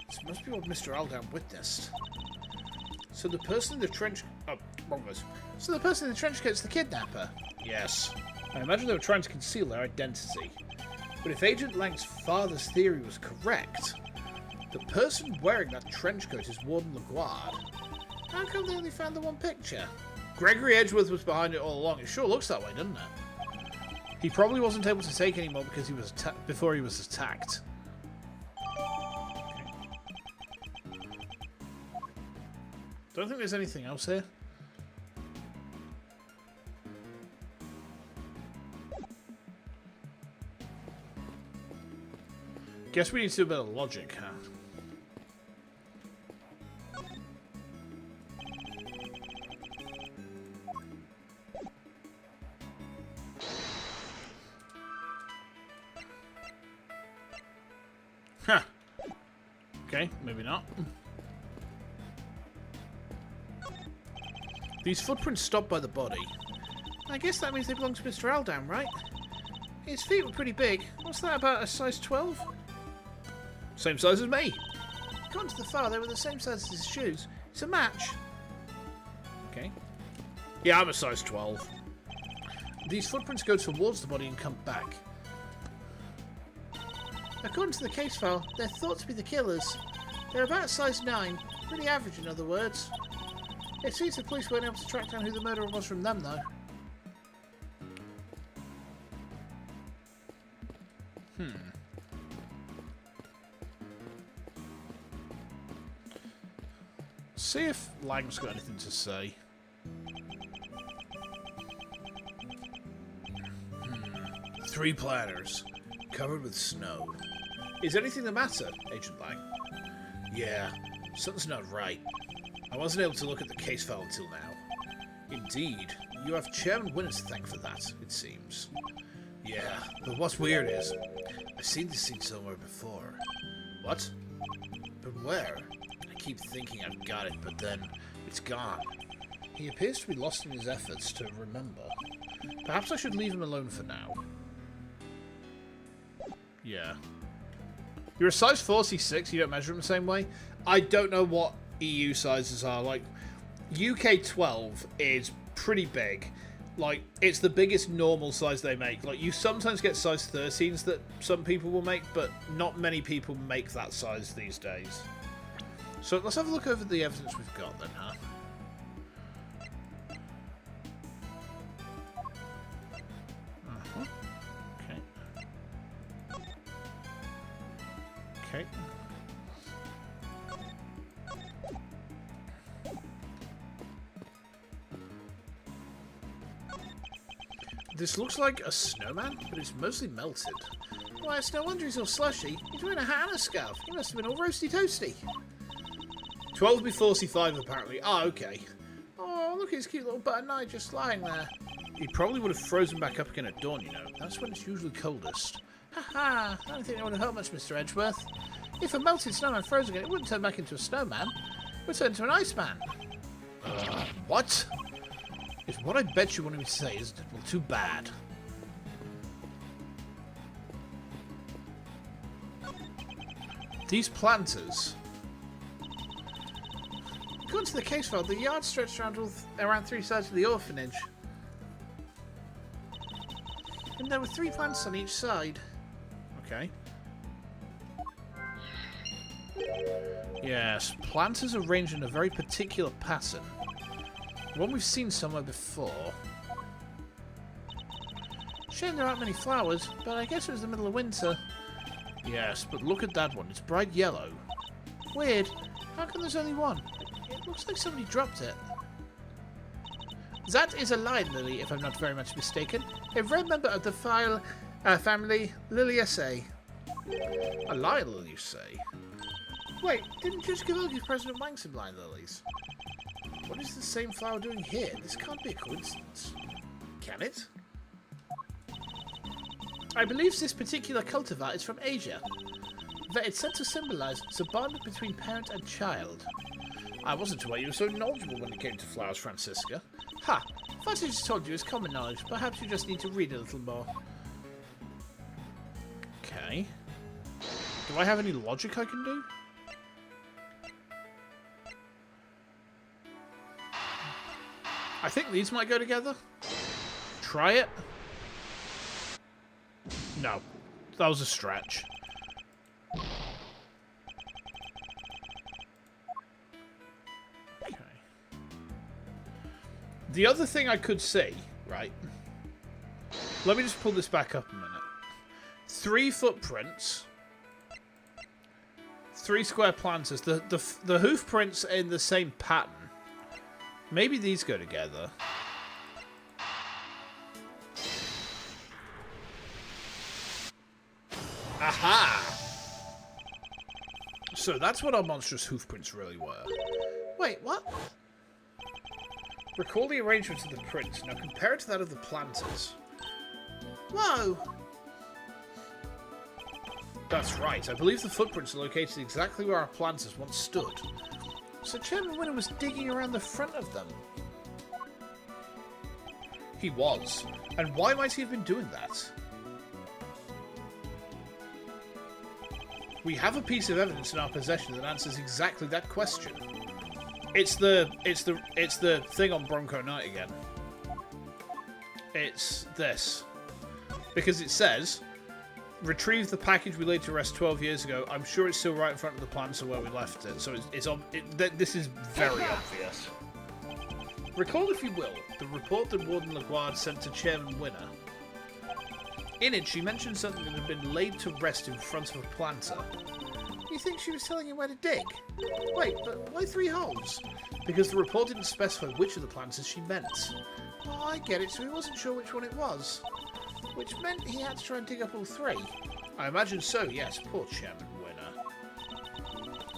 This must be what Mr. Aldown witnessed. So the person in the trench... Oh, wrong was. So the person in the trench coat's the kidnapper? Yes. I imagine they were trying to conceal their identity. But if Agent Lang's father's theory was correct, the person wearing that trench coat is Warden LaGuard. How come they only found the one picture? Gregory Edgeworth was behind it all along. It sure looks that way, doesn't it? He probably wasn't able to take any more because he was before he was attacked. Don't think there's anything else here. Guess we need to do a bit of logic, huh? Huh. Okay, maybe not. These footprints stop by the body. I guess that means they belong to Mr. Aldown, right? His feet were pretty big. What's that, about a size 12? Same size as me. According to the file, they were the same size as his shoes. It's a match. Okay. Yeah, I'm a size 12. These footprints go towards the body and come back. According to the case file, they're thought to be the killers. They're about size 9, pretty average in other words. It seems the police weren't able to track down who the murderer was from them, though. See if Lang's got anything to say. 3 planners, covered with snow. Is anything the matter, Agent Lang? Yeah, something's not right. I wasn't able to look at the case file until now. Indeed, you have Chairman Winner to thank for that, it seems. Yeah, but what's weird is, I've seen this scene somewhere before. What? But where? I keep thinking I've got it, but then it's gone. He appears to be lost in his efforts to remember. Perhaps I should leave him alone for now. Yeah. You're a size 46, you don't measure them the same way? I don't know what EU sizes are. Like, UK 12 is pretty big. Like, it's the biggest normal size they make. Like, you sometimes get size 13s that some people will make, but not many people make that size these days. So let's have a look over the evidence we've got then, huh? Okay. Okay. This looks like a snowman, but it's mostly melted. Why, it's no wonder he's all slushy. He's wearing a hat and a scarf. He must have been all roasty toasty. 12 before C5 apparently. Ah, okay. Oh, look at his cute little button eye just lying there. He probably would have frozen back up again at dawn, you know. That's when it's usually coldest. Ha! I don't think that would have helped much, Mr. Edgeworth. If a melted snowman froze again, it wouldn't turn back into a snowman. It would turn into an iceman. What? It's what I bet you wanted me to say, isn't it? Well, too bad. These planters. According to the case file, the yard stretched around 3 sides of the orphanage. And there were 3 plants on each side. Okay. Yes, planters are arranged in a very particular pattern. One we've seen somewhere before. Shame there aren't many flowers, but I guess it was the middle of winter. Yes, but look at that one. It's bright yellow. Weird. How come there's only one? It looks like somebody dropped it. That is a lion lily, if I'm not very much mistaken. A rare member of the family Liliaceae. A lion lily, you say? Wait, didn't Judge Cavill give President Wang some lion lilies? What is the same flower doing here? This can't be a coincidence. Can it? I believe this particular cultivar is from Asia. That it's said to symbolize the bond between parent and child. I wasn't aware you were so knowledgeable when it came to flowers, Francisca. Ha! What I just told you is common knowledge. Perhaps you just need to read a little more. Okay. Do I have any logic I can do? I think these might go together. Try it. No. That was a stretch. Okay. The other thing I could see, right? Let me just pull this back up a minute. 3 footprints. 3 square planters. The hoof prints in the same pattern. Maybe these go together. Aha! So that's what our monstrous hoof prints really were. Wait, what? Recall the arrangement of the prints. Now compare it to that of the planters. Whoa! That's right. I believe the footprints are located exactly where our planters once stood. So Chairman Winner was digging around the front of them. He was. And why might he have been doing that? We have a piece of evidence in our possession that answers exactly that question. It's the thing on Bronco Night again. It's this. Because it says, retrieve the package we laid to rest 12 years ago. I'm sure it's still right in front of the plants where we left it. So this is very obvious. Recall, if you will, the report that Warden LaGuardia sent to Chairman Winner. In it, she mentioned something that had been laid to rest in front of a planter. You think she was telling you where to dig? Wait, but why 3 holes? Because the report didn't specify which of the planters she meant. Oh, I get it, so he wasn't sure which one it was. Which meant he had to try and dig up all 3. I imagine so, yes. Poor Chairman Winner.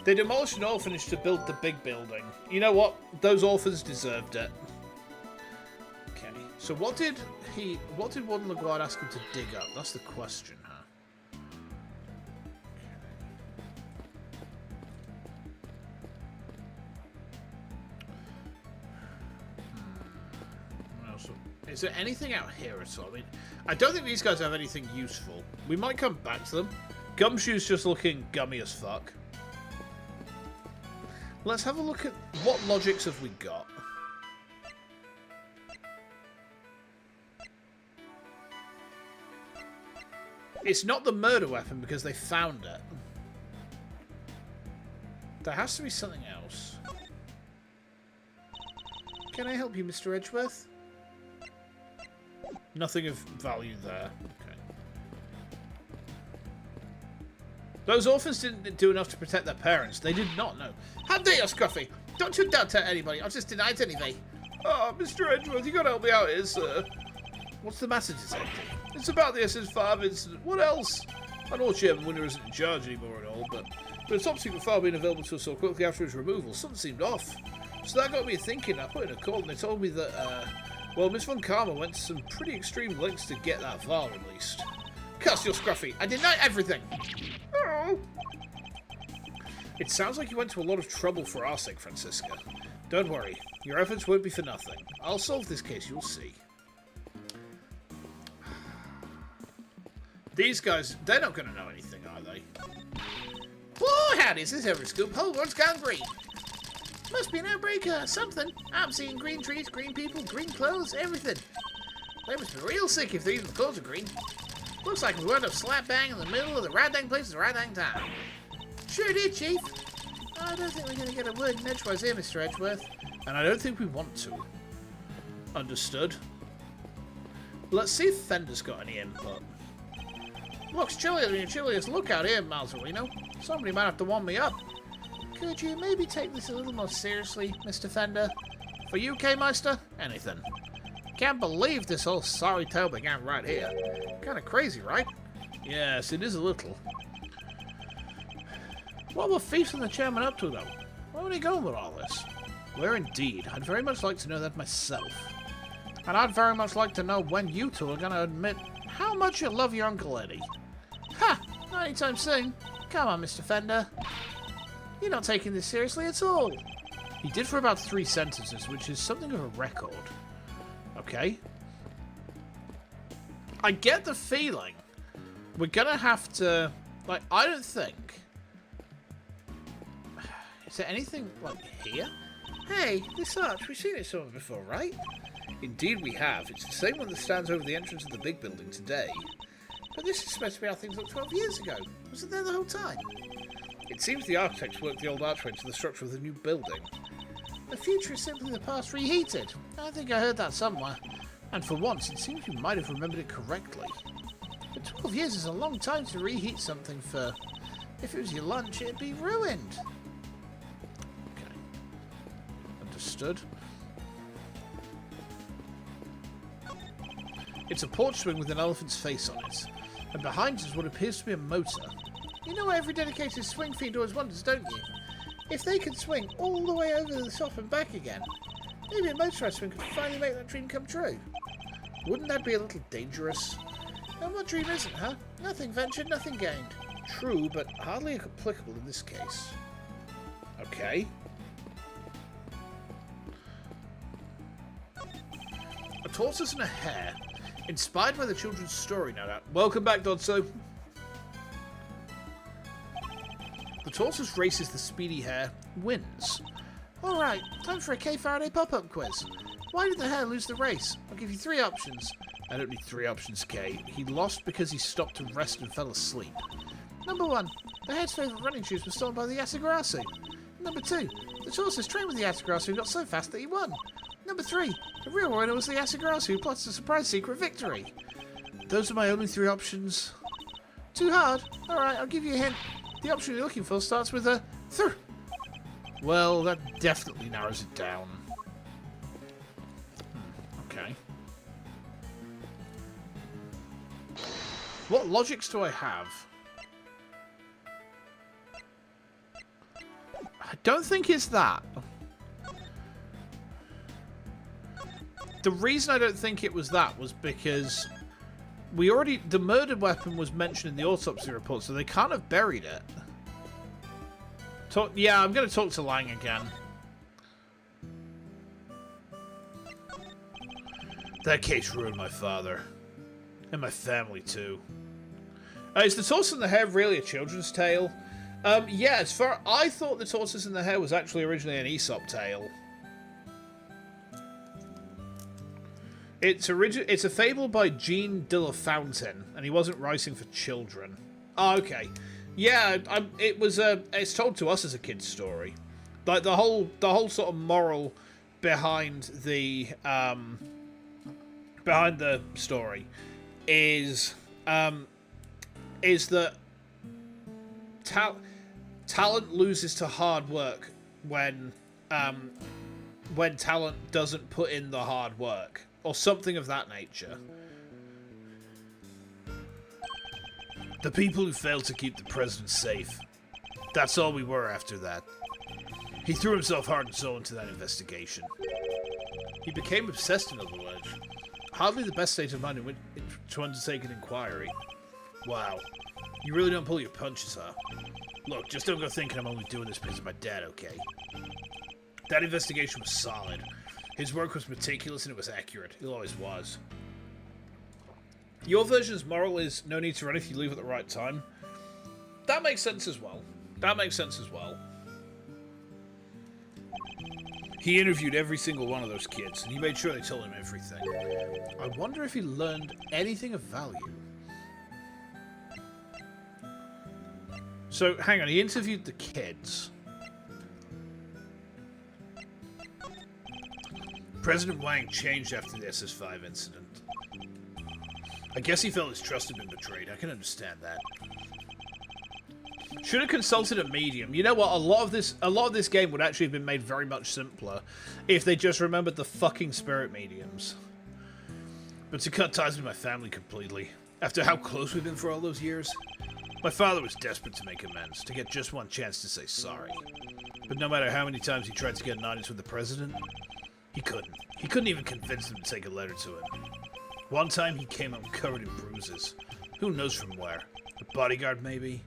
They demolished an orphanage to build the big building. You know what? Those orphans deserved it. Okay. So what did Warden LaGuardia ask him to dig up? That's the question, huh? Is there anything out here at all? I mean, I don't think these guys have anything useful. We might come back to them. Gumshoe's just looking gummy as fuck. Let's have a look at what logics have we got. It's not the murder weapon because they found it. There has to be something else. Can I help you, Mr. Edgeworth? Nothing of value there. Okay. Those orphans didn't do enough to protect their parents. They did not know. How dare you, Scruffy! Don't you doubt anybody. I'll just deny it anyway. Oh, Mr. Edgeworth, you gotta help me out here, sir. What's the matter, detective? It's about the SS5 incident. What else? I know Chairman Winner isn't in charge anymore and all, but the top secret file being available to us so quickly after his removal, something seemed off. So that got me thinking. I put in a call and they told me that, well, Miss Von Karma went to some pretty extreme lengths to get that file released. Curse your Scruffy! I deny everything! Oh. It sounds like you went to a lot of trouble for our sake, Francisca. Don't worry, your efforts won't be for nothing. I'll solve this case, you'll see. These guys, they're not going to know anything, are they? Whoa, howdy, is this every scoop? Whole world's gone green. Must be an outbreak or something. I'm seeing green trees, green people, green clothes, everything. They must be real sick if even the clothes are green. Looks like we wound up slap bang in the middle of the right dang place at the right dang time. Sure did, Chief. I don't think we're going to get a word in edgewise here, Mr. Edgeworth. And I don't think we want to. Understood. Let's see if Fender's got any input. Looks chillier than your chilliest look out here, Malzarino. Somebody might have to warm me up. Could you maybe take this a little more seriously, Mr. Fender? For you, K-Meister? Anything. Can't believe this whole sorry tale began right here. Kinda crazy, right? Yes, it is a little. What were Feast and the Chairman up to, though? Where were they going with all this? Where indeed? I'd very much like to know that myself. And I'd very much like to know when you two are gonna admit how much you love your Uncle Eddie. Ha! Not anytime soon. Come on, Mr. Fender. You're not taking this seriously at all. He did for about 3 sentences, which is something of a record. Okay. I get the feeling we're gonna have to... Like, I don't think... Is there anything, like, here? Hey, this arch, we've seen it somewhere before, right? Indeed we have. It's the same one that stands over the entrance of the big building today. But this is supposed to be how things looked 12 years ago. Was it there the whole time? It seems the architects worked the old archway into the structure of the new building. The future is simply the past reheated. I think I heard that somewhere. And for once, it seems you might have remembered it correctly. But 12 years is a long time to reheat something for... If it was your lunch, it'd be ruined. Okay. Understood. It's a porch swing with an elephant's face on it. And behind is what appears to be a motor. You know what every dedicated swing fiend always wonders, don't you? If they could swing all the way over the top and back again, maybe a motorized swing could finally make that dream come true. Wouldn't that be a little dangerous? And what dream isn't, huh? Nothing ventured, nothing gained. True, but hardly applicable in this case. Okay. A tortoise and a hare. Inspired by the children's story, no doubt. Welcome back, Dodso. The tortoise races the speedy hare, wins. Alright, time for a K Faraday pop-up quiz. Why did the hare lose the race? I'll give you 3 options. I don't need 3 options, K. He lost because he stopped to rest and fell asleep. Number 1, the hare's favourite running shoes were stolen by the Yatagarasu. Number 2, the tortoise trained with the Yatagarasu and got so fast that he won. Number 3, the real winner was the Yatagarasu who plotted a surprise secret victory. Those are my only 3 options. Too hard? Alright, I'll give you a hint. The option you're looking for starts with a thr. Well, that definitely narrows it down. Okay. What logics do I have? I don't think it's that. The reason I don't think it was that was because the murdered weapon was mentioned in the autopsy report, so they can't have buried it. Yeah, I'm going to talk to Lang again. That case ruined my father. And my family, too. Is the Tortoise and the Hare really a children's tale? Yeah, I thought the Tortoise and the Hare was actually originally an Aesop tale. It's a fable by Jean de la Fontaine, and he wasn't writing for children. Oh, okay. Yeah, it's told to us as a kid's story. Like the whole sort of moral behind the story is that talent loses to hard work when talent doesn't put in the hard work, or something of that nature. The people who failed to keep the president safe. That's all we were after that. He threw himself heart and soul into that investigation. He became obsessed, in other words. Hardly the best state of mind in which to undertake an inquiry. Wow. You really don't pull your punches, huh? Look, just don't go thinking I'm only doing this because of my dad, okay? That investigation was solid. His work was meticulous and it was accurate. It always was. Your version's moral is no need to run if you leave at the right time. That makes sense as well. He interviewed every single one of those kids, and he made sure they told him everything. I wonder if he learned anything of value. So, hang on, he interviewed the kids. President Wang changed after the SS5 incident. I guess he felt his trust had been betrayed. I can understand that. Should have consulted a medium. You know what? A lot of this game would actually have been made very much simpler if they just remembered the fucking spirit mediums. But to cut ties with my family completely, after how close we've been for all those years, my father was desperate to make amends, to get just one chance to say sorry. But no matter how many times he tried to get an audience with the president, he couldn't. He couldn't even convince them to take a letter to him. One time he came home covered in bruises. Who knows from where? A bodyguard, maybe?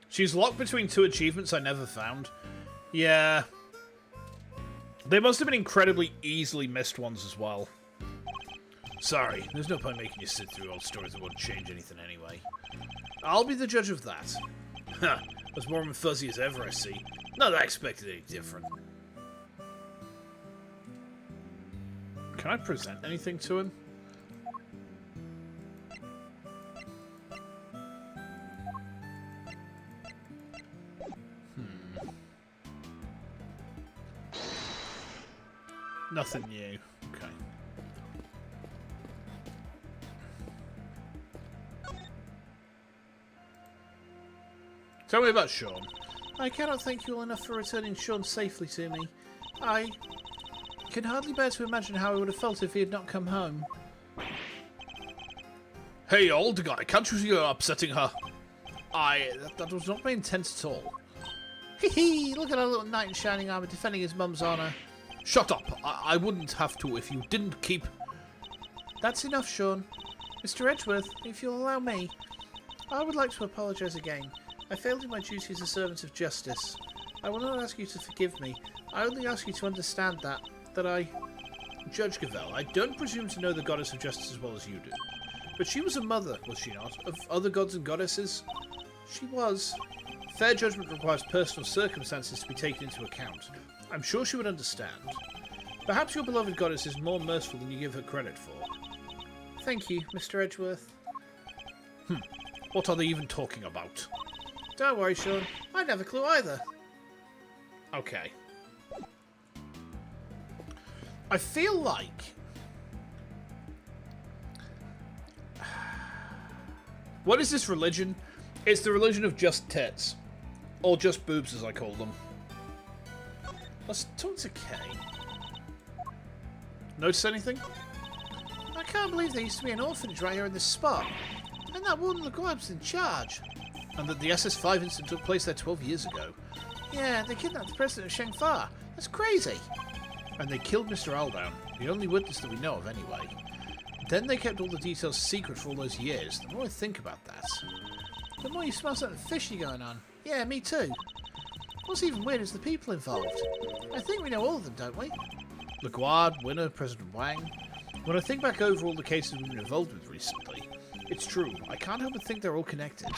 She's locked between 2 achievements I never found. Yeah. They must have been incredibly easily missed ones as well. Sorry, there's no point making you sit through old stories that won't change anything anyway. I'll be the judge of that. Huh, as warm and fuzzy as ever, I see. Not that I expected any different. Can I present anything to him? Nothing new. Okay. Tell me about Sean. I cannot thank you all enough for returning Sean safely to me. I can hardly bear to imagine how I would have felt if he had not come home. Hey, old guy, can't you see you're upsetting her? That was not my intent at all. Hee hee, look at our little knight in shining armour defending his mum's honour. Shut up! I wouldn't have to if you didn't keep... That's enough, Sean. Mr. Edgeworth, if you'll allow me, I would like to apologise again. I failed in my duty as a servant of justice. I will not ask you to forgive me. I only ask you to understand that I... Judge Gavel, I don't presume to know the goddess of justice as well as you do. But she was a mother, was she not? Of other gods and goddesses? She was. Fair judgment requires personal circumstances to be taken into account. I'm sure she would understand. Perhaps your beloved goddess is more merciful than you give her credit for. Thank you, Mr. Edgeworth. What are they even talking about? Don't worry, Sean. I'd have a clue either. Okay. I feel like... What is this religion? It's the religion of just tits. Or just boobs, as I call them. Let's talk to Kay. Notice anything? I can't believe there used to be an orphanage right here in this spot. And that Warden LeGuire was in charge. And that the SS5 incident took place there 12 years ago. Yeah, they kidnapped the president of Shengfa. That's crazy. And they killed Mr. Aldown, the only witness that we know of anyway. Then they kept all the details secret for all those years. The more I think about that, the more you smell something fishy going on. Yeah, me too. What's even weird is the people involved. I think we know all of them, don't we? LeGuire, Winner, President Wang. When I think back over all the cases we've been involved with recently, it's true. I can't help but think they're all connected.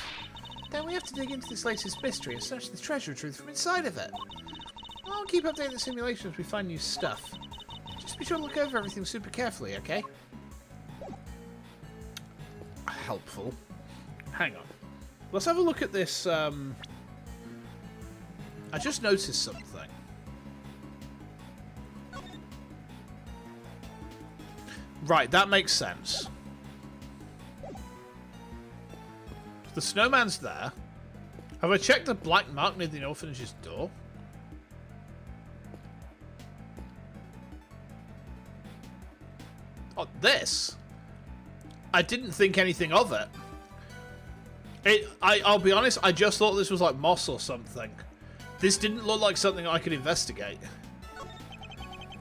Then we have to dig into this latest mystery and search the treasure truth from inside of it. I'll keep updating the simulation as we find new stuff. Just be sure to look over everything super carefully, okay? Helpful. Hang on. Let's have a look at this, I just noticed something. Right, that makes sense. The snowman's there. Have I checked the black mark near the orphanage's door? Oh, this? I didn't think anything of it. I'll be honest, I just thought this was like moss or something. This didn't look like something I could investigate.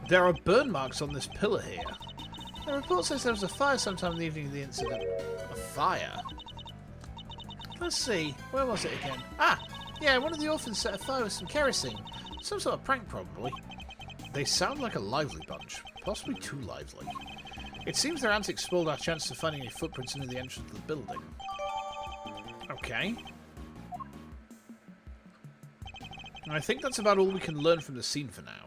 There are burn marks on this pillar here. The report says there was a fire sometime in the evening of the incident. A fire? Let's see, where was it again? Ah, yeah, one of the orphans set a fire with some kerosene. Some sort of prank, probably. They sound like a lively bunch, possibly too lively. It seems their antics spoiled our chance of finding any footprints near the entrance of the building. Okay. And I think that's about all we can learn from the scene for now.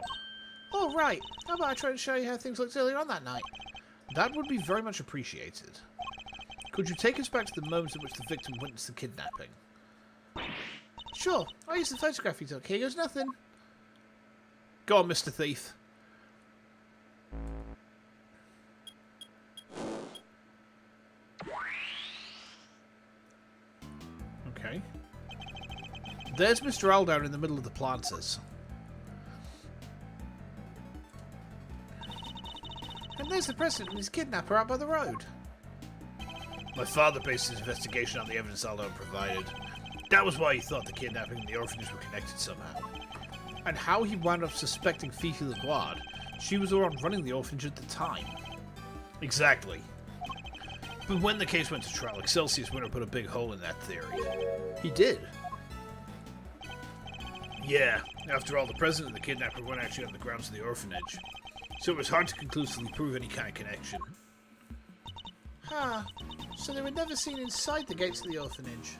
Oh, right. How about I try to show you how things looked earlier on that night? That would be very much appreciated. Could you take us back to the moment in which the victim witnessed the kidnapping? Sure. I'll use the photograph you took. Here goes nothing. Go on, Mr. Thief. Okay. There's Mr. Aldown in the middle of the planters. And there's the president and his kidnapper out by the road. My father based his investigation on the evidence Aldown provided. That was why he thought the kidnapping and the orphanage were connected somehow. And how he wound up suspecting Fifi LeGuire. She was the one running the orphanage at the time. Exactly. But when the case went to trial, Excelsius Winter put a big hole in that theory. He did? Yeah. After all, the president and the kidnapper weren't actually on the grounds of the orphanage. So it was hard to conclusively prove any kind of connection. Huh. So they were never seen inside the gates of the orphanage.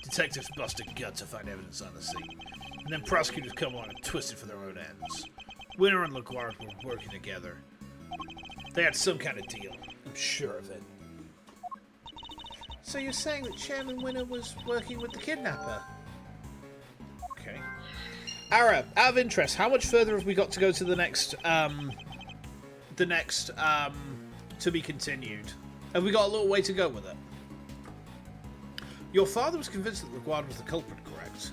Detectives busted guts to find evidence on the scene. And then prosecutors come along and twist it for their own ends. Winter and LeGuire were working together. They had some kind of deal. I'm sure of it. So you're saying that Chairman Winter was working with the kidnapper? Okay. Ara, out of interest, how much further have we got to go to the next, to be continued? Have we got a little way to go with it? Your father was convinced that LeGuire was the culprit, correct?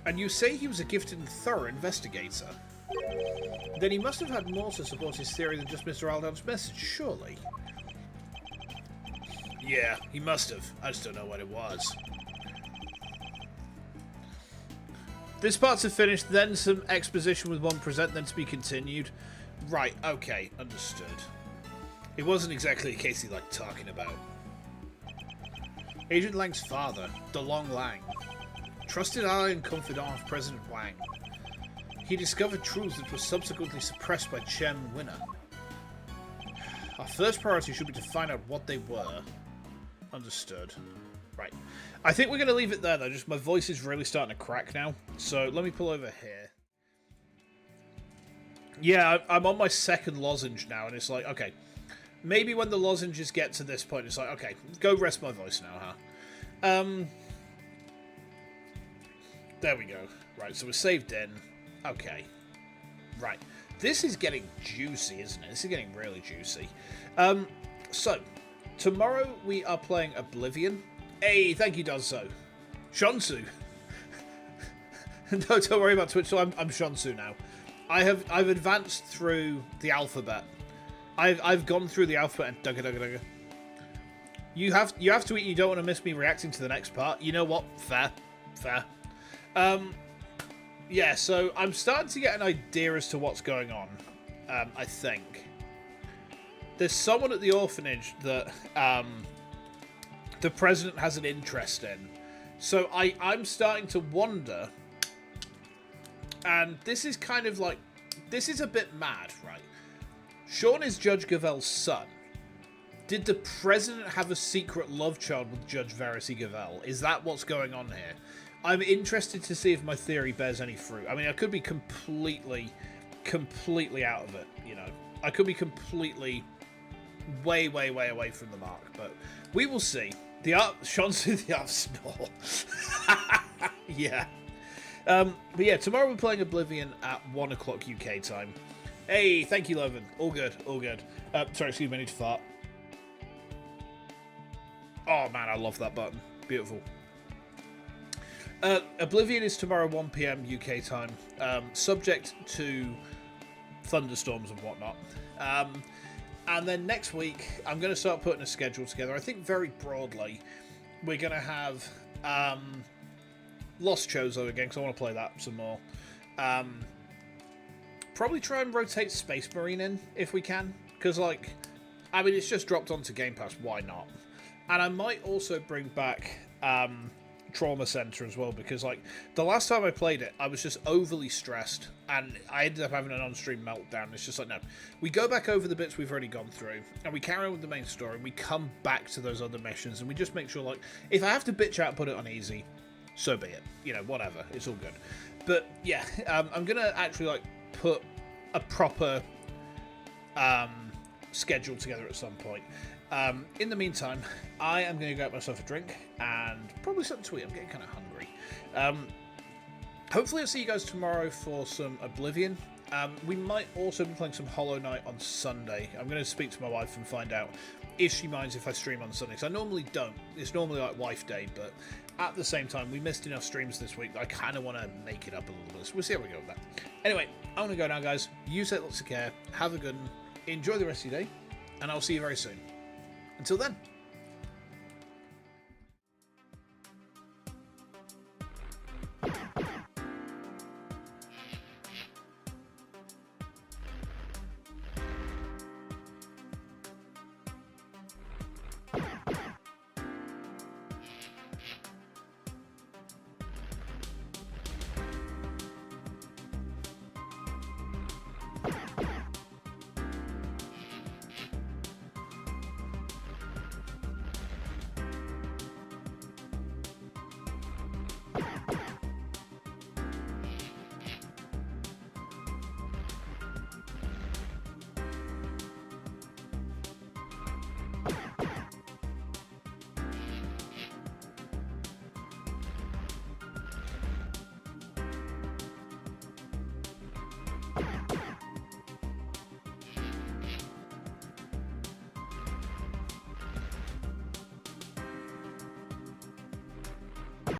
And you say he was a gifted and thorough investigator. Then he must have had more to support his theory than just Mr. Aldown's message, surely. Yeah, he must have. I just don't know what it was. This part's finished, then some exposition with one present, then to be continued. Right, okay, understood. It wasn't exactly a case he liked talking about. Agent Lang's father, DeLong Lang, trusted ally and confidant of President Wang. He discovered truths that were subsequently suppressed by Chairman Winner. Our first priority should be to find out what they were. Understood. Right. I think we're going to leave it there, though. Just my voice is really starting to crack now. So let me pull over here. Yeah, I'm on my second lozenge now, and it's like, okay, maybe when the lozenges get to this point, it's like, okay, go rest my voice now, huh? There we go. Right, so we're saved in. Okay. Right. This is getting juicy, isn't it? This is getting really juicy. So, tomorrow we are playing Oblivion. Hey, thank you, Dozo. Shonsu. No, don't worry about Twitch, so I'm Shonsu now. I've advanced through the alphabet. I've gone through the alphabet and dugga. You have to eat. You don't want to miss me reacting to the next part. You know what? Fair. Yeah. So I'm starting to get an idea as to what's going on. I think there's someone at the orphanage that the president has an interest in. So I'm starting to wonder. And this is kind of like, this is a bit mad, right? Sean is Judge Gavel's son. Did the president have a secret love child with Judge Verity Gavel? Is that what's going on here? I'm interested to see if my theory bears any fruit. I mean, I could be completely out of it, you know. I could be completely way away from the mark, but we will see. Sean's the art small. Yeah. But yeah, tomorrow we're playing Oblivion at 1 o'clock UK time. Hey, thank you, Lovan. All good. Sorry, excuse me, I need to fart. Oh man, I love that button. Beautiful. Oblivion is tomorrow 1 PM UK time, subject to thunderstorms and whatnot. And then next week, I'm going to start putting a schedule together. I think very broadly, we're going to have Lost Chozo again, because I want to play that some more. Probably try and rotate Space Marine in, if we can. Because, like, I mean, it's just dropped onto Game Pass, why not? And I might also bring back Trauma Center as well, because, like, the last time I played it, I was just overly stressed, and I ended up having an on-stream meltdown. It's just like, no. We go back over the bits we've already gone through, and we carry on with the main story, and we come back to those other missions, and we just make sure, like, if I have to bitch out and put it on easy, so be it. You know, whatever. It's all good. But, yeah, I'm going to actually, like, put a proper schedule together at some point. In the meantime, I am going to go get myself a drink and probably something to eat. I'm getting kind of hungry. Hopefully I'll see you guys tomorrow for some Oblivion. We might also be playing some Hollow Knight on Sunday. I'm going to speak to my wife and find out if she minds if I stream on Sunday. Because I normally don't. It's normally like wife day, but at the same time, we missed enough streams this week that I kind of want to make it up a little bit. So we'll see how we go with that. Anyway, I'm going to go now, guys. You take lots of care. Have a good one. Enjoy the rest of your day. And I'll see you very soon. Until then.